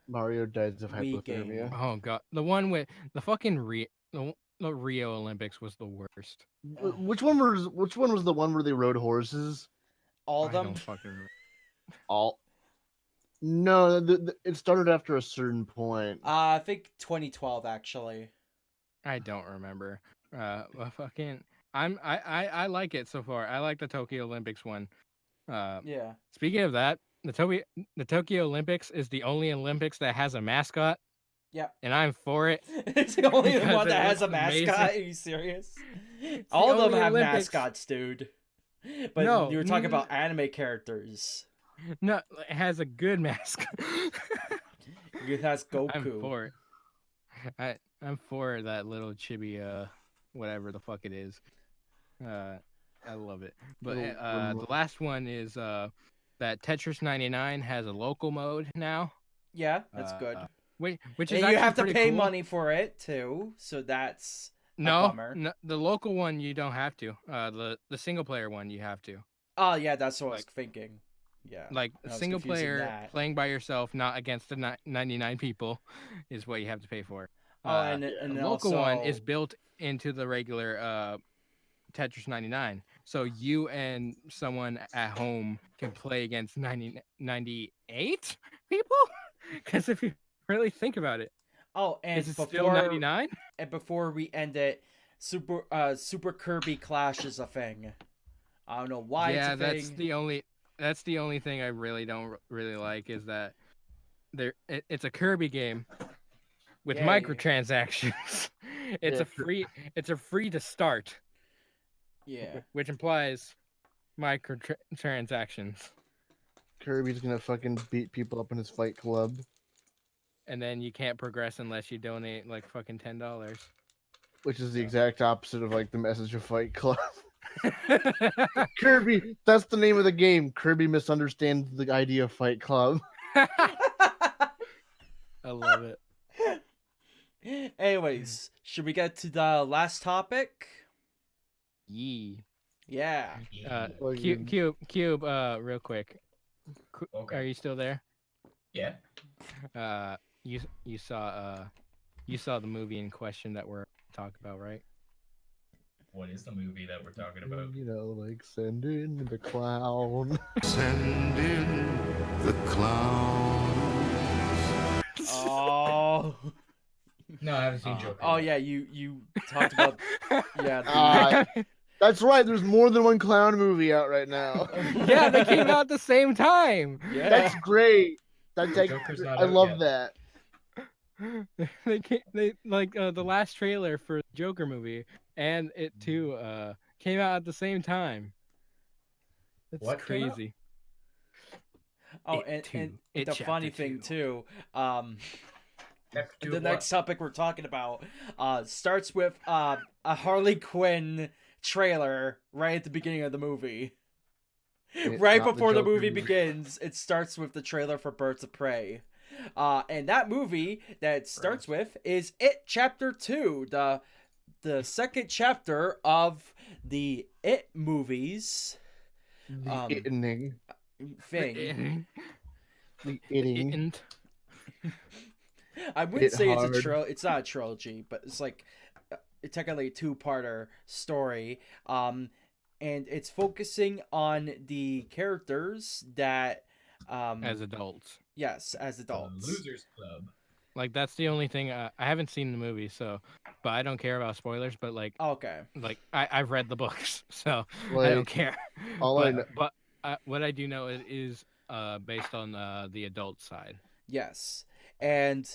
Mario dies of Wii game. hypothermia. Oh god, the one with the fucking the Rio Olympics was the worst. Which one was the one where they rode horses? All I of them. don't fucking remember. All. No, it started after a certain point. I think 2012 actually. I don't remember. Fucking, I like it so far. I like the Tokyo Olympics one. Yeah. Speaking of that, the Tokyo Olympics is the only Olympics that has a mascot. Yep. And I'm for it. It's the only because one it that has a looks mascot. amazing. Are you serious? It's All the of them only have Olympics. mascots, dude. But No, you were talking mm. about anime characters. No, it has a good mascot. It has Goku. I'm for it. I'm for that little chibi, whatever the fuck it is. I love it. But the last one is that Tetris 99 has a local mode now. Yeah, that's good. Which is And you actually have to pretty pay cool. money for it too, so that's a No, bummer. no, the local one you don't have to. The single player one you have to. Oh yeah, that's what I was thinking. Yeah, Like I was single confusing player that. playing by yourself, not against the 99 people, is what you have to pay for. Oh, and the local one is also- built into the regular Tetris 99, so you and someone at home can play against 98 people. Because if you really think about it, Oh, and is it before still 99? And before we end it, Super Kirby Clash is a thing. I don't know why Yeah, it's a thing. that's the only thing I really don't really like is that it's a Kirby game with Yay. microtransactions. It's a free to start, Yeah. which implies microtransactions, Kirby's gonna fucking beat people up in his fight club. and then you can't progress unless you donate like fucking $10. Which is the exact opposite of like the message of Fight Club. Kirby, that's the name of the game. Kirby misunderstands the idea of Fight Club. I love it. Anyways, should we get to the last topic? Yee. Yeah. Cube, real quick. Okay. Are you still there? Yeah. You saw the movie in question that we're talking about, right? What is the movie that we're talking about? You know, like send in the clown. Send in the clown. Oh. No, I haven't seen Joker. Oh yeah, you talked about yeah. That's right. There's more than one clown movie out right now. Yeah, they came out at the same time. Yeah. That's great. Joker's not I out love yet. that. They the last trailer for the Joker movie and it too came out at the same time. That's What came out? crazy. Oh, It and It the Chapter funny thing 2. too, Chapter two the of next what? topic we're talking about starts with a Harley Quinn trailer right at the beginning of the movie. It's Right not the before the Joker movie movie. begins, it starts with the trailer for Birds of Prey. And that movie that it starts with is It Chapter 2, the second chapter of the It movies The thing. The itting. I wouldn't It say hard. it's not a trilogy, but it's like technically a two-parter story. And it's focusing on the characters that As adults. yes, as The adults. Losers Club. Like that's the only thing I haven't seen the movie, so but I don't care about spoilers. But like Okay. I've read the books, so I Like, don't care. all I know- but what I do know is based on the adult side. Yes. And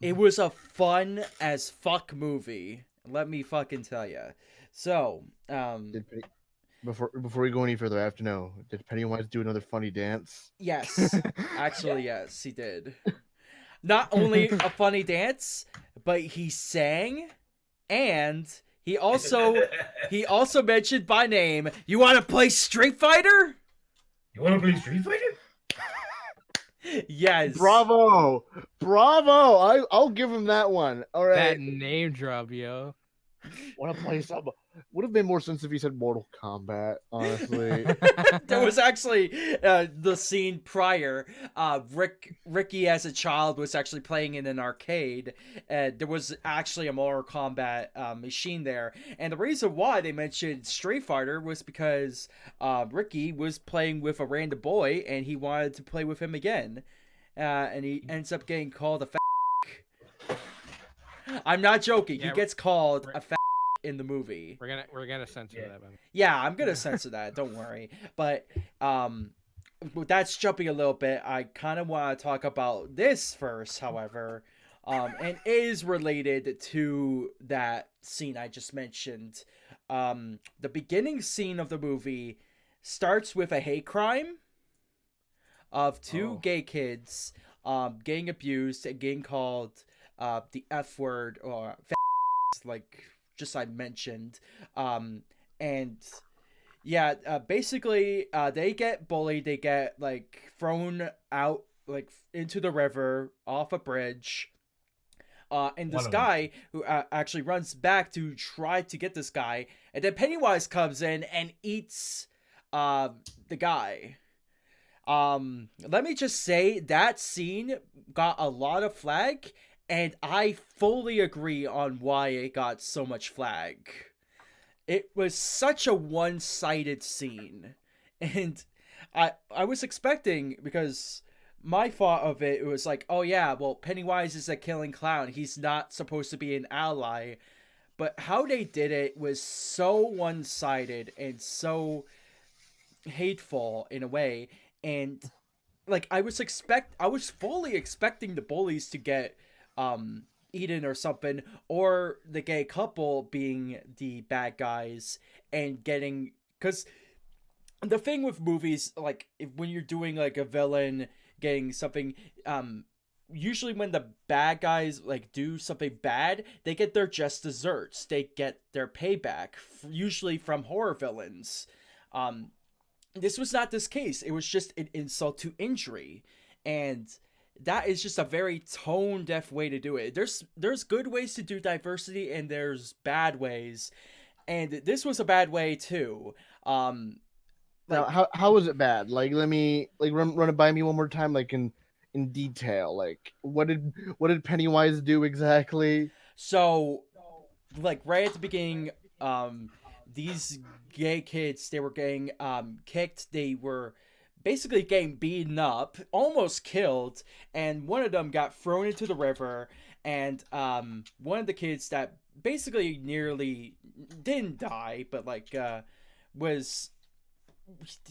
it was a fun as fuck movie. Let me fucking tell you. So, Before we go any further, I have to know: did Pennywise do another funny dance? yes. Actually, yes, he did. Not only a funny dance, but he sang And he also mentioned by name, "You want to play Street Fighter?" You want to play Street Fighter? Yes. Bravo. I'll give him that one. All right. That name drop, yo. Want to play some? Would have been more sense if he said Mortal Kombat. Honestly. There was actually the scene prior. Ricky as a child was actually playing in an arcade. There was actually a Mortal Kombat machine there, and the reason why they mentioned Street Fighter was because Ricky was playing with a random boy, and he wanted to play with him again, and he ends up getting called a I'm not joking. Yeah, he gets called a in the movie. We're gonna censor that. Yeah, I'm gonna censor that. Don't worry. But that's jumping a little bit. I kind of want to talk about this first, however, and is related to that scene I just mentioned. The beginning scene of the movie starts with a hate crime of two gay kids getting abused and getting called the F word or like just I mentioned. And yeah, basically they get bullied, they get like thrown out like into the river off a bridge. And this guy who actually runs back to try to get this guy, and then Pennywise comes in and eats the guy. Let me just say that scene got a lot of flag, and I fully agree on why it got so much flag. It was such a one-sided scene, and I was expecting, because my thought of it was like, oh yeah, well, Pennywise is a killing clown, he's not supposed to be an ally, but how they did it was so one-sided and so hateful in a way. And like I was fully expecting the bullies to get eaten or something, or the gay couple being the bad guys and getting, because the thing with movies, like when you're doing like a villain getting something, usually when the bad guys like do something bad, they get their just desserts, they get their payback, usually from horror villains. This was not this case. It was just an insult to injury, and that is just a very tone-deaf way to do it. There's good ways to do diversity, and there's bad ways, and this was a bad way too. Now, how was it bad? Like, let me run it by me one more time, like in detail. Like, what did Pennywise do exactly? So, like right at the beginning, these gay kids, they were getting kicked. They were basically getting beaten up, almost killed, and one of them got thrown into the river, and one of the kids that basically nearly didn't die, but like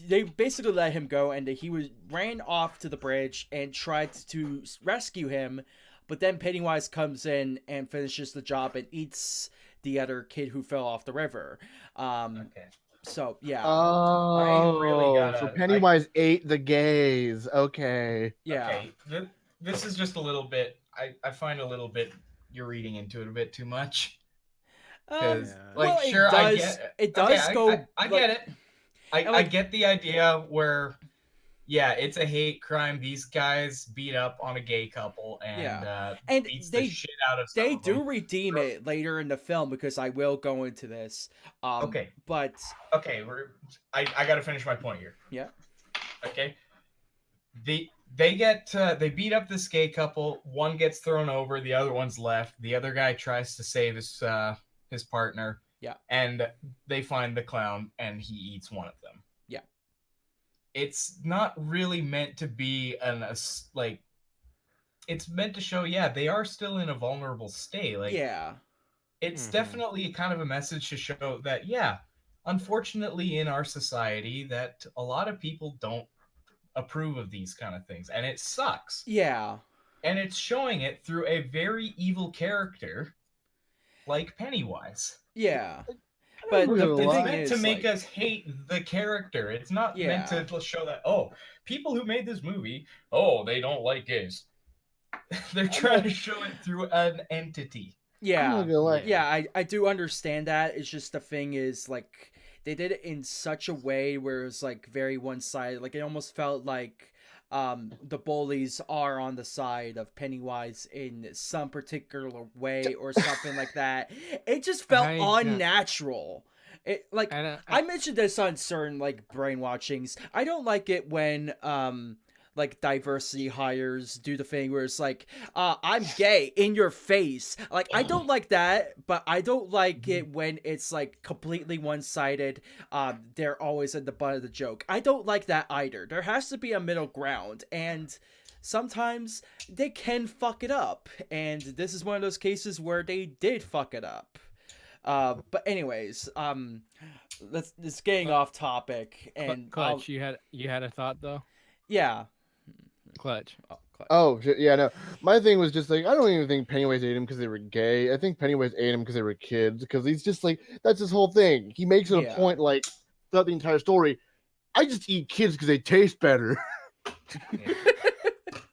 they basically let him go, and he ran off to the bridge and tried to rescue him, but then Pennywise comes in and finishes the job and eats the other kid who fell off the river. Okay. So yeah. Oh, so Pennywise ate the gays. Okay. Yeah. Okay. This is just a little bit. I find a little bit. You're reading into it a bit too much. Like, well, sure, I get it. Does okay, go. I get it. I get the idea where, yeah, it's a hate crime. These guys beat up on a gay couple and beats the shit out of some They of do them. redeem it later in the film, because I will go into this. Okay. But okay, I got to finish my point here. Yeah. Okay. They beat up this gay couple. One gets thrown over, the other one's left. The other guy tries to save his partner. Yeah. And they find the clown, and he eats one of them. Yeah. It's not really meant to be it's meant to show, yeah, they are still in a vulnerable state. Like, yeah. It's definitely kind of a message to show that, yeah, unfortunately in our society that a lot of people don't approve of these kind of things, and it sucks. Yeah. And it's showing it through a very evil character like Pennywise. Yeah. But the it's thing meant is, to make us hate the character. It's not meant Yeah. to show that, oh, people who made this movie, oh, they don't like gays. They're trying to show it through an entity. Yeah, I'm not gonna lie. yeah, I do understand that. It's just the thing is like they did it in such a way where it was like very one-sided. Like it almost felt like the bullies are on the side of Pennywise in some particular way or something like that. It just felt unnatural. It like I mentioned this on certain like brainwatchings. I don't like it when like diversity hires do the thing where it's like I'm gay in your face. Like I don't like that, but I don't like it when it's like completely one-sided. They're always at the butt of the joke. I don't like that either. There has to be a middle ground, and sometimes they can fuck it up, and this is one of those cases where they did fuck it up. But anyways, let's getting off topic. And Clutch, you had a thought though. Yeah. Clutch. Oh shit, yeah, no. My thing was just like I don't even think Pennywise ate him because they were gay. I think Pennywise ate him because they were kids. Because he's just like that's his whole thing. He makes it a point like throughout the entire story. I just eat kids because they taste better.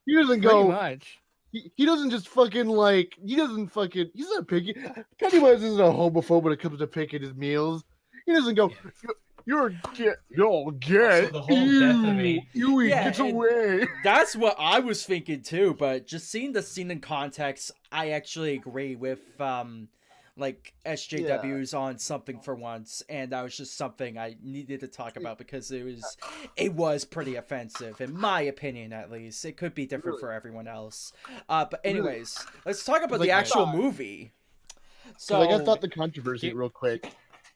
He doesn't go. Pretty much. He doesn't just fucking like. He doesn't fucking. He's not picky. Pennywise isn't a homophobe when it comes to picking his meals. He doesn't go. You're gay. You're gay. Also, the whole death of me. You get away. That's what I was thinking too. But just seeing the scene in context, I actually agree with like SJWs on something for once, and that was just something I needed to talk about because it was pretty offensive in my opinion, at least. It could be different for everyone else. But anyways, let's talk about the actual movie. So like I thought the controversy real quick.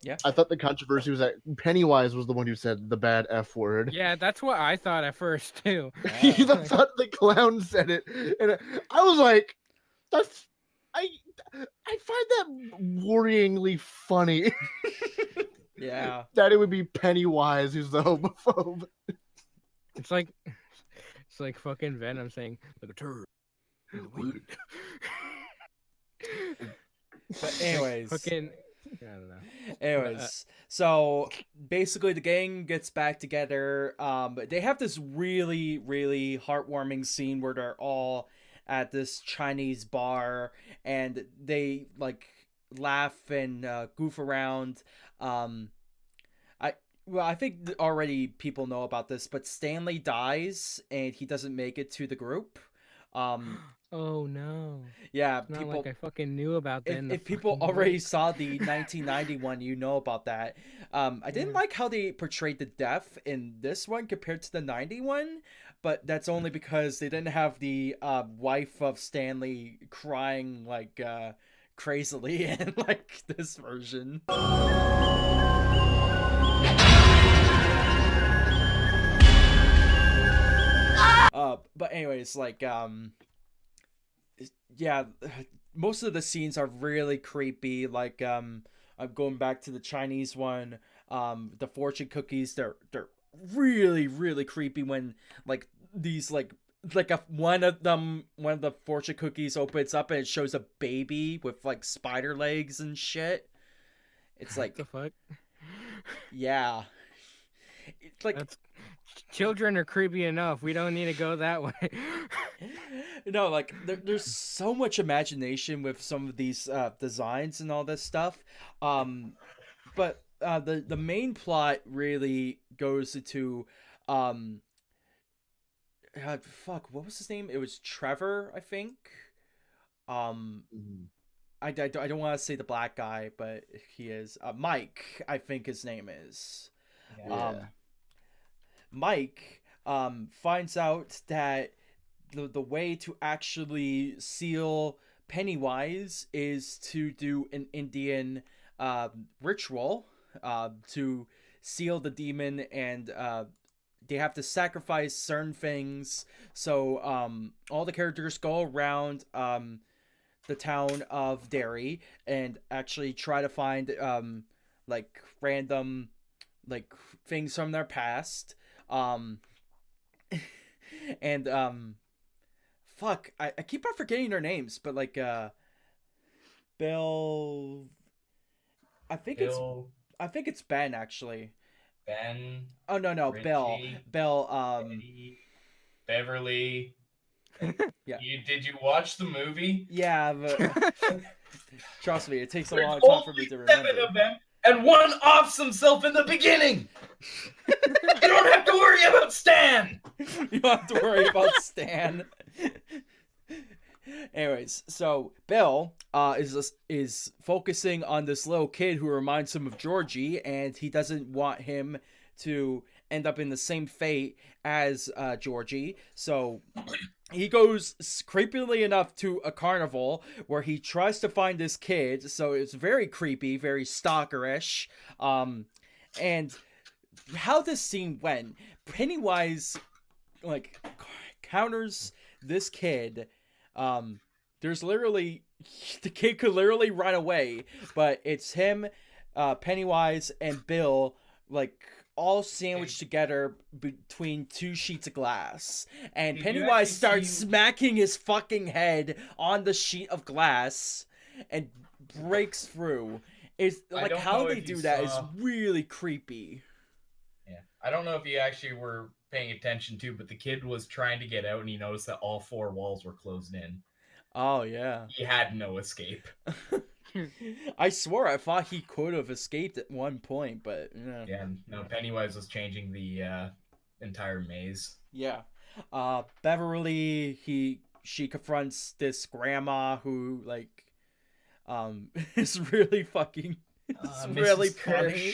Yeah. I thought the controversy was that Pennywise was the one who said the bad F word. Yeah, that's what I thought at first too. I thought the clown said it, and I was like, "That's I find that worryingly funny." Yeah, that it would be Pennywise who's the homophobe. It's like fucking Venom saying like a turd. But anyways, fucking. I don't know. Anyways, so basically the gang gets back together. They have this really, really heartwarming scene where they're all at this Chinese bar and they like laugh and goof around. I think already people know about this, but Stanley dies and he doesn't make it to the group. Oh no! Yeah, it's not people. Like I fucking knew about that. If people already saw the 1991, you know about that. I didn't like how they portrayed the death in this one compared to the 91, but that's only because they didn't have the wife of Stanley crying like crazily in like this version. But anyways, like yeah, most of the scenes are really creepy. Like I'm going back to the Chinese one. The fortune cookies, they're really, really creepy when like these one of the fortune cookies opens up and it shows a baby with like spider legs and shit. It's like what the fuck? Yeah. It's like children are creepy enough. We don't need to go that way. No, like there's so much imagination with some of these designs and all this stuff. But the main plot really goes into fuck, what was his name? It was Trevor, I think. I don't want to say the black guy, but he is Mike, I think his name is. Yeah. Mike finds out that the way to actually seal Pennywise is to do an Indian ritual to seal the demon, and they have to sacrifice certain things. So all the characters go around the town of Derry and actually try to find like random like things from their past. And fuck, I keep on forgetting their names, but like Bill, I think it's Ben actually. Ben. Oh no, Richie, Bill Eddie, Beverly. Yeah. Did you watch the movie? Yeah, but trust me, it takes a long time for me to remember. 7 of them, and one offs himself in the beginning. You don't have to worry about Stan. You don't have to worry about Stan. Anyways, so Bill is focusing on this little kid who reminds him of Georgie, and he doesn't want him to end up in the same fate as Georgie. So he goes creepily enough to a carnival where he tries to find this kid. So it's very creepy, very stalkerish. And how this scene went, Pennywise like counters this kid. There's literally the kid could literally run away, but it's him, Pennywise, and Bill like all sandwiched together between 2 sheets of glass, and Pennywise starts smacking his fucking head on the sheet of glass and breaks through. It's like how they do that is really creepy. Yeah, I don't know if you actually were paying attention to, but the kid was trying to get out and he noticed that all 4 walls were closed in. Oh yeah. He had no escape. I swore I thought he could have escaped at one point, but yeah, no, Pennywise was changing the entire maze. Yeah. Beverly, she confronts this grandma who like is really fucking it's really funny.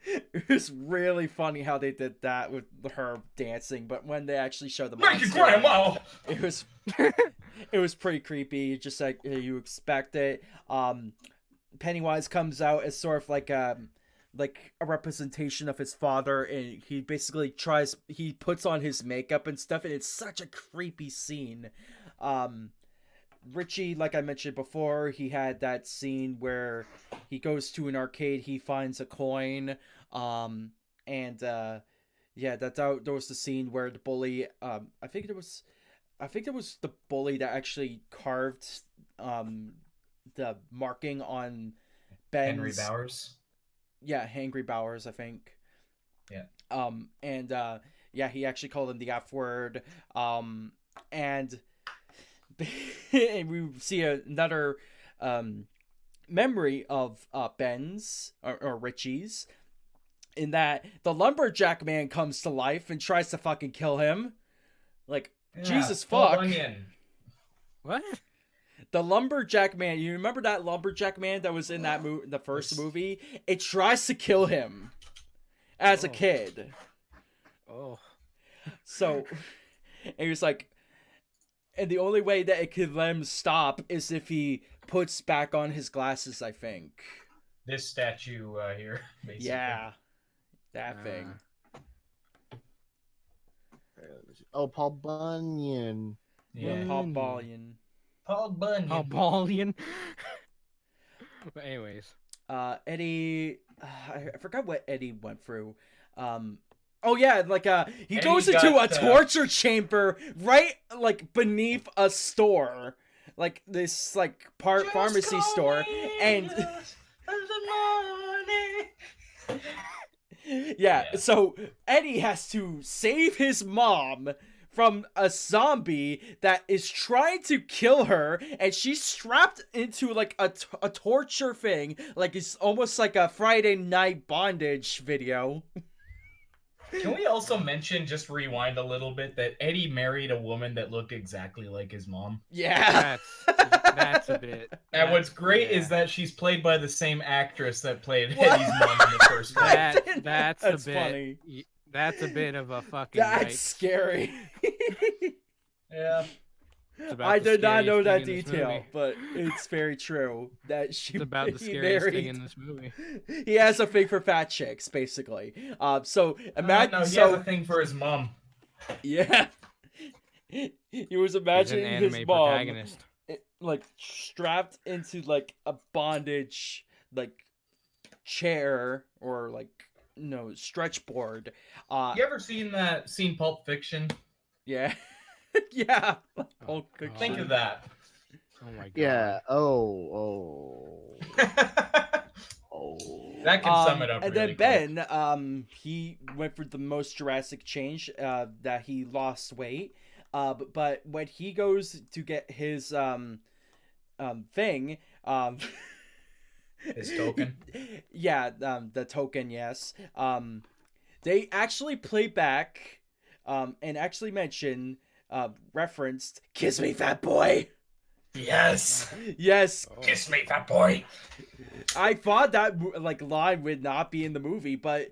It was really funny how they did that with her dancing, but when they actually showed the monster, grandma! it was pretty creepy, just like you expect it. Pennywise comes out as sort of like a representation of his father, and he basically he puts on his makeup and stuff, and it's such a creepy scene. Richie, like I mentioned before, he had that scene where he goes to an arcade, he finds a coin, and yeah, that was the scene where the bully, I think it was the bully that actually carved the marking on Ben's... Henry Bowers? Yeah, Henry Bowers, I think. Yeah. And yeah, he actually called him the F word, and and we see another memory of Ben's or Richie's, in that the lumberjack man comes to life and tries to fucking kill him. Like, yeah, Jesus fuck. What? The lumberjack man, you remember that lumberjack man that was in that the first movie? It tries to kill him as a kid. Oh. So, and he was like, and the only way that it could let him stop is if he puts back on his glasses, I think. This statue here, basically. Yeah. That thing. Oh, Paul Bunyan. Yeah, Paul Bunyan. Paul Bunyan. Paul Bunyan. But anyways. Eddie... I forgot what Eddie went through. Oh yeah, like he goes into a torture chamber right like beneath a store, like this like pharmacy store, and yeah. So Eddie has to save his mom from a zombie that is trying to kill her, and she's strapped into like a torture thing, like it's almost like a Friday Night Bondage video. Can we also mention, just rewind a little bit, that Eddie married a woman that looked exactly like his mom? Yeah. That's a bit. And what's great is that she's played by the same actress that played Eddie's mom in the first one. That's a bit funny. That's a bit of a fucking. That's scary. Yeah. I did not know that detail, but it's very true that it's about the scariest thing in this movie. He has a thing for fat chicks, basically. So imagine. No, he has a thing for his mom. Yeah. He was imagining his mom, like strapped into like a bondage, like chair or like stretch board. You ever seen Pulp Fiction? Yeah. Yeah. Think of that. Oh my god. Yeah. Oh. That can sum it up. And really then quick. Ben, he went for the most drastic change, that he lost weight. But when he goes to get his thing, His token. Yeah, the token, yes. They actually play back, and actually mention, referenced, "Kiss me, fat boy." Yes. Yes. Kiss me, fat boy. I thought that line would not be in the movie, but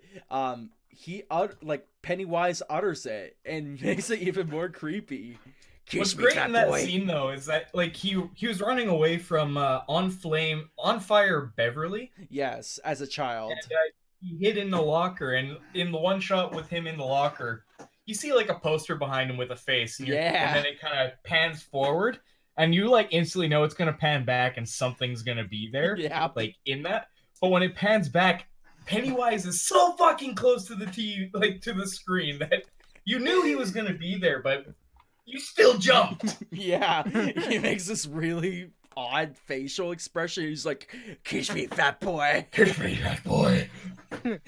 Pennywise utters it and makes it even more creepy. What's great in that scene though is that he was running away from on fire Beverly. Yes, as a child. And he hid in the locker, and in the one shot with him in the locker, you see a poster behind him with a face. And and then it kind of pans forward, and you instantly know it's gonna pan back and something's gonna be there. Yeah. In that. But when it pans back, Pennywise is so fucking close to the TV, to the screen, that you knew he was gonna be there, but you still jumped. Yeah, he makes this really odd facial expression. He's like, "Kiss me, fat boy." Kiss me, fat boy. I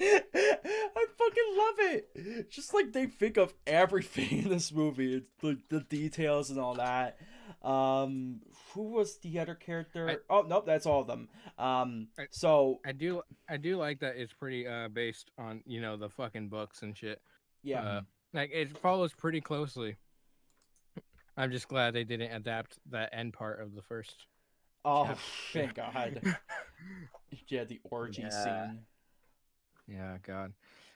fucking love it. Just they think of everything in this movie. It's the details and all that. Who was the other character? Oh, nope, that's all of them. So I do like that it's pretty based on the fucking books and shit. Yeah. It follows pretty closely. I'm just glad they didn't adapt that end part of the first. Oh, chapter. thank God. Yeah, the orgy scene. Yeah, God.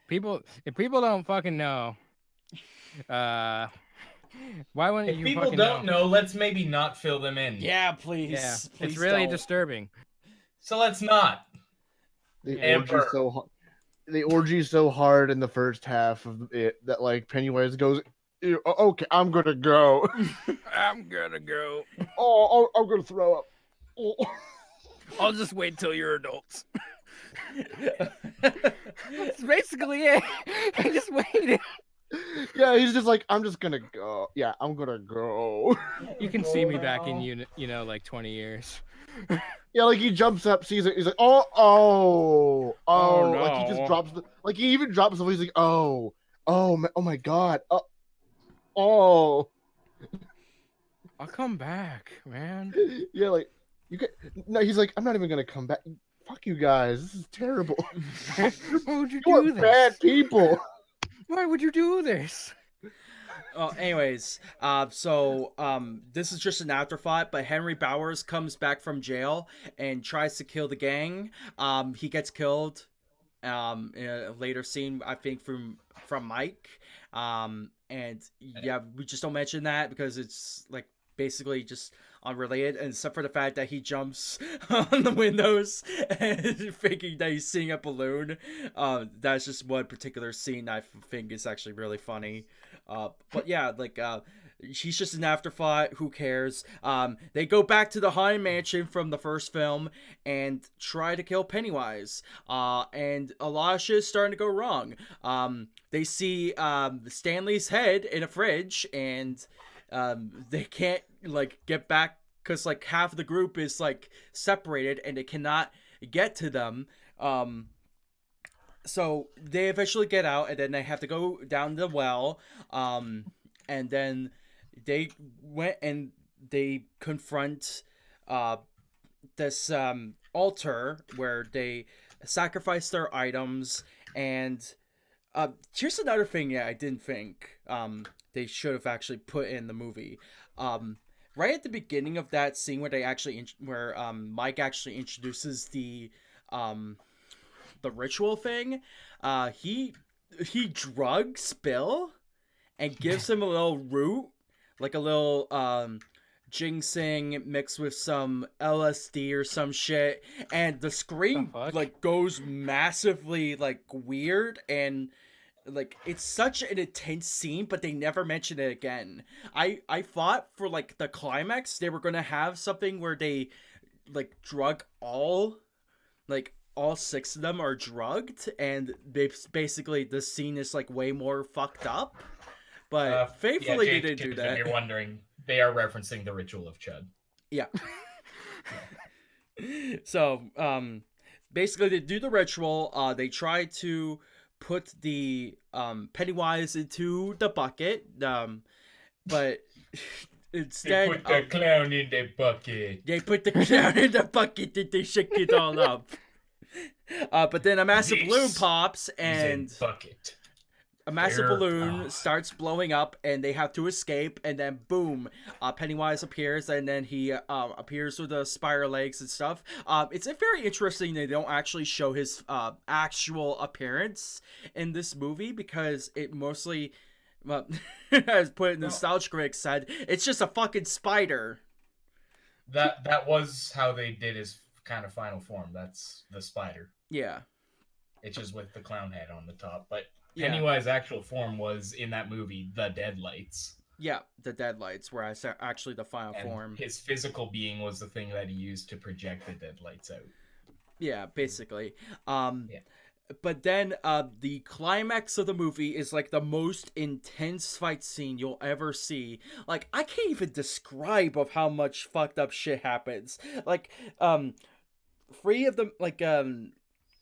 If people don't fucking know, why wouldn't you? If people don't know, let's maybe not fill them in. Yeah, please. Yeah, please it's really don't. disturbing. So let's not. The orgy's so hard in the first half of it that Pennywise goes, "Okay, I'm gonna go." I'm gonna go. Oh, I'm gonna throw up. Oh. I'll just wait till you're adults. That's basically it. I just waited. Yeah, he's just I'm just gonna go. Yeah, I'm gonna go. You can see me back in 20 years. Yeah, he jumps up, sees it, he's like, oh no. He just drops he even drops the voice, he's like, oh my God, oh. I'll come back, man. Yeah, you get no. He's like, I'm not even gonna come back. Fuck you guys. This is terrible. Why would you You're do this? bad people. Why would you do this? Anyways, this is just an afterthought, but Henry Bowers comes back from jail and tries to kill the gang. He gets killed in a later scene, I think, from Mike. And yeah, we just don't mention that because it's basically just unrelated, and except for the fact that he jumps on the windows and thinking that he's seeing a balloon. That's just one particular scene I think is actually really funny. But yeah, he's just an afterthought. Who cares? They go back to the Haunted Mansion from the first film and try to kill Pennywise. And a lot of shit is starting to go wrong. They see Stanley's head in a fridge, and they can't get back because half of the group is separated and they cannot get to them. So they eventually get out, and then they have to go down the well. And then they went and they confront this altar where they sacrifice their items. And here's another thing I didn't think they should have actually put in the movie. Right at the beginning of that scene where Mike actually introduces the ritual thing, he drugs Bill and gives him a little root, a little ginseng mixed with some LSD or some shit, and the screen goes massively weird, and it's such an intense scene, but they never mention it again. I thought for the climax they were gonna have something where they drug all 6 of them are drugged, and basically the scene is way more fucked up. But faithfully they didn't do that. If you're wondering, they are referencing the ritual of Chud. Yeah. So basically they do the ritual. They try to put the Pennywise into the bucket, but Instead, they put the clown in the bucket. They put the clown in the bucket and they shake it all up. But then a massive balloon pops and bucket. a massive balloon starts blowing up and they have to escape, and then boom, Pennywise appears, and then he appears with the spiral legs and stuff. It's very interesting they don't actually show his actual appearance in this movie, because it mostly, as put in the Nostalgia Critic said, it's just a fucking spider. That was how they did his kind of final form. That's the spider. Yeah. It's just with the clown head on the top, but Pennywise's actual form was in that movie, the Deadlights. Yeah, the Deadlights were actually the final form. His physical being was the thing that he used to project the Deadlights out. Yeah, basically. But then the climax of the movie is like the most intense fight scene you'll ever see. Like, I can't even describe of how much fucked up shit happens. Like, 3 of them, like,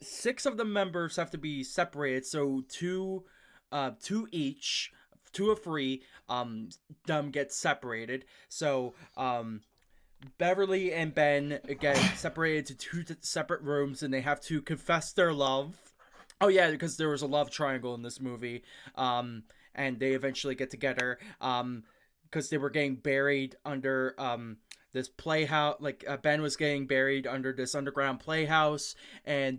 6 of the members have to be separated, so 2 each, 2 of 3 them get separated. So Beverly and Ben get separated to 2 separate rooms, and they have to confess their love. Oh yeah, because there was a love triangle in this movie, and they eventually get together because they were getting buried under this playhouse. Like, Ben was getting buried under this underground playhouse, and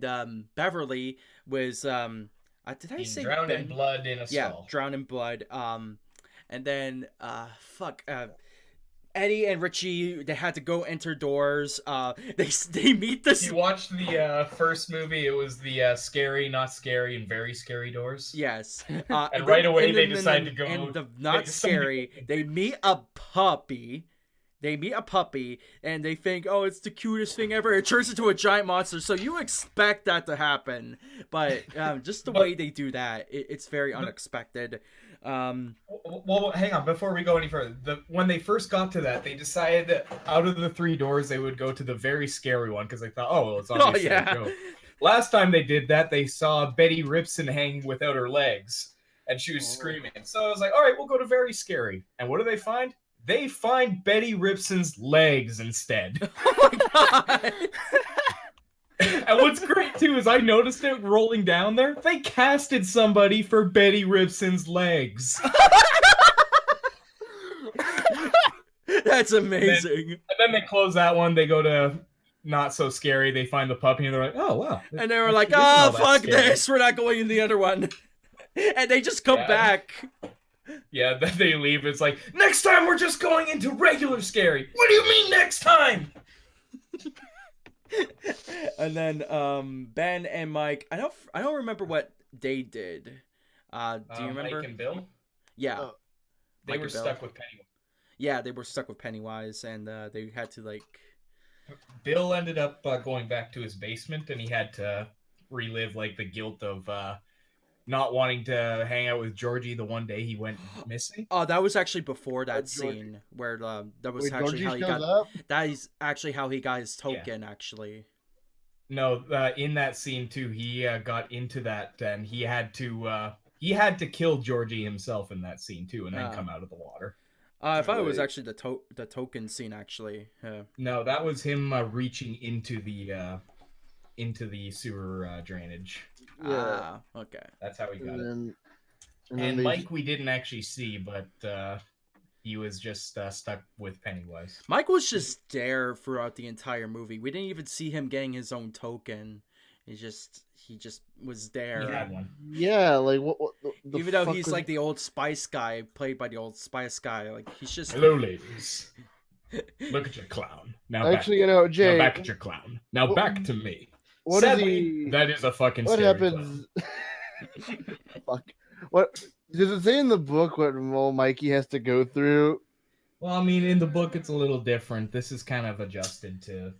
Beverly was did I say drowned Ben? in blood in a stall? Yeah, drowned in blood. And then Eddie and Richie, they had to go enter doors. They meet this. If you watched the first movie, it was the scary, not scary, and very scary doors. Yes. And right away they decide to go. And the not scary, they meet a puppy. And they think, oh, it's the cutest thing ever. It turns into a giant monster, so you expect that to happen. But just the way they do that, it's very unexpected. Well, hang on. Before we go any further, when they first got to that, they decided that out of the 3 doors, they would go to the very scary one, because they thought, oh, well, it's obviously a joke. Last time they did that, they saw Betty Ripson hanging without her legs, and she was screaming. So I was like, all right, we'll go to very scary. And what do they find? They find Betty Ripson's legs instead. Oh my god! And what's great too is I noticed it rolling down there. They casted somebody for Betty Ripson's legs. That's amazing. And then they close that one. They go to not so scary. They find the puppy and they're like, oh wow. And they were like, oh fuck this, we're not going in the other one. And they just come back. Yeah, then they leave. It's like, next time we're just going into regular scary. What do you mean next time? And then Ben and Mike, I don't remember what they did. Do you remember? Mike and Bill? Yeah. They were stuck with Pennywise. Yeah, they were stuck with Pennywise, and they had to, like... Bill ended up going back to his basement, and he had to relive, like, the guilt of not wanting to hang out with Georgie the one day he went missing. Oh, that was actually before that scene where that was actually how he got. That is actually how he got his token. Yeah. Actually, no, in that scene too, he got into that, and he had to kill Georgie himself in that scene too, and then come out of the water. I thought it was actually the token scene. Actually, no, that was him reaching into the sewer drainage. Yeah. Okay. That's how he got it. And Mike, we didn't actually see, but he was just stuck with Pennywise. Mike was just there throughout the entire movie. We didn't even see him getting his own token. He just was there. He had one. Yeah, like what even though he's like the Old Spice guy, played by the Old Spice guy, like he's just. Hello, ladies. Look at your clown. Now actually, Jay. Now back at your clown. Now back to me. What Sadly, is he? That is a fucking. What happens? Fuck. What does it say in the book? What Mikey has to go through? Well, I mean, in the book, it's a little different. This is kind of adjusted to.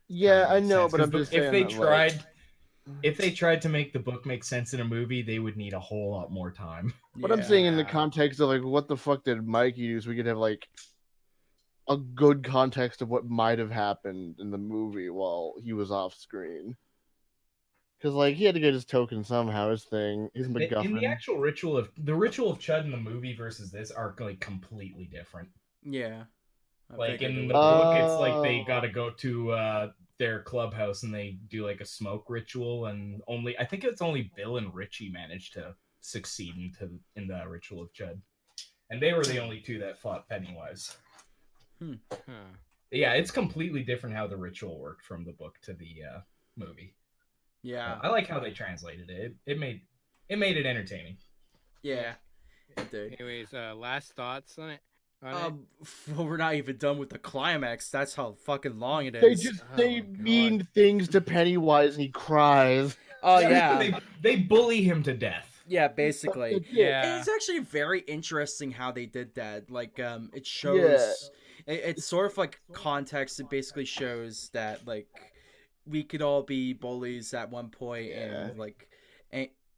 Yeah, I know, but I'm just saying. If they tried to make the book make sense in a movie, they would need a whole lot more time. But I'm saying in the context of like, what the fuck did Mikey do? So we could have like a good context of what might have happened in the movie while he was off screen. Because like he had to get his token somehow, his MacGuffin. In the actual ritual of Chud in the movie versus this are like completely different. Yeah. I Like figured it in would the be. book, it's like they Oh. gotta go to their clubhouse and they do like a smoke ritual, and I think it's only Bill and Richie managed to succeed in the ritual of Judd, and they were the only two that fought Pennywise. Huh. Yeah, it's completely different how the ritual worked from the book to the movie. Yeah. I like how they translated it. It made it entertaining. Yeah. It did. Anyways, last thoughts on it. Well, we're not even done with the climax. That's how fucking long it is. They just Oh say my God. mean things to Pennywise and he cries. Oh yeah. they bully him to death. Yeah, basically. That's it. Yeah. And it's actually very interesting how they did that. Like, it shows. It's sort of like context. It basically shows that like we could all be bullies at one point, and like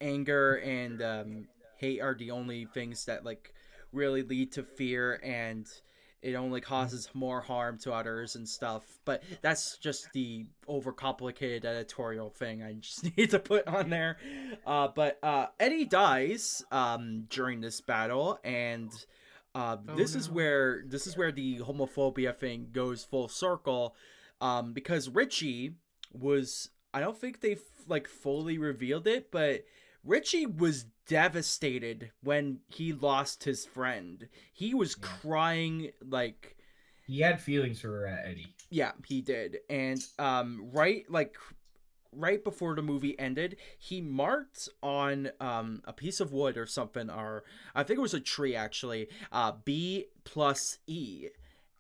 anger and hate are the only things that like really lead to fear, and it only causes more harm to others and stuff. But that's just the overcomplicated editorial thing I just need to put on there. But Eddie dies during this battle, and this is where the homophobia thing goes full circle, because Richie was, I don't think they like fully revealed it, but Richie was devastated when he lost his friend. He was crying like He had feelings for Eddie. yeah, he did. And right before the movie ended, he marked on a piece of wood or something, or I think it was a tree actually, B+E.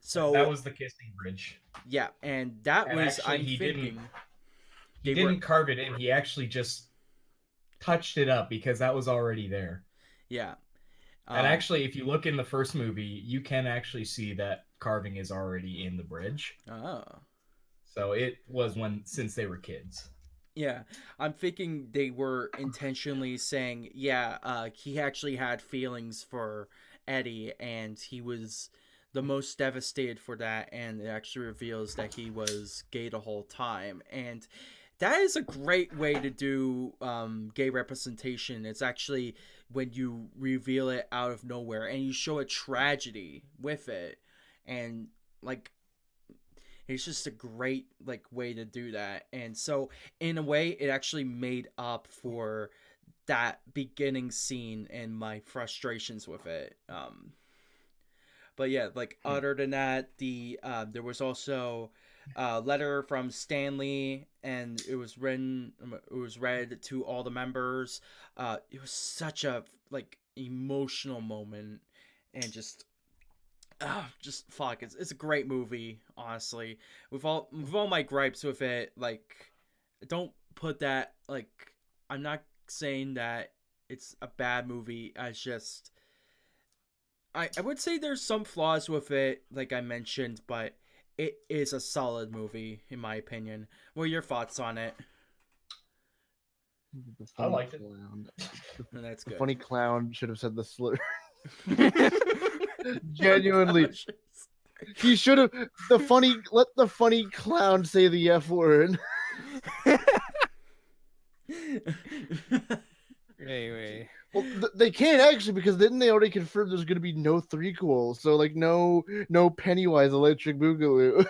So that was the kissing bridge. Yeah, and that was actually, I'm thinking he didn't carve it in. He actually just touched it up because that was already there. Yeah. And actually, if you look in the first movie, you can actually see that carving is already in the bridge. Oh. So it was since they were kids. Yeah, I'm thinking they were intentionally saying, he actually had feelings for Eddie, and he was the most devastated for that, and it actually reveals that he was gay the whole time. And that is a great way to do gay representation. It's actually when you reveal it out of nowhere and you show a tragedy with it, and like it's just a great like way to do that. And so in a way it actually made up for that beginning scene and my frustrations with it. But yeah, like other than that, there was also a letter from Stanley, and it was read to all the members. It was such a like emotional moment, and just fuck, it's a great movie, honestly. With all my gripes with it, like, don't put that, like, I'm not saying that it's a bad movie. I would say there's some flaws with it, like I mentioned, but it is a solid movie, in my opinion. What are your thoughts on it? I liked it. That's The good. funny clown should have said the slur. Genuinely. He should have let the funny clown say the F word. Anyway. Well, they can't actually, because didn't they already confirm there's going to be no threequel? So like no Pennywise Electric Boogaloo.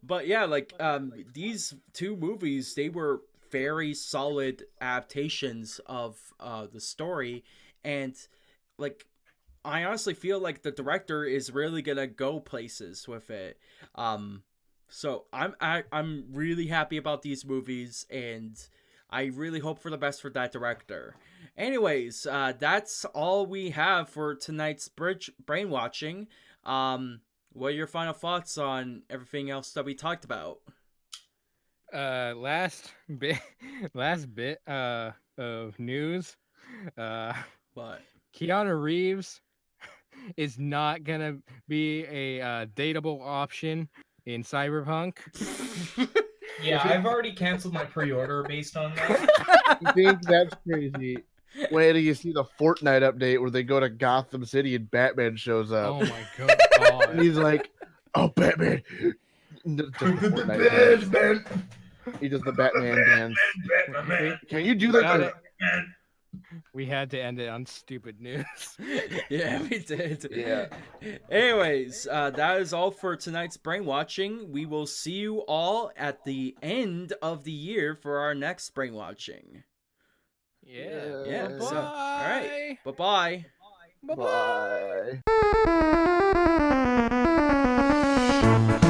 But yeah, like these two movies, they were very solid adaptations of the story, and like I honestly feel like the director is really gonna go places with it. So I'm really happy about these movies, and I really hope for the best for that director. Anyways, that's all we have for tonight's BrainWatching. What are your final thoughts on everything else that we talked about? Last bit of news. What? Keanu Reeves is not gonna be a dateable option in Cyberpunk. Yeah, I've already canceled my pre-order based on that. I think that's crazy. Wait till you see the Fortnite update where they go to Gotham City and Batman shows up. Oh my god! And he's like, "Oh, Batman!" He does the Batman dance. Batman. Can you do that? Got it. We had to end it on stupid news. Yeah, we did. Yeah. Anyways, that is all for tonight's Brainwatching. We will see you all at the end of the year for our next Brainwatching. Yeah. Yeah. Bye-bye. So, all right. Bye-bye. Bye. Bye.